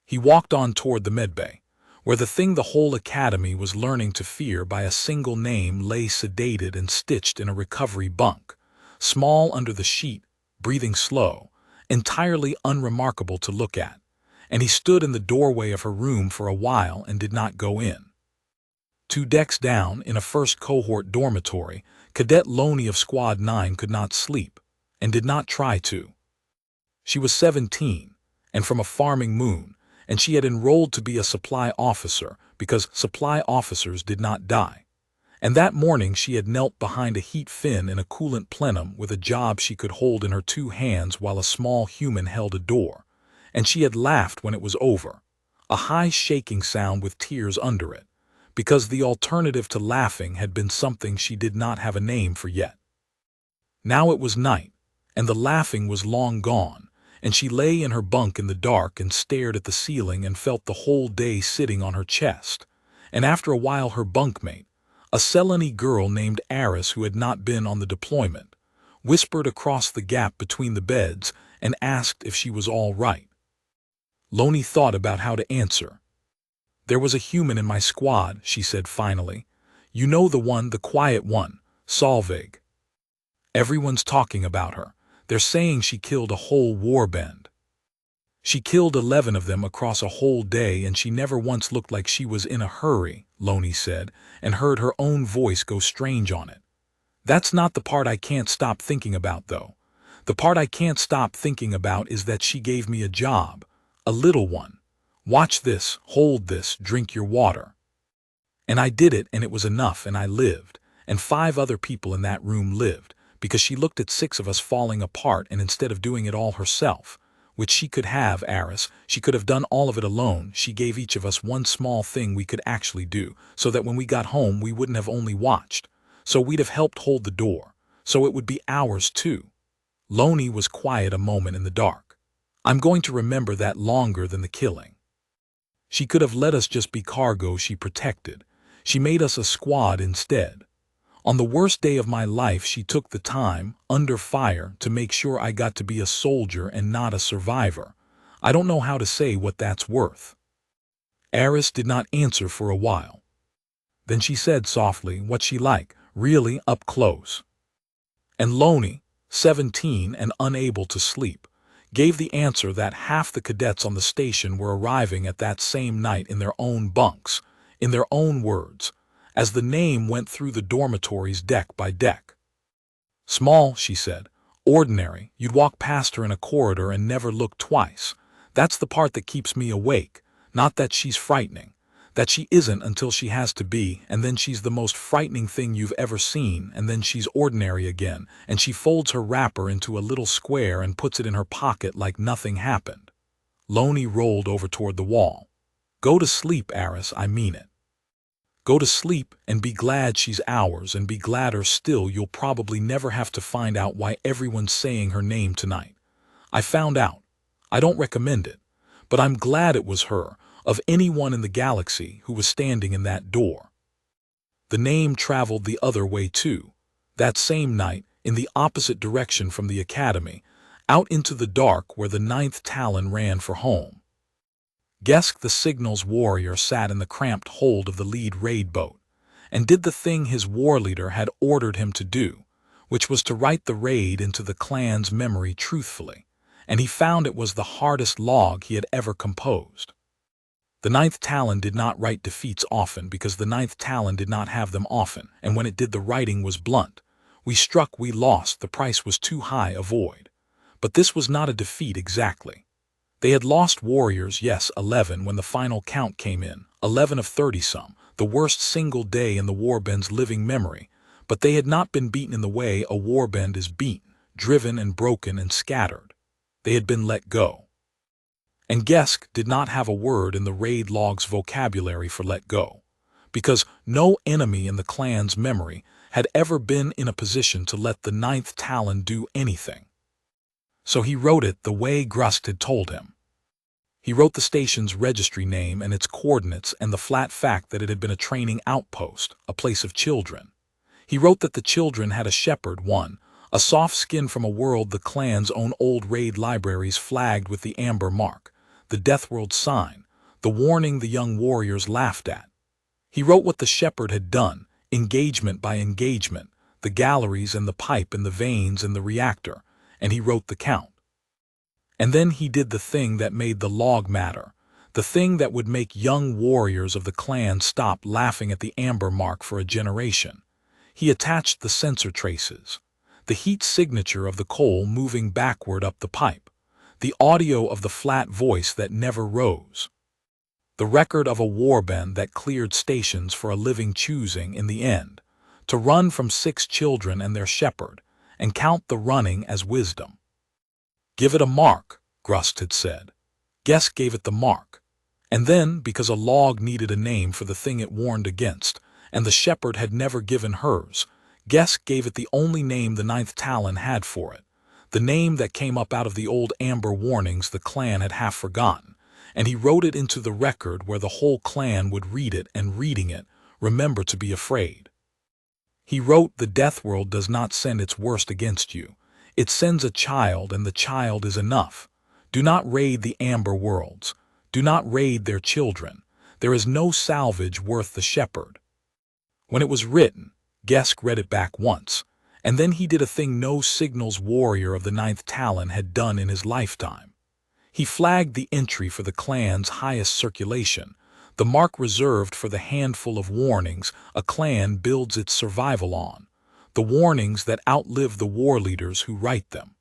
A: He walked on toward the medbay, where the thing the whole academy was learning to fear by a single name lay sedated and stitched in a recovery bunk, small under the sheet, breathing slow, entirely unremarkable to look at, and he stood in the doorway of her room for a while and did not go in. 2 decks down, in a first cohort dormitory, Cadet Loney of Squad 9 could not sleep, and did not try to. She was 17, and from a farming moon, and she had enrolled to be a supply officer because supply officers did not die. And that morning she had knelt behind a heat fin in a coolant plenum with a job she could hold in her 2 hands while a small human held a door, and she had laughed when it was over, a high shaking sound with tears under it, because the alternative to laughing had been something she did not have a name for yet. Now it was night, and the laughing was long gone, and she lay in her bunk in the dark and stared at the ceiling and felt the whole day sitting on her chest. And after a while her bunkmate, a Seleni girl named Aris who had not been on the deployment, whispered across the gap between the beds and asked if she was all right. Loney thought about how to answer. "There was a human in my squad," she said finally. "You know the one, the quiet one, Solveig. Everyone's talking about her. They're saying she killed a whole warband. She killed 11 of them across a whole day, and she never once looked like she was in a hurry," Loney said, and heard her own voice go strange on it. "That's not the part I can't stop thinking about, though. The part I can't stop thinking about is that she gave me a job, a little one. Watch this, hold this, drink your water. And I did it, and it was enough, and I lived, and 5 other people in that room lived, because she looked at 6 of us falling apart, and instead of doing it all herself, which she could have, Aris, she could have done all of it alone, she gave each of us one small thing we could actually do, so that when we got home we wouldn't have only watched, so we'd have helped hold the door, so it would be ours too." Loney was quiet a moment in the dark. "I'm going to remember that longer than the killing. She could have let us just be cargo she protected. She made us a squad instead. On the worst day of my life she took the time, under fire, to make sure I got to be a soldier and not a survivor. I don't know how to say what that's worth." Aris did not answer for a while. Then she said softly, "What's she like, really, up close?" And Loney, 17 and unable to sleep, gave the answer that half the cadets on the station were arriving at that same night in their own bunks, in their own words, as the name went through the dormitories deck by deck. "Small," she said, "ordinary, you'd walk past her in a corridor and never look twice. That's the part that keeps me awake, not that she's frightening, that she isn't until she has to be, and then she's the most frightening thing you've ever seen, and then she's ordinary again, and she folds her wrapper into a little square and puts it in her pocket like nothing happened." Loney rolled over toward the wall. "Go to sleep, Aris, I mean it. Go to sleep and be glad she's ours, and be gladder still you'll probably never have to find out why everyone's saying her name tonight. I found out. I don't recommend it, but I'm glad it was her, of anyone in the galaxy, who was standing in that door." The name traveled the other way too, that same night, in the opposite direction from the academy, out into the dark where the 9th Talon ran for home. Gesk the signals warrior sat in the cramped hold of the lead raid boat, and did the thing his war leader had ordered him to do, which was to write the raid into the clan's memory truthfully, and he found it was the hardest log he had ever composed. The ninth Talon did not write defeats often because the ninth Talon did not have them often, and when it did the writing was blunt. We struck, we lost, the price was too high, avoid. But this was not a defeat exactly. They had lost warriors, yes, 11 when the final count came in, 11 of 30-some, the worst single day in the warband's living memory, but they had not been beaten in the way a warband is beaten, driven and broken and scattered. They had been let go. And Gesk did not have a word in the raid log's vocabulary for let go, because no enemy in the clan's memory had ever been in a position to let the ninth Talon do anything. So he wrote it the way Grust had told him. He wrote the station's registry name and its coordinates and the flat fact that it had been a training outpost, a place of children. He wrote that the children had a shepherd, one, a soft skin from a world the clan's own old raid libraries flagged with the amber mark, the Deathworld sign, the warning the young warriors laughed at. He wrote what the shepherd had done, engagement by engagement, the galleries and the pipe and the veins and the reactor, and he wrote the count. And then he did the thing that made the log matter, the thing that would make young warriors of the clan stop laughing at the amber mark for a generation. He attached the sensor traces, the heat signature of the coal moving backward up the pipe, the audio of the flat voice that never rose, the record of a warband that cleared stations for a living choosing in the end, to run from 6 children and their shepherd, and count the running as wisdom. Give it a mark, Grust had said. Gesk gave it the mark. And then, because a log needed a name for the thing it warned against, and the shepherd had never given hers, Gesk gave it the only name the ninth Talon had for it, the name that came up out of the old amber warnings the clan had half forgotten, and he wrote it into the record where the whole clan would read it and, reading it, remember to be afraid. He wrote, the Deathworld does not send its worst against you. It sends a child, and the child is enough. Do not raid the amber worlds. Do not raid their children. There is no salvage worth the shepherd. When it was written, Gesk read it back once, and then he did a thing no signals warrior of the ninth Talon had done in his lifetime. He flagged the entry for the clan's highest circulation, the mark reserved for the handful of warnings a clan builds its survival on, the warnings that outlive the war leaders who write them.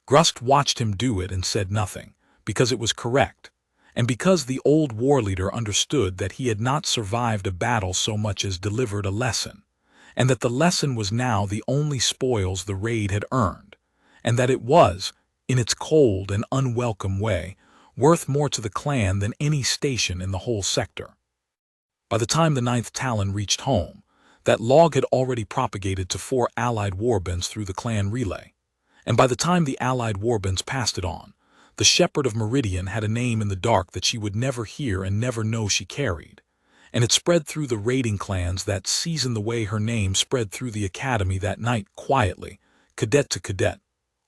A: Grust watched him do it and said nothing, because it was correct, and because the old war leader understood that he had not survived a battle so much as delivered a lesson, and that the lesson was now the only spoils the raid had earned, and that it was, in its cold and unwelcome way, worth more to the clan than any station in the whole sector. By the time the ninth Talon reached home, that log had already propagated to 4 allied warbands through the clan relay, and by the time the allied warbands passed it on, the Shepherd of Meridian had a name in the dark that she would never hear and never know she carried, and it spread through the raiding clans that season the way her name spread through the academy that night quietly, cadet to cadet,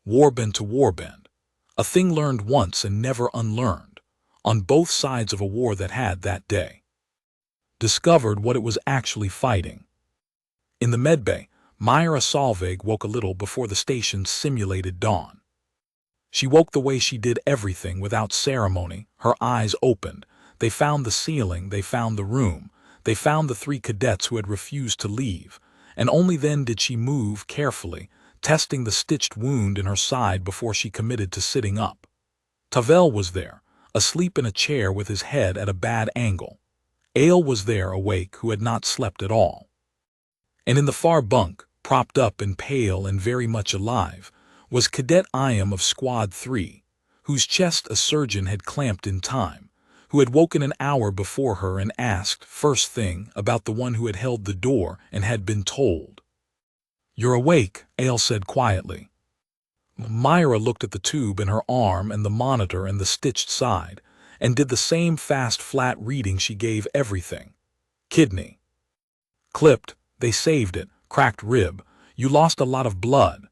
A: warband to warband, a thing learned once and never unlearned, on both sides of a war that had that day discovered what it was actually fighting. In the medbay, Myra Solveig woke a little before the station's simulated dawn. She woke the way she did everything without ceremony, her eyes opened. They found the ceiling, they found the room, they found the 3 cadets who had refused to leave, and only then did she move carefully, testing the stitched wound in her side before she committed to sitting up. Tavel was there, asleep in a chair with his head at a bad angle. Ale was there, awake, who had not slept at all. And in the far bunk, propped up and pale and very much alive, was Cadet Iam of Squad 3, whose chest a surgeon had clamped in time, who had woken an hour before her and asked, first thing, about the one who had held the door and had been told. "You're awake," Ale said quietly. Myra looked at the tube in her arm and the monitor and the stitched side, and did the same fast flat reading she gave everything. Kidney. Clipped, they saved it, cracked rib, you lost a lot of blood.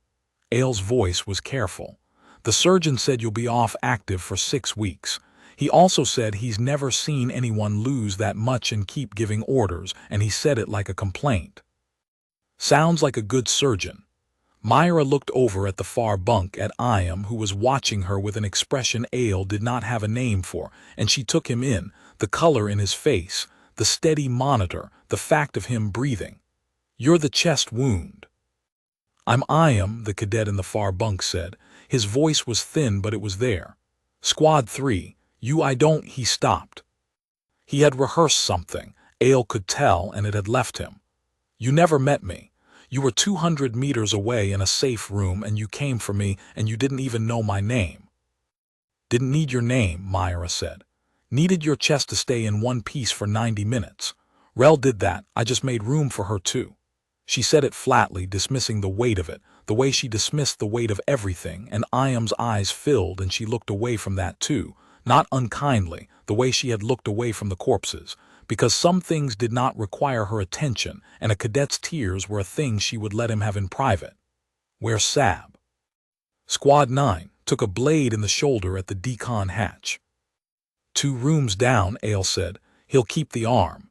A: Ale's voice was careful. The surgeon said you'll be off active for 6 weeks. He also said he's never seen anyone lose that much and keep giving orders, and he said it like a complaint. Sounds like a good surgeon. Myra looked over at the far bunk at Iam, who was watching her with an expression Ale did not have a name for, and she took him in, the color in his face, the steady monitor, the fact of him breathing. "You're the chest wound." I am," the cadet in the far bunk said. His voice was thin, but it was there. "Squad 3, I don't." He stopped. He had rehearsed something, Ale could tell, and it had left him. "You never met me. You were 200 meters away in a safe room, and you came for me, and you didn't even know my name." "Didn't need your name," Myra said. "Needed your chest to stay in one piece for 90 minutes. Rel did that. I just made room for her too." She said it flatly, dismissing the weight of it, the way she dismissed the weight of everything, and Iam's eyes filled and she looked away from that too, not unkindly, the way she had looked away from the corpses, because some things did not require her attention, and a cadet's tears were a thing she would let him have in private. "Where's Sab?" "Squad 9, took a blade in the shoulder at the decon hatch." "2 rooms down," Ale said. "He'll keep the arm."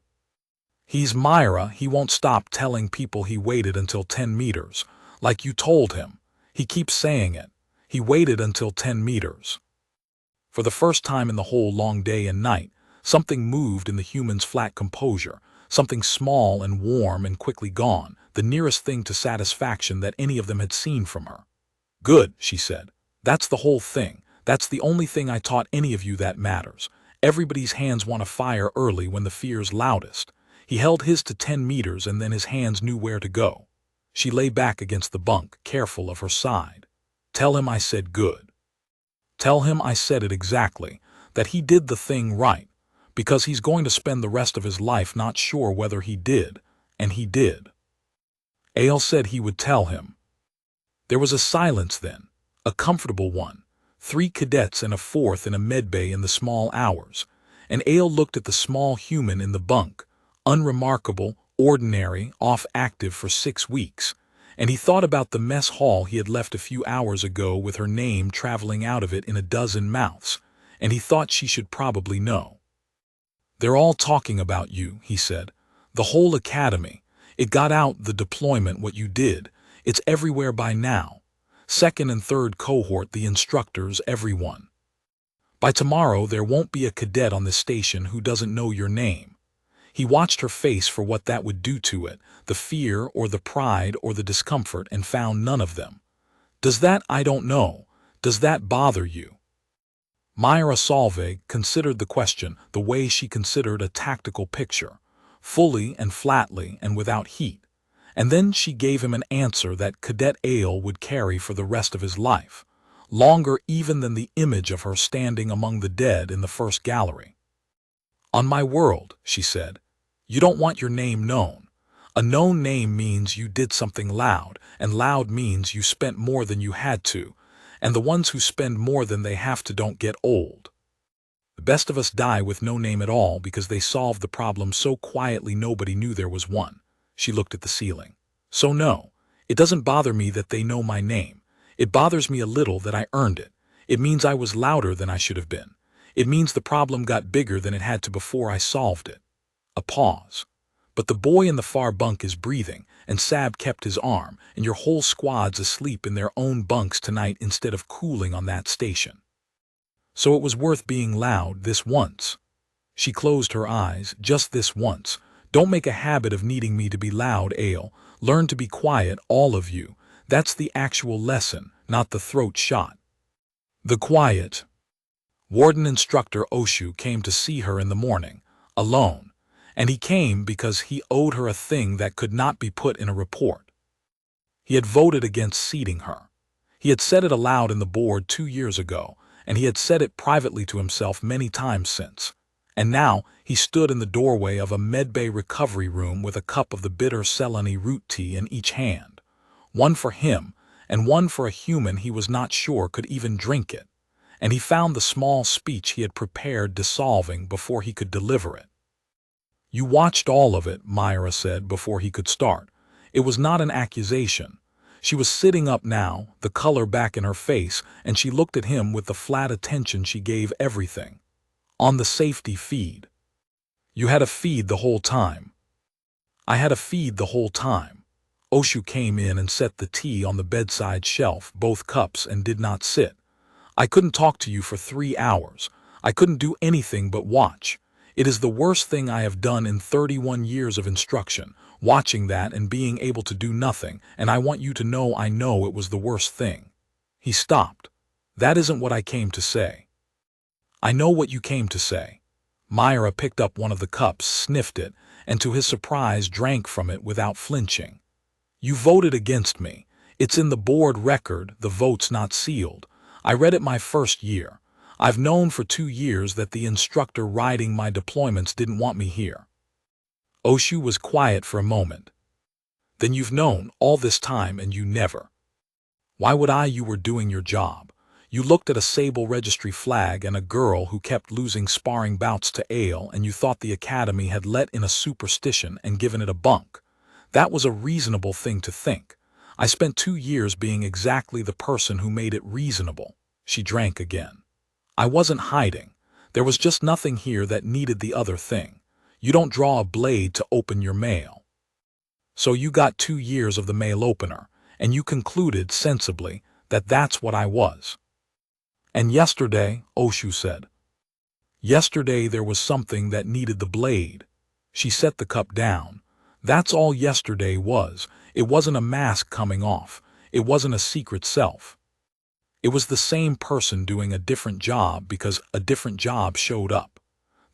A: "He's Myra, he won't stop telling people he waited until 10 meters. Like you told him. He keeps saying it. He waited until 10 meters. For the first time in the whole long day and night, something moved in the human's flat composure, something small and warm and quickly gone, the nearest thing to satisfaction that any of them had seen from her. "Good," she said. "That's the whole thing. That's the only thing I taught any of you that matters. Everybody's hands want to fire early when the fear's loudest." He held his to 10 meters and then his hands knew where to go. She lay back against the bunk, careful of her side. "Tell him I said good. Tell him I said it exactly, that he did the thing right, because he's going to spend the rest of his life not sure whether he did, and he did." Ale said he would tell him. There was a silence then, a comfortable one, 3 cadets and a 4th in a medbay in the small hours, and Ale looked at the small human in the bunk, unremarkable, ordinary, off active for 6 weeks, and he thought about the mess hall he had left a few hours ago with her name traveling out of it in a dozen mouths, and he thought she should probably know. "They're all talking about you," he said. "The whole academy. It got out, the deployment, what you did. It's everywhere by now. 2nd and 3rd cohort, the instructors, everyone. By tomorrow there won't be a cadet on this station who doesn't know your name." He watched her face for what that would do to it, the fear or the pride or the discomfort, and found none of them. "Does that, I don't know, does that bother you?" Myra Solveig considered the question the way she considered a tactical picture, fully and flatly and without heat, and then she gave him an answer that Cadet Ale would carry for the rest of his life, longer even than the image of her standing among the dead in the first gallery. "On my world," she said, "you don't want your name known. A known name means you did something loud, and loud means you spent more than you had to, and the ones who spend more than they have to don't get old. The best of us die with no name at all because they solved the problem so quietly nobody knew there was one." She looked at the ceiling. "So no, it doesn't bother me that they know my name. It bothers me a little that I earned it. It means I was louder than I should have been. It means the problem got bigger than it had to before I solved it." A pause. "But the boy in the far bunk is breathing, and Sab kept his arm, and your whole squad's asleep in their own bunks tonight instead of cooling on that station. So it was worth being loud this once." She closed her eyes. "Just this once. Don't make a habit of needing me to be loud, Ale. Learn to be quiet, all of you. That's the actual lesson, not the throat shot." The quiet. Warden Instructor Oshu came to see her in the morning, alone, and he came because he owed her a thing that could not be put in a report. He had voted against seating her. He had said it aloud in the board 2 years ago, and he had said it privately to himself many times since. And now he stood in the doorway of a medbay recovery room with a cup of the bitter Celani root tea in each hand, one for him and one for a human he was not sure could even drink it. And he found the small speech he had prepared dissolving before he could deliver it. "You watched all of it," Myra said before he could start. It was not an accusation. She was sitting up now, the color back in her face, and she looked at him with the flat attention she gave everything. "On the safety feed. You had a feed the whole time." "I had a feed the whole time." Oshu came in and set the tea on the bedside shelf, both cups, and did not sit. "I couldn't talk to you for 3 hours. I couldn't do anything but watch. It is the worst thing I have done in 31 years of instruction, watching that and being able to do nothing, and I want you to know I know it was the worst thing." He stopped. "That isn't what I came to say." "I know what you came to say." Myra picked up one of the cups, sniffed it, and to his surprise drank from it without flinching. "You voted against me. It's in the board record, the vote's not sealed. I read it my first year. I've known for 2 years that the instructor riding my deployments didn't want me here." Oshu was quiet for a moment. "Then you've known all this time and you never." "Why would I? You were doing your job. You looked at a Sable Registry flag and a girl who kept losing sparring bouts to Ale, and you thought the Academy had let in a superstition and given it a bunk. That was a reasonable thing to think. I spent 2 years being exactly the person who made it reasonable." She drank again. "I wasn't hiding. There was just nothing here that needed the other thing. You don't draw a blade to open your mail. So you got 2 years of the mail opener, and you concluded sensibly that that's what I was." "And yesterday," Oshu said. "Yesterday there was something that needed the blade." She set the cup down. "That's all yesterday was. It wasn't a mask coming off. It wasn't a secret self. It was the same person doing a different job because a different job showed up.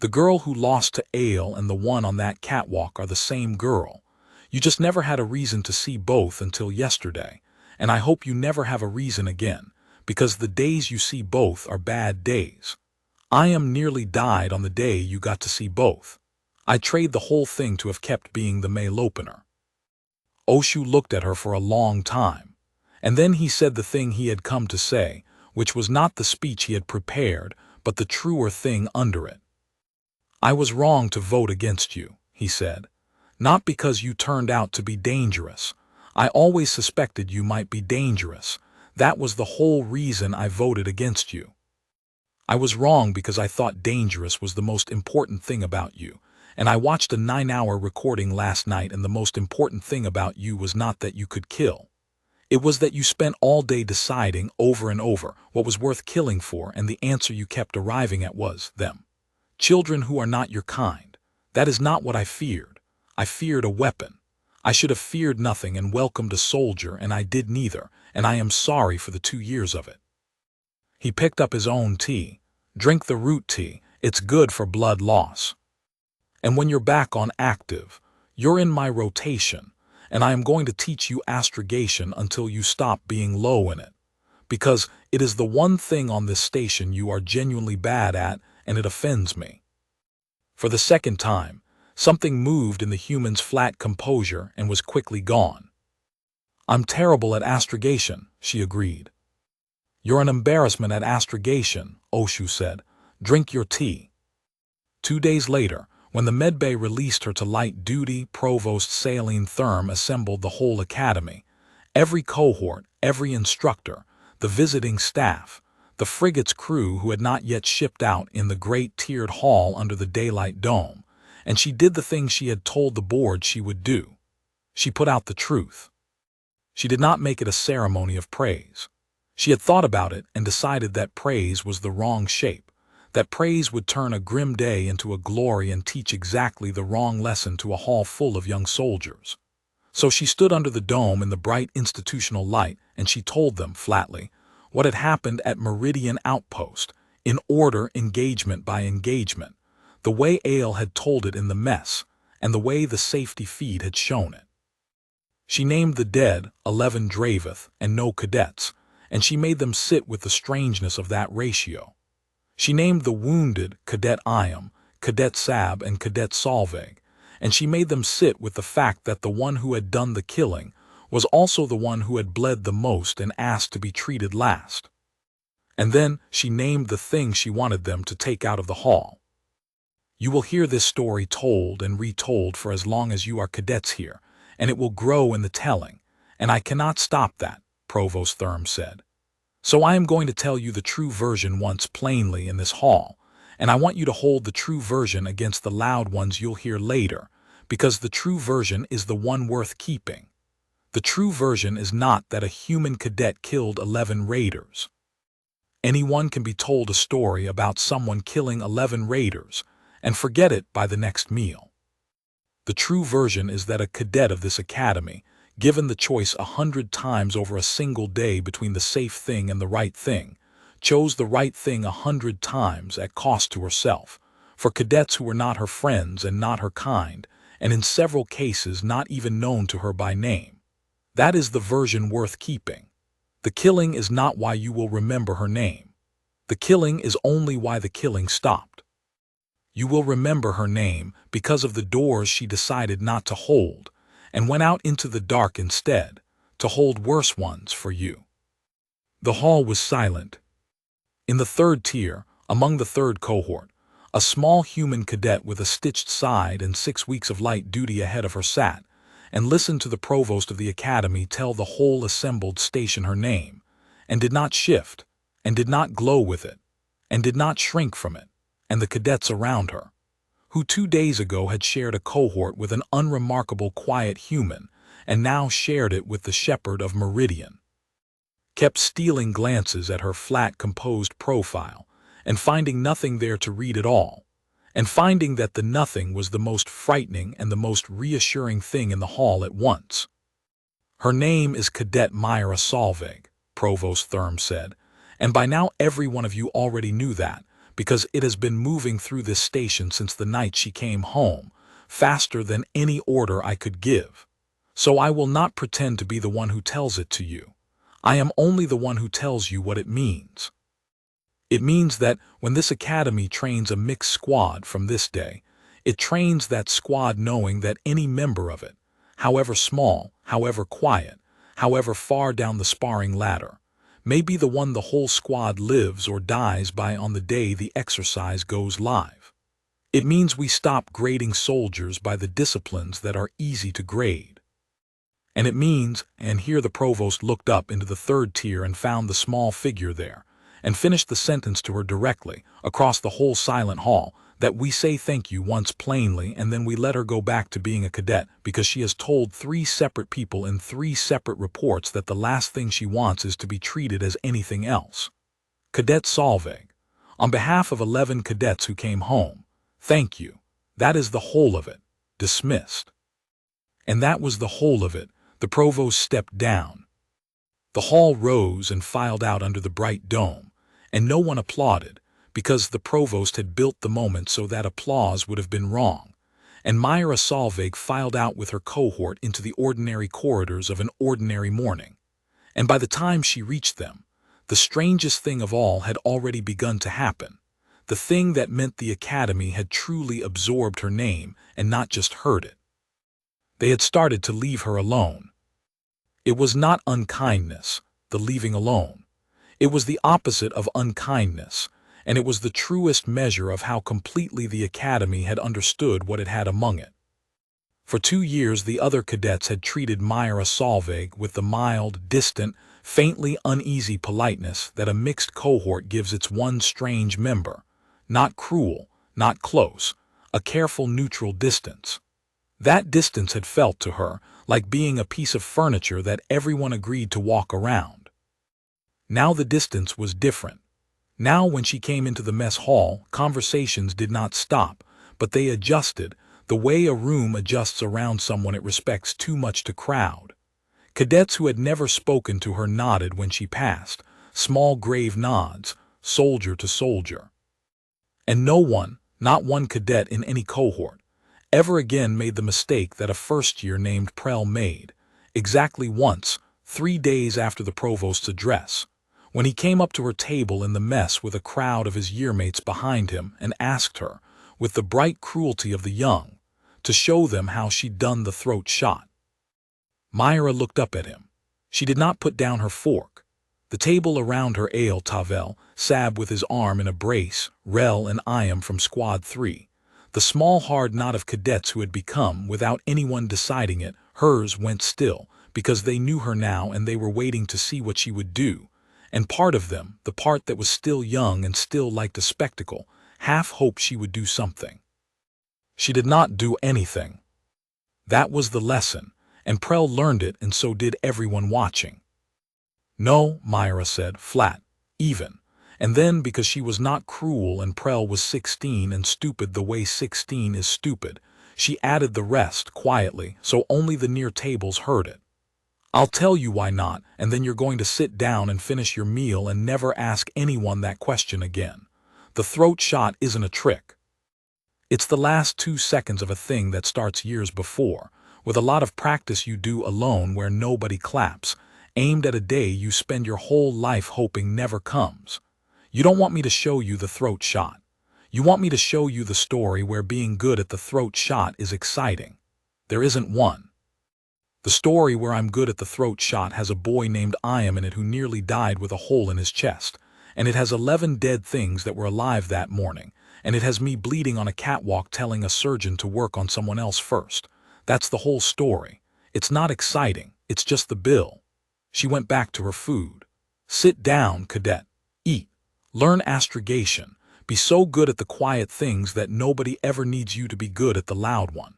A: The girl who lost to Ale and the one on that catwalk are the same girl. You just never had a reason to see both until yesterday, and I hope you never have a reason again, because the days you see both are bad days. I am nearly died on the day you got to see both. I trade the whole thing to have kept being the mail opener." Oshu looked at her for a long time. And then he said the thing he had come to say, which was not the speech he had prepared, but the truer thing under it. "I was wrong to vote against you," he said. "Not because you turned out to be dangerous. I always suspected you might be dangerous. That was the whole reason I voted against you. I was wrong because I thought dangerous was the most important thing about you. And I watched a 9-hour recording last night, and the most important thing about you was not that you could kill. It was that you spent all day deciding over and over what was worth killing for, and the answer you kept arriving at was them. Children who are not your kind. That is not what I feared. I feared a weapon. I should have feared nothing and welcomed a soldier, and I did neither, and I am sorry for the 2 years of it." He picked up his own tea. "Drink the root tea. It's good for blood loss. And when you're back on active, you're in my rotation, and I am going to teach you astrogation until you stop being low in it. Because it is the one thing on this station you are genuinely bad at, and it offends me." For the second time, something moved in the human's flat composure and was quickly gone. "I'm terrible at astrogation," she agreed. "You're an embarrassment at astrogation," Oshu said. "Drink your tea." 2 days later, when the medbay released her to light duty, Provost Saline Therm assembled the whole academy. Every cohort, every instructor, the visiting staff, the frigate's crew who had not yet shipped out in the great tiered hall under the daylight dome, and she did the thing she had told the board she would do. She put out the truth. She did not make it a ceremony of praise. She had thought about it and decided that praise was the wrong shape, that praise would turn a grim day into a glory and teach exactly the wrong lesson to a hall full of young soldiers. So she stood under the dome in the bright institutional light, and she told them flatly what had happened at Meridian Outpost, in order, engagement by engagement, the way Ale had told it in the mess, and the way the safety feed had shown it. She named the dead 11 Draveth and no cadets, and she made them sit with the strangeness of that ratio. She named the wounded Cadet Iam, Cadet Sab, and Cadet Solveig, and she made them sit with the fact that the one who had done the killing was also the one who had bled the most and asked to be treated last. And then she named the thing she wanted them to take out of the hall. You will hear this story told and retold for as long as you are cadets here, and it will grow in the telling, and I cannot stop that, Provost Therm said. So I am going to tell you the true version once plainly in this hall, and I want you to hold the true version against the loud ones you'll hear later, because the true version is the one worth keeping. The true version is not that a human cadet killed 11 raiders. Anyone can be told a story about someone killing 11 raiders, and forget it by the next meal. The true version is that a cadet of this academy, given the choice 100 times over a single day between the safe thing and the right thing, chose the right thing 100 times at cost to herself, for cadets who were not her friends and not her kind, and in several cases not even known to her by name. That is the version worth keeping. The killing is not why you will remember her name. The killing is only why the killing stopped. You will remember her name because of the doors she decided not to hold, and went out into the dark instead, to hold worse ones for you. The hall was silent. In the third tier, among the third cohort, a small human cadet with a stitched side and 6 weeks of light duty ahead of her sat, and listened to the provost of the academy tell the whole assembled station her name, and did not shift, and did not glow with it, and did not shrink from it, and the cadets around her, who 2 days ago had shared a cohort with an unremarkable quiet human, and now shared it with the shepherd of Meridian, kept stealing glances at her flat, composed profile, and finding nothing there to read at all, and finding that the nothing was the most frightening and the most reassuring thing in the hall at once. Her name is Cadet Myra Solveig, Provost Thurm said, and by now every one of you already knew that, because it has been moving through this station since the night she came home, faster than any order I could give. So I will not pretend to be the one who tells it to you. I am only the one who tells you what it means. It means that when this academy trains a mixed squad from this day, it trains that squad knowing that any member of it, however small, however quiet, however far down the sparring ladder, may be the one the whole squad lives or dies by on the day the exercise goes live. It means we stop grading soldiers by the disciplines that are easy to grade. And it means, and here the provost looked up into the third tier and found the small figure there, and finished the sentence to her directly, across the whole silent hall, that we say thank you once plainly and then we let her go back to being a cadet because she has told 3 separate people in 3 separate reports that the last thing she wants is to be treated as anything else. Cadet Solveig, on behalf of 11 cadets who came home, thank you. That is the whole of it. Dismissed. And that was the whole of it. The provost stepped down. The hall rose and filed out under the bright dome, and no one applauded, because the provost had built the moment so that applause would have been wrong, and Myra Solveig filed out with her cohort into the ordinary corridors of an ordinary morning, and by the time she reached them, the strangest thing of all had already begun to happen, the thing that meant the academy had truly absorbed her name and not just heard it. They had started to leave her alone. It was not unkindness, the leaving alone. It was the opposite of unkindness, and it was the truest measure of how completely the academy had understood what it had among it. For 2 years the other cadets had treated Myra Solveig with the mild, distant, faintly uneasy politeness that a mixed cohort gives its one strange member, not cruel, not close, a careful neutral distance. That distance had felt to her like being a piece of furniture that everyone agreed to walk around. Now the distance was different. Now when she came into the mess hall, conversations did not stop, but they adjusted, the way a room adjusts around someone it respects too much to crowd. Cadets who had never spoken to her nodded when she passed, small grave nods, soldier to soldier. And no one, not one cadet in any cohort, ever again made the mistake that a first-year named Prell made, exactly once, 3 days after the provost's address, when he came up to her table in the mess with a crowd of his yearmates behind him and asked her, with the bright cruelty of the young, to show them how she'd done the throat shot. Myra looked up at him. She did not put down her fork. The table around her ale Tavel, Sab with his arm in a brace, Rel and Iam from Squad 3. The small hard knot of cadets who had become, without anyone deciding it, hers went still, because they knew her now and they were waiting to see what she would do, and part of them, the part that was still young and still liked a spectacle, half hoped she would do something. She did not do anything. That was the lesson, and Prell learned it and so did everyone watching. No, Myra said, flat, even, And then, because she was not cruel and Prel was 16 and stupid the way 16 is stupid, she added the rest quietly so only the near tables heard it. I'll tell you why not, and then you're going to sit down and finish your meal and never ask anyone that question again. The throat shot isn't a trick. It's the last 2 seconds of a thing that starts years before, with a lot of practice you do alone where nobody claps, aimed at a day you spend your whole life hoping never comes. You don't want me to show you the throat shot. You want me to show you the story where being good at the throat shot is exciting. There isn't one. The story where I'm good at the throat shot has a boy named Iam in it who nearly died with a hole in his chest, and it has 11 dead things that were alive that morning, and it has me bleeding on a catwalk telling a surgeon to work on someone else first. That's the whole story. It's not exciting, it's just the bill. She went back to her food. Sit down, cadet. Eat. Learn astrogation. Be so good at the quiet things that nobody ever needs you to be good at the loud one.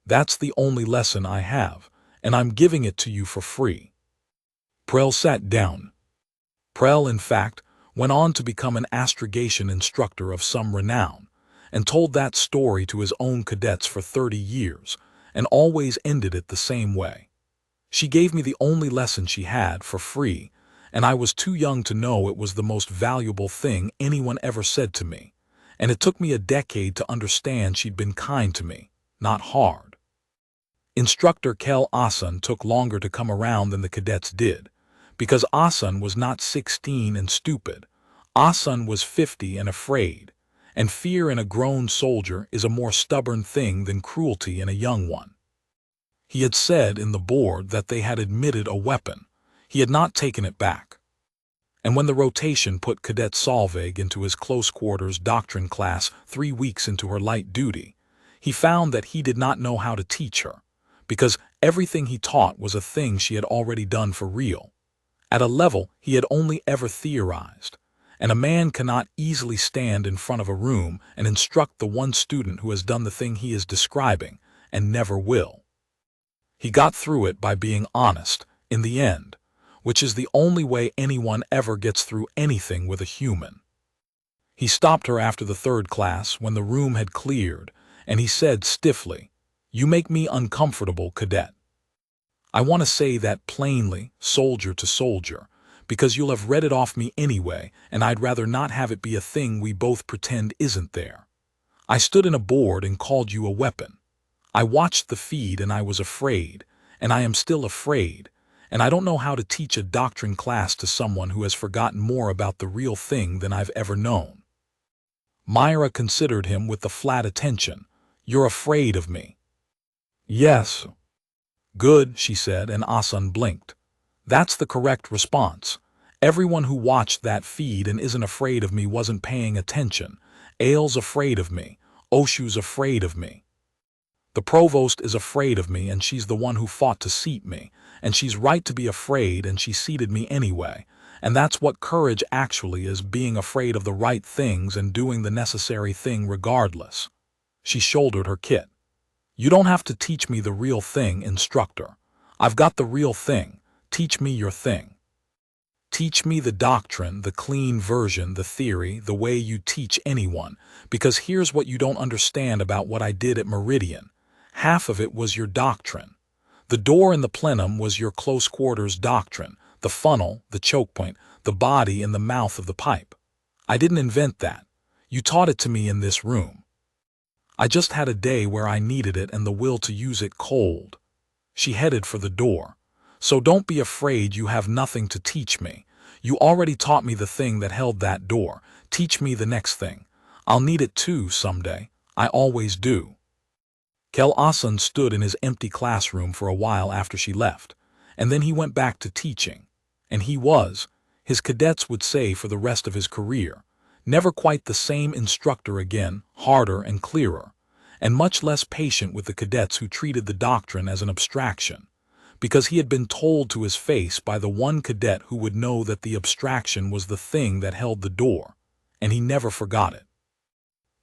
A: That's the only lesson I have, and I'm giving it to you for free. Prel sat down. Prel, in fact, went on to become an astrogation instructor of some renown, and told that story to his own cadets for 30 years, and always ended it the same way. She gave me the only lesson she had for free, and I was too young to know it was the most valuable thing anyone ever said to me, and it took me a decade to understand she'd been kind to me, not hard. Instructor Kel Asan took longer to come around than the cadets did, because Asan was not 16 and stupid. Asan was 50 and afraid, and fear in a grown soldier is a more stubborn thing than cruelty in a young one. He had said in the board that they had admitted a weapon. He had not taken it back. And when the rotation put Cadet Solveig into his close-quarters doctrine class 3 weeks into her light duty, he found that he did not know how to teach her, because everything he taught was a thing she had already done for real. At a level he had only ever theorized, and a man cannot easily stand in front of a room and instruct the one student who has done the thing he is describing, and never will. He got through it by being honest, in the end, which is the only way anyone ever gets through anything with a human. He stopped her after the 3rd class when the room had cleared, and he said stiffly, "You make me uncomfortable, cadet. I want to say that plainly, soldier to soldier, because you'll have read it off me anyway, and I'd rather not have it be a thing we both pretend isn't there. I stood in a board and called you a weapon. I watched the feed and I was afraid, and I am still afraid, and I don't know how to teach a doctrine class to someone who has forgotten more about the real thing than I've ever known." Myra considered him with the flat attention. "You're afraid of me." "Yes." "Good," she said, and Asan blinked. "That's the correct response. Everyone who watched that feed and isn't afraid of me wasn't paying attention. Ail's afraid of me. Oshu's afraid of me. The provost is afraid of me, and she's the one who fought to seat me, and she's right to be afraid, and she seated me anyway, and that's what courage actually is, being afraid of the right things and doing the necessary thing regardless." She shouldered her kit. "You don't have to teach me the real thing, instructor. I've got the real thing. Teach me your thing. Teach me the doctrine, the clean version, the theory, the way you teach anyone, because here's what you don't understand about what I did at Meridian. Half of it was your doctrine. The door in the plenum was your close-quarters doctrine, the funnel, the choke point, the body and the mouth of the pipe. I didn't invent that. You taught it to me in this room. I just had a day where I needed it and the will to use it cold." She headed for the door. "So don't be afraid you have nothing to teach me. You already taught me the thing that held that door. Teach me the next thing. I'll need it too someday. I always do." Kel Asan stood in his empty classroom for a while after she left, and then he went back to teaching. And he was, his cadets would say for the rest of his career, never quite the same instructor again, harder and clearer, and much less patient with the cadets who treated the doctrine as an abstraction, because he had been told to his face by the one cadet who would know that the abstraction was the thing that held the door, and he never forgot it.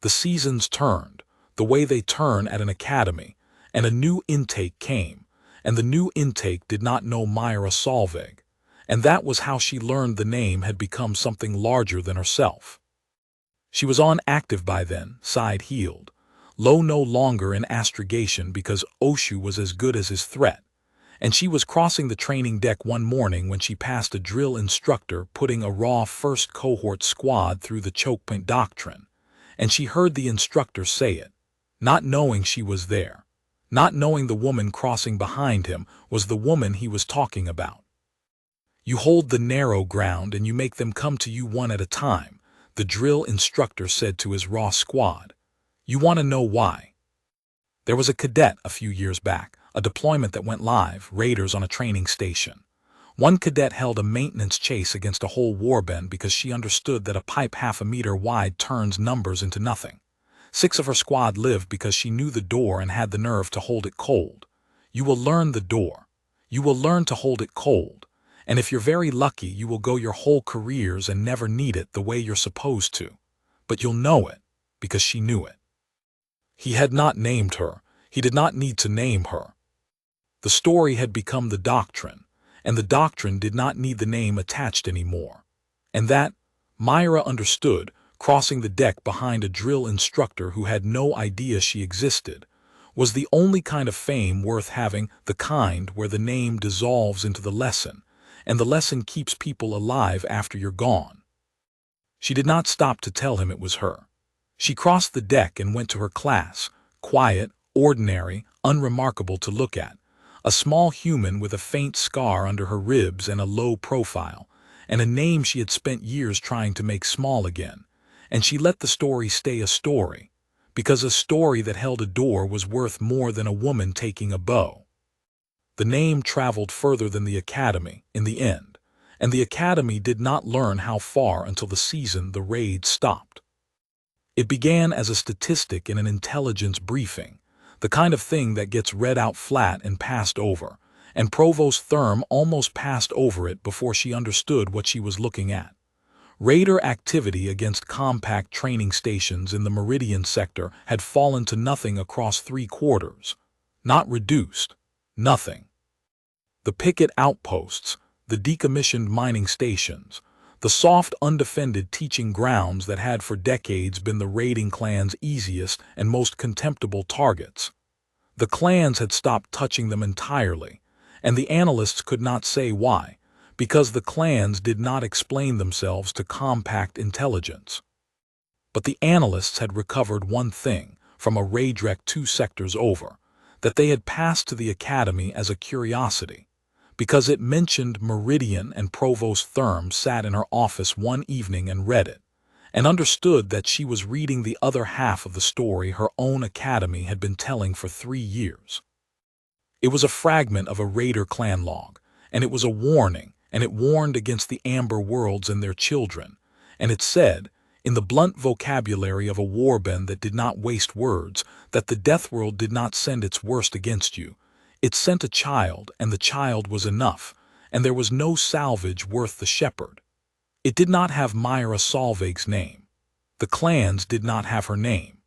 A: The seasons turned, the way they turn at an academy, and a new intake came, and the new intake did not know Myra Solveig, and that was how she learned the name had become something larger than herself. She was on active by then, side-heeled, low no longer in astrogation because Oshu was as good as his threat, and she was crossing the training deck one morning when she passed a drill instructor putting a raw first cohort squad through the chokepoint doctrine, and she heard the instructor say it, not knowing she was there, not knowing the woman crossing behind him was the woman he was talking about. You hold the narrow ground and you make them come to you one at a time, the drill instructor said to his raw squad. You want to know why? There was a cadet a few years back, a deployment that went live, raiders on a training station. One cadet held a maintenance chase against a whole warband because she understood that a pipe half a meter wide turns numbers into nothing. 6 of her squad lived because she knew the door and had the nerve to hold it cold. You will learn the door. You will learn to hold it cold. And if you're very lucky, you will go your whole careers and never need it the way you're supposed to. But you'll know it, because she knew it. He had not named her. He did not need to name her. The story had become the doctrine, and the doctrine did not need the name attached anymore. And that, Myra understood, crossing the deck behind a drill instructor who had no idea she existed, was the only kind of fame worth having, the kind where the name dissolves into the lesson, and the lesson keeps people alive after you're gone. She did not stop to tell him it was her. She crossed the deck and went to her class, quiet, ordinary, unremarkable to look at, a small human with a faint scar under her ribs and a low profile, and a name she had spent years trying to make small again, and she let the story stay a story, because a story that held a door was worth more than a woman taking a bow. The name traveled further than the academy, in the end, and the academy did not learn how far until the season the raid stopped. It began as a statistic in an intelligence briefing, the kind of thing that gets read out flat and passed over, and Provost Therm almost passed over it before she understood what she was looking at. Raider activity against compact training stations in the Meridian sector had fallen to nothing across 3 quarters. Not reduced. Nothing. The picket outposts, the decommissioned mining stations, the soft, undefended teaching grounds that had for decades been the raiding clan's easiest and most contemptible targets. The clans had stopped touching them entirely, and the analysts could not say why, because the clans did not explain themselves to compact intelligence. But the analysts had recovered one thing from a raid wreck 2 sectors over, that they had passed to the academy as a curiosity, because it mentioned Meridian, and Provost Therm sat in her office one evening and read it, and understood that she was reading the other half of the story her own academy had been telling for 3 years. It was a fragment of a raider clan log, and it was a warning, and it warned against the Amber Worlds and their children, and it said, in the blunt vocabulary of a warband that did not waste words, that the Death World did not send its worst against you. It sent a child, and the child was enough, and there was no salvage worth the shepherd. It did not have Myra Solveig's name. The clans did not have her name.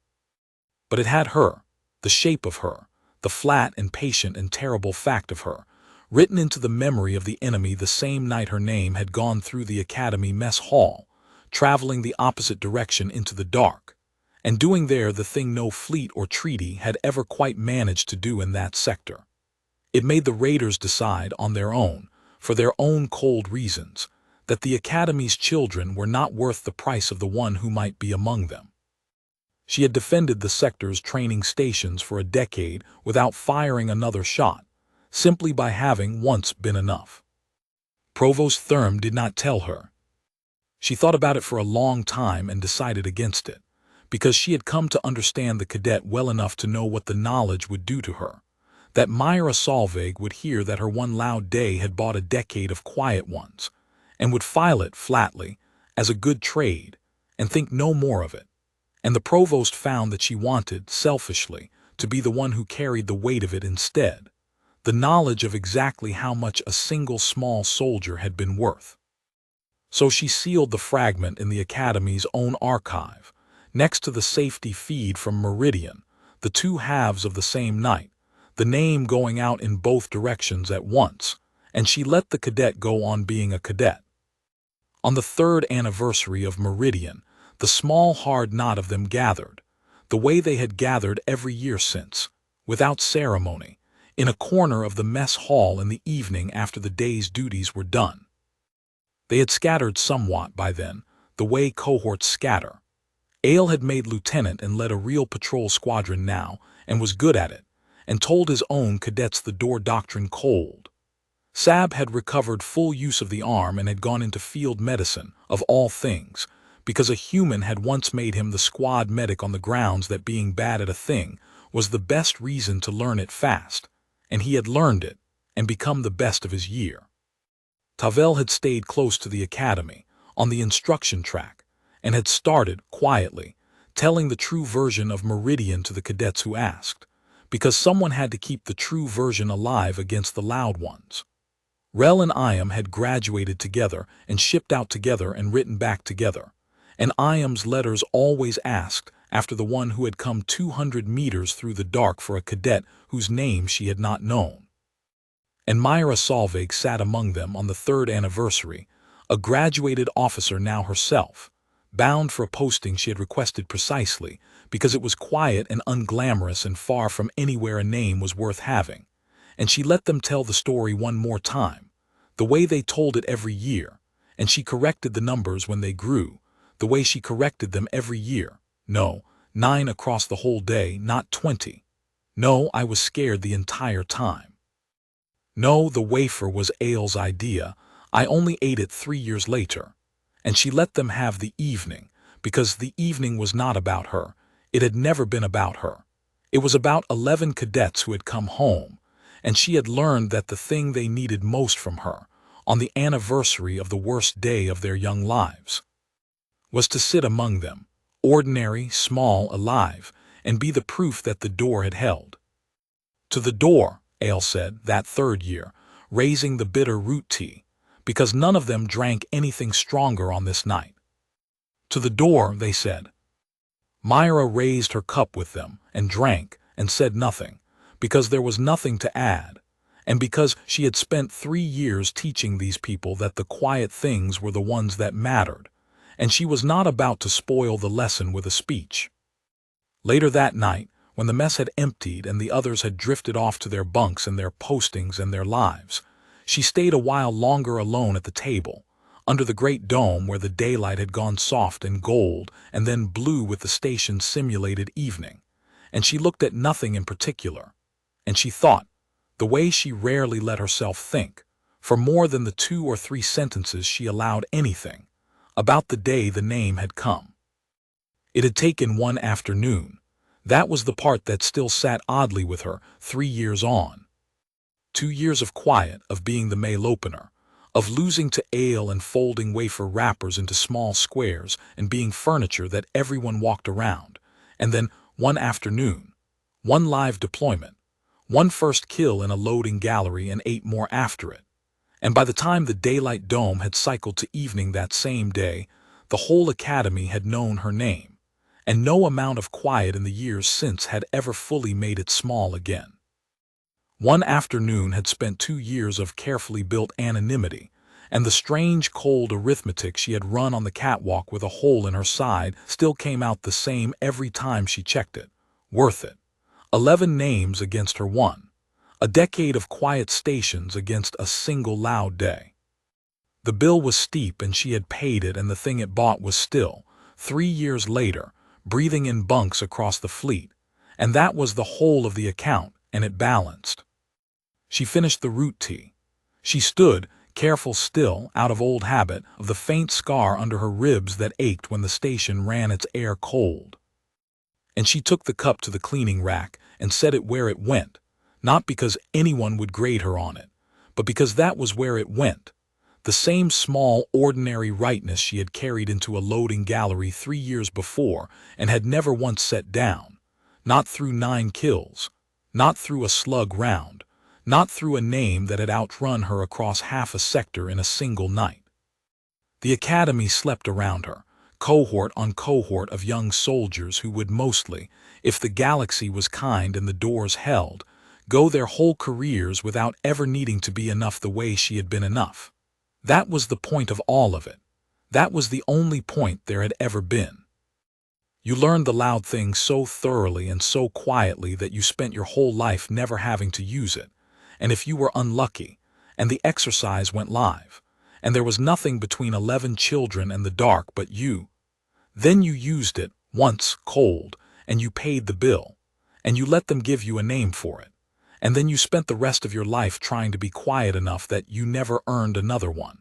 A: But it had her, the shape of her, the flat and patient and terrible fact of her, written into the memory of the enemy the same night her name had gone through the academy mess hall, traveling the opposite direction into the dark, and doing there the thing no fleet or treaty had ever quite managed to do in that sector. It made the raiders decide on their own, for their own cold reasons, that the academy's children were not worth the price of the one who might be among them. She had defended the sector's training stations for a decade without firing another shot, simply by having once been enough. Provost Therm did not tell her. She thought about it for a long time and decided against it, because she had come to understand the cadet well enough to know what the knowledge would do to her, that Myra Solveig would hear that her one loud day had bought a decade of quiet ones, and would file it flatly, as a good trade, and think no more of it. And the provost found that she wanted, selfishly, to be the one who carried the weight of it instead, the knowledge of exactly how much a single small soldier had been worth. So she sealed the fragment in the academy's own archive, next to the safety feed from Meridian, the 2 halves of the same night, the name going out in both directions at once, and she let the cadet go on being a cadet. On the 3rd anniversary of Meridian, the small hard knot of them gathered, the way they had gathered every year since, without ceremony, in a corner of the mess hall in the evening after the day's duties were done. They had scattered somewhat by then, the way cohorts scatter. Ale had made lieutenant and led a real patrol squadron now, and was good at it, and told his own cadets the door doctrine cold. Sab had recovered full use of the arm and had gone into field medicine, of all things, because a human had once made him the squad medic on the grounds that being bad at a thing was the best reason to learn it fast, and he had learned it, and become the best of his year. Tavel had stayed close to the academy, on the instruction track, and had started, quietly, telling the true version of Meridian to the cadets who asked, because someone had to keep the true version alive against the loud ones. Rel and Iam had graduated together and shipped out together and written back together, and Iam's letters always asked after the one who had come 200 meters through the dark for a cadet whose name she had not known. And Myra Solveig sat among them on the 3rd anniversary, a graduated officer now herself, bound for a posting she had requested precisely because it was quiet and unglamorous and far from anywhere a name was worth having. And she let them tell the story one more time, the way they told it every year, and she corrected the numbers when they grew, the way she corrected them every year. No, 9 across the whole day, not 20. No, I was scared the entire time. No, the wafer was Ale's idea. I only ate it 3 years later. And she let them have the evening, because the evening was not about her. It had never been about her. It was about 11 cadets who had come home, and she had learned that the thing they needed most from her, on the anniversary of the worst day of their young lives, was to sit among them, ordinary, small, alive, and be the proof that the door had held. To the door, Ale said, that 3rd year, raising the bitter root tea, because none of them drank anything stronger on this night. To the door, they said. Myra raised her cup with them, and drank, and said nothing, because there was nothing to add, and because she had spent 3 years teaching these people that the quiet things were the ones that mattered, and she was not about to spoil the lesson with a speech. Later that night, when the mess had emptied and the others had drifted off to their bunks and their postings and their lives, she stayed a while longer alone at the table, under the great dome where the daylight had gone soft and gold and then blue with the station's simulated evening, and she looked at nothing in particular, and she thought, the way she rarely let herself think, for more than the 2 or 3 sentences she allowed anything, about the day the name had come. It had taken 1 afternoon. That was the part that still sat oddly with her 3 years on. 2 years of quiet, of being the mail opener, of losing to ale and folding wafer wrappers into small squares and being furniture that everyone walked around, and then 1 afternoon, 1 live deployment, 1 first kill in a loading gallery and 8 more after it. And by the time the daylight dome had cycled to evening that same day, the whole academy had known her name, and no amount of quiet in the years since had ever fully made it small again. 1 afternoon had spent 2 years of carefully built anonymity, and the strange cold arithmetic she had run on the catwalk with a hole in her side still came out the same every time she checked it. Worth it. 11 names against her 1. A decade of quiet stations against a single loud day. The bill was steep and she had paid it, and the thing it bought was still, 3 years later, breathing in bunks across the fleet, and that was the whole of the account, and it balanced. She finished the root tea. She stood, careful still, out of old habit, of the faint scar under her ribs that ached when the station ran its air cold. And she took the cup to the cleaning rack and set it where it went, not because anyone would grade her on it, but because that was where it went. The same small, ordinary rightness she had carried into a loading gallery 3 years before and had never once set down, not through 9 kills, not through a slug round, not through a name that had outrun her across half a sector in a single night. The academy slept around her, cohort on cohort of young soldiers who would mostly, if the galaxy was kind and the doors held, go their whole careers without ever needing to be enough the way she had been enough. That was the point of all of it. That was the only point there had ever been. You learned the loud thing so thoroughly and so quietly that you spent your whole life never having to use it, and if you were unlucky, and the exercise went live, and there was nothing between 11 children and the dark but you, then you used it, once, cold, and you paid the bill, and you let them give you a name for it, and then you spent the rest of your life trying to be quiet enough that you never earned another one.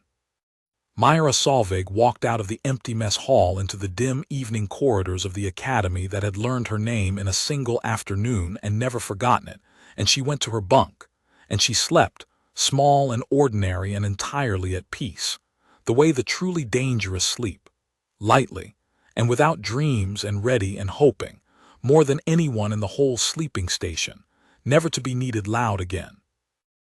A: Myra Solveig walked out of the empty mess hall into the dim evening corridors of the academy that had learned her name in a single afternoon and never forgotten it, and she went to her bunk, and she slept, small and ordinary and entirely at peace, the way the truly dangerous sleep, lightly, and without dreams and ready and hoping, more than anyone in the whole sleeping station, never to be needed loud again.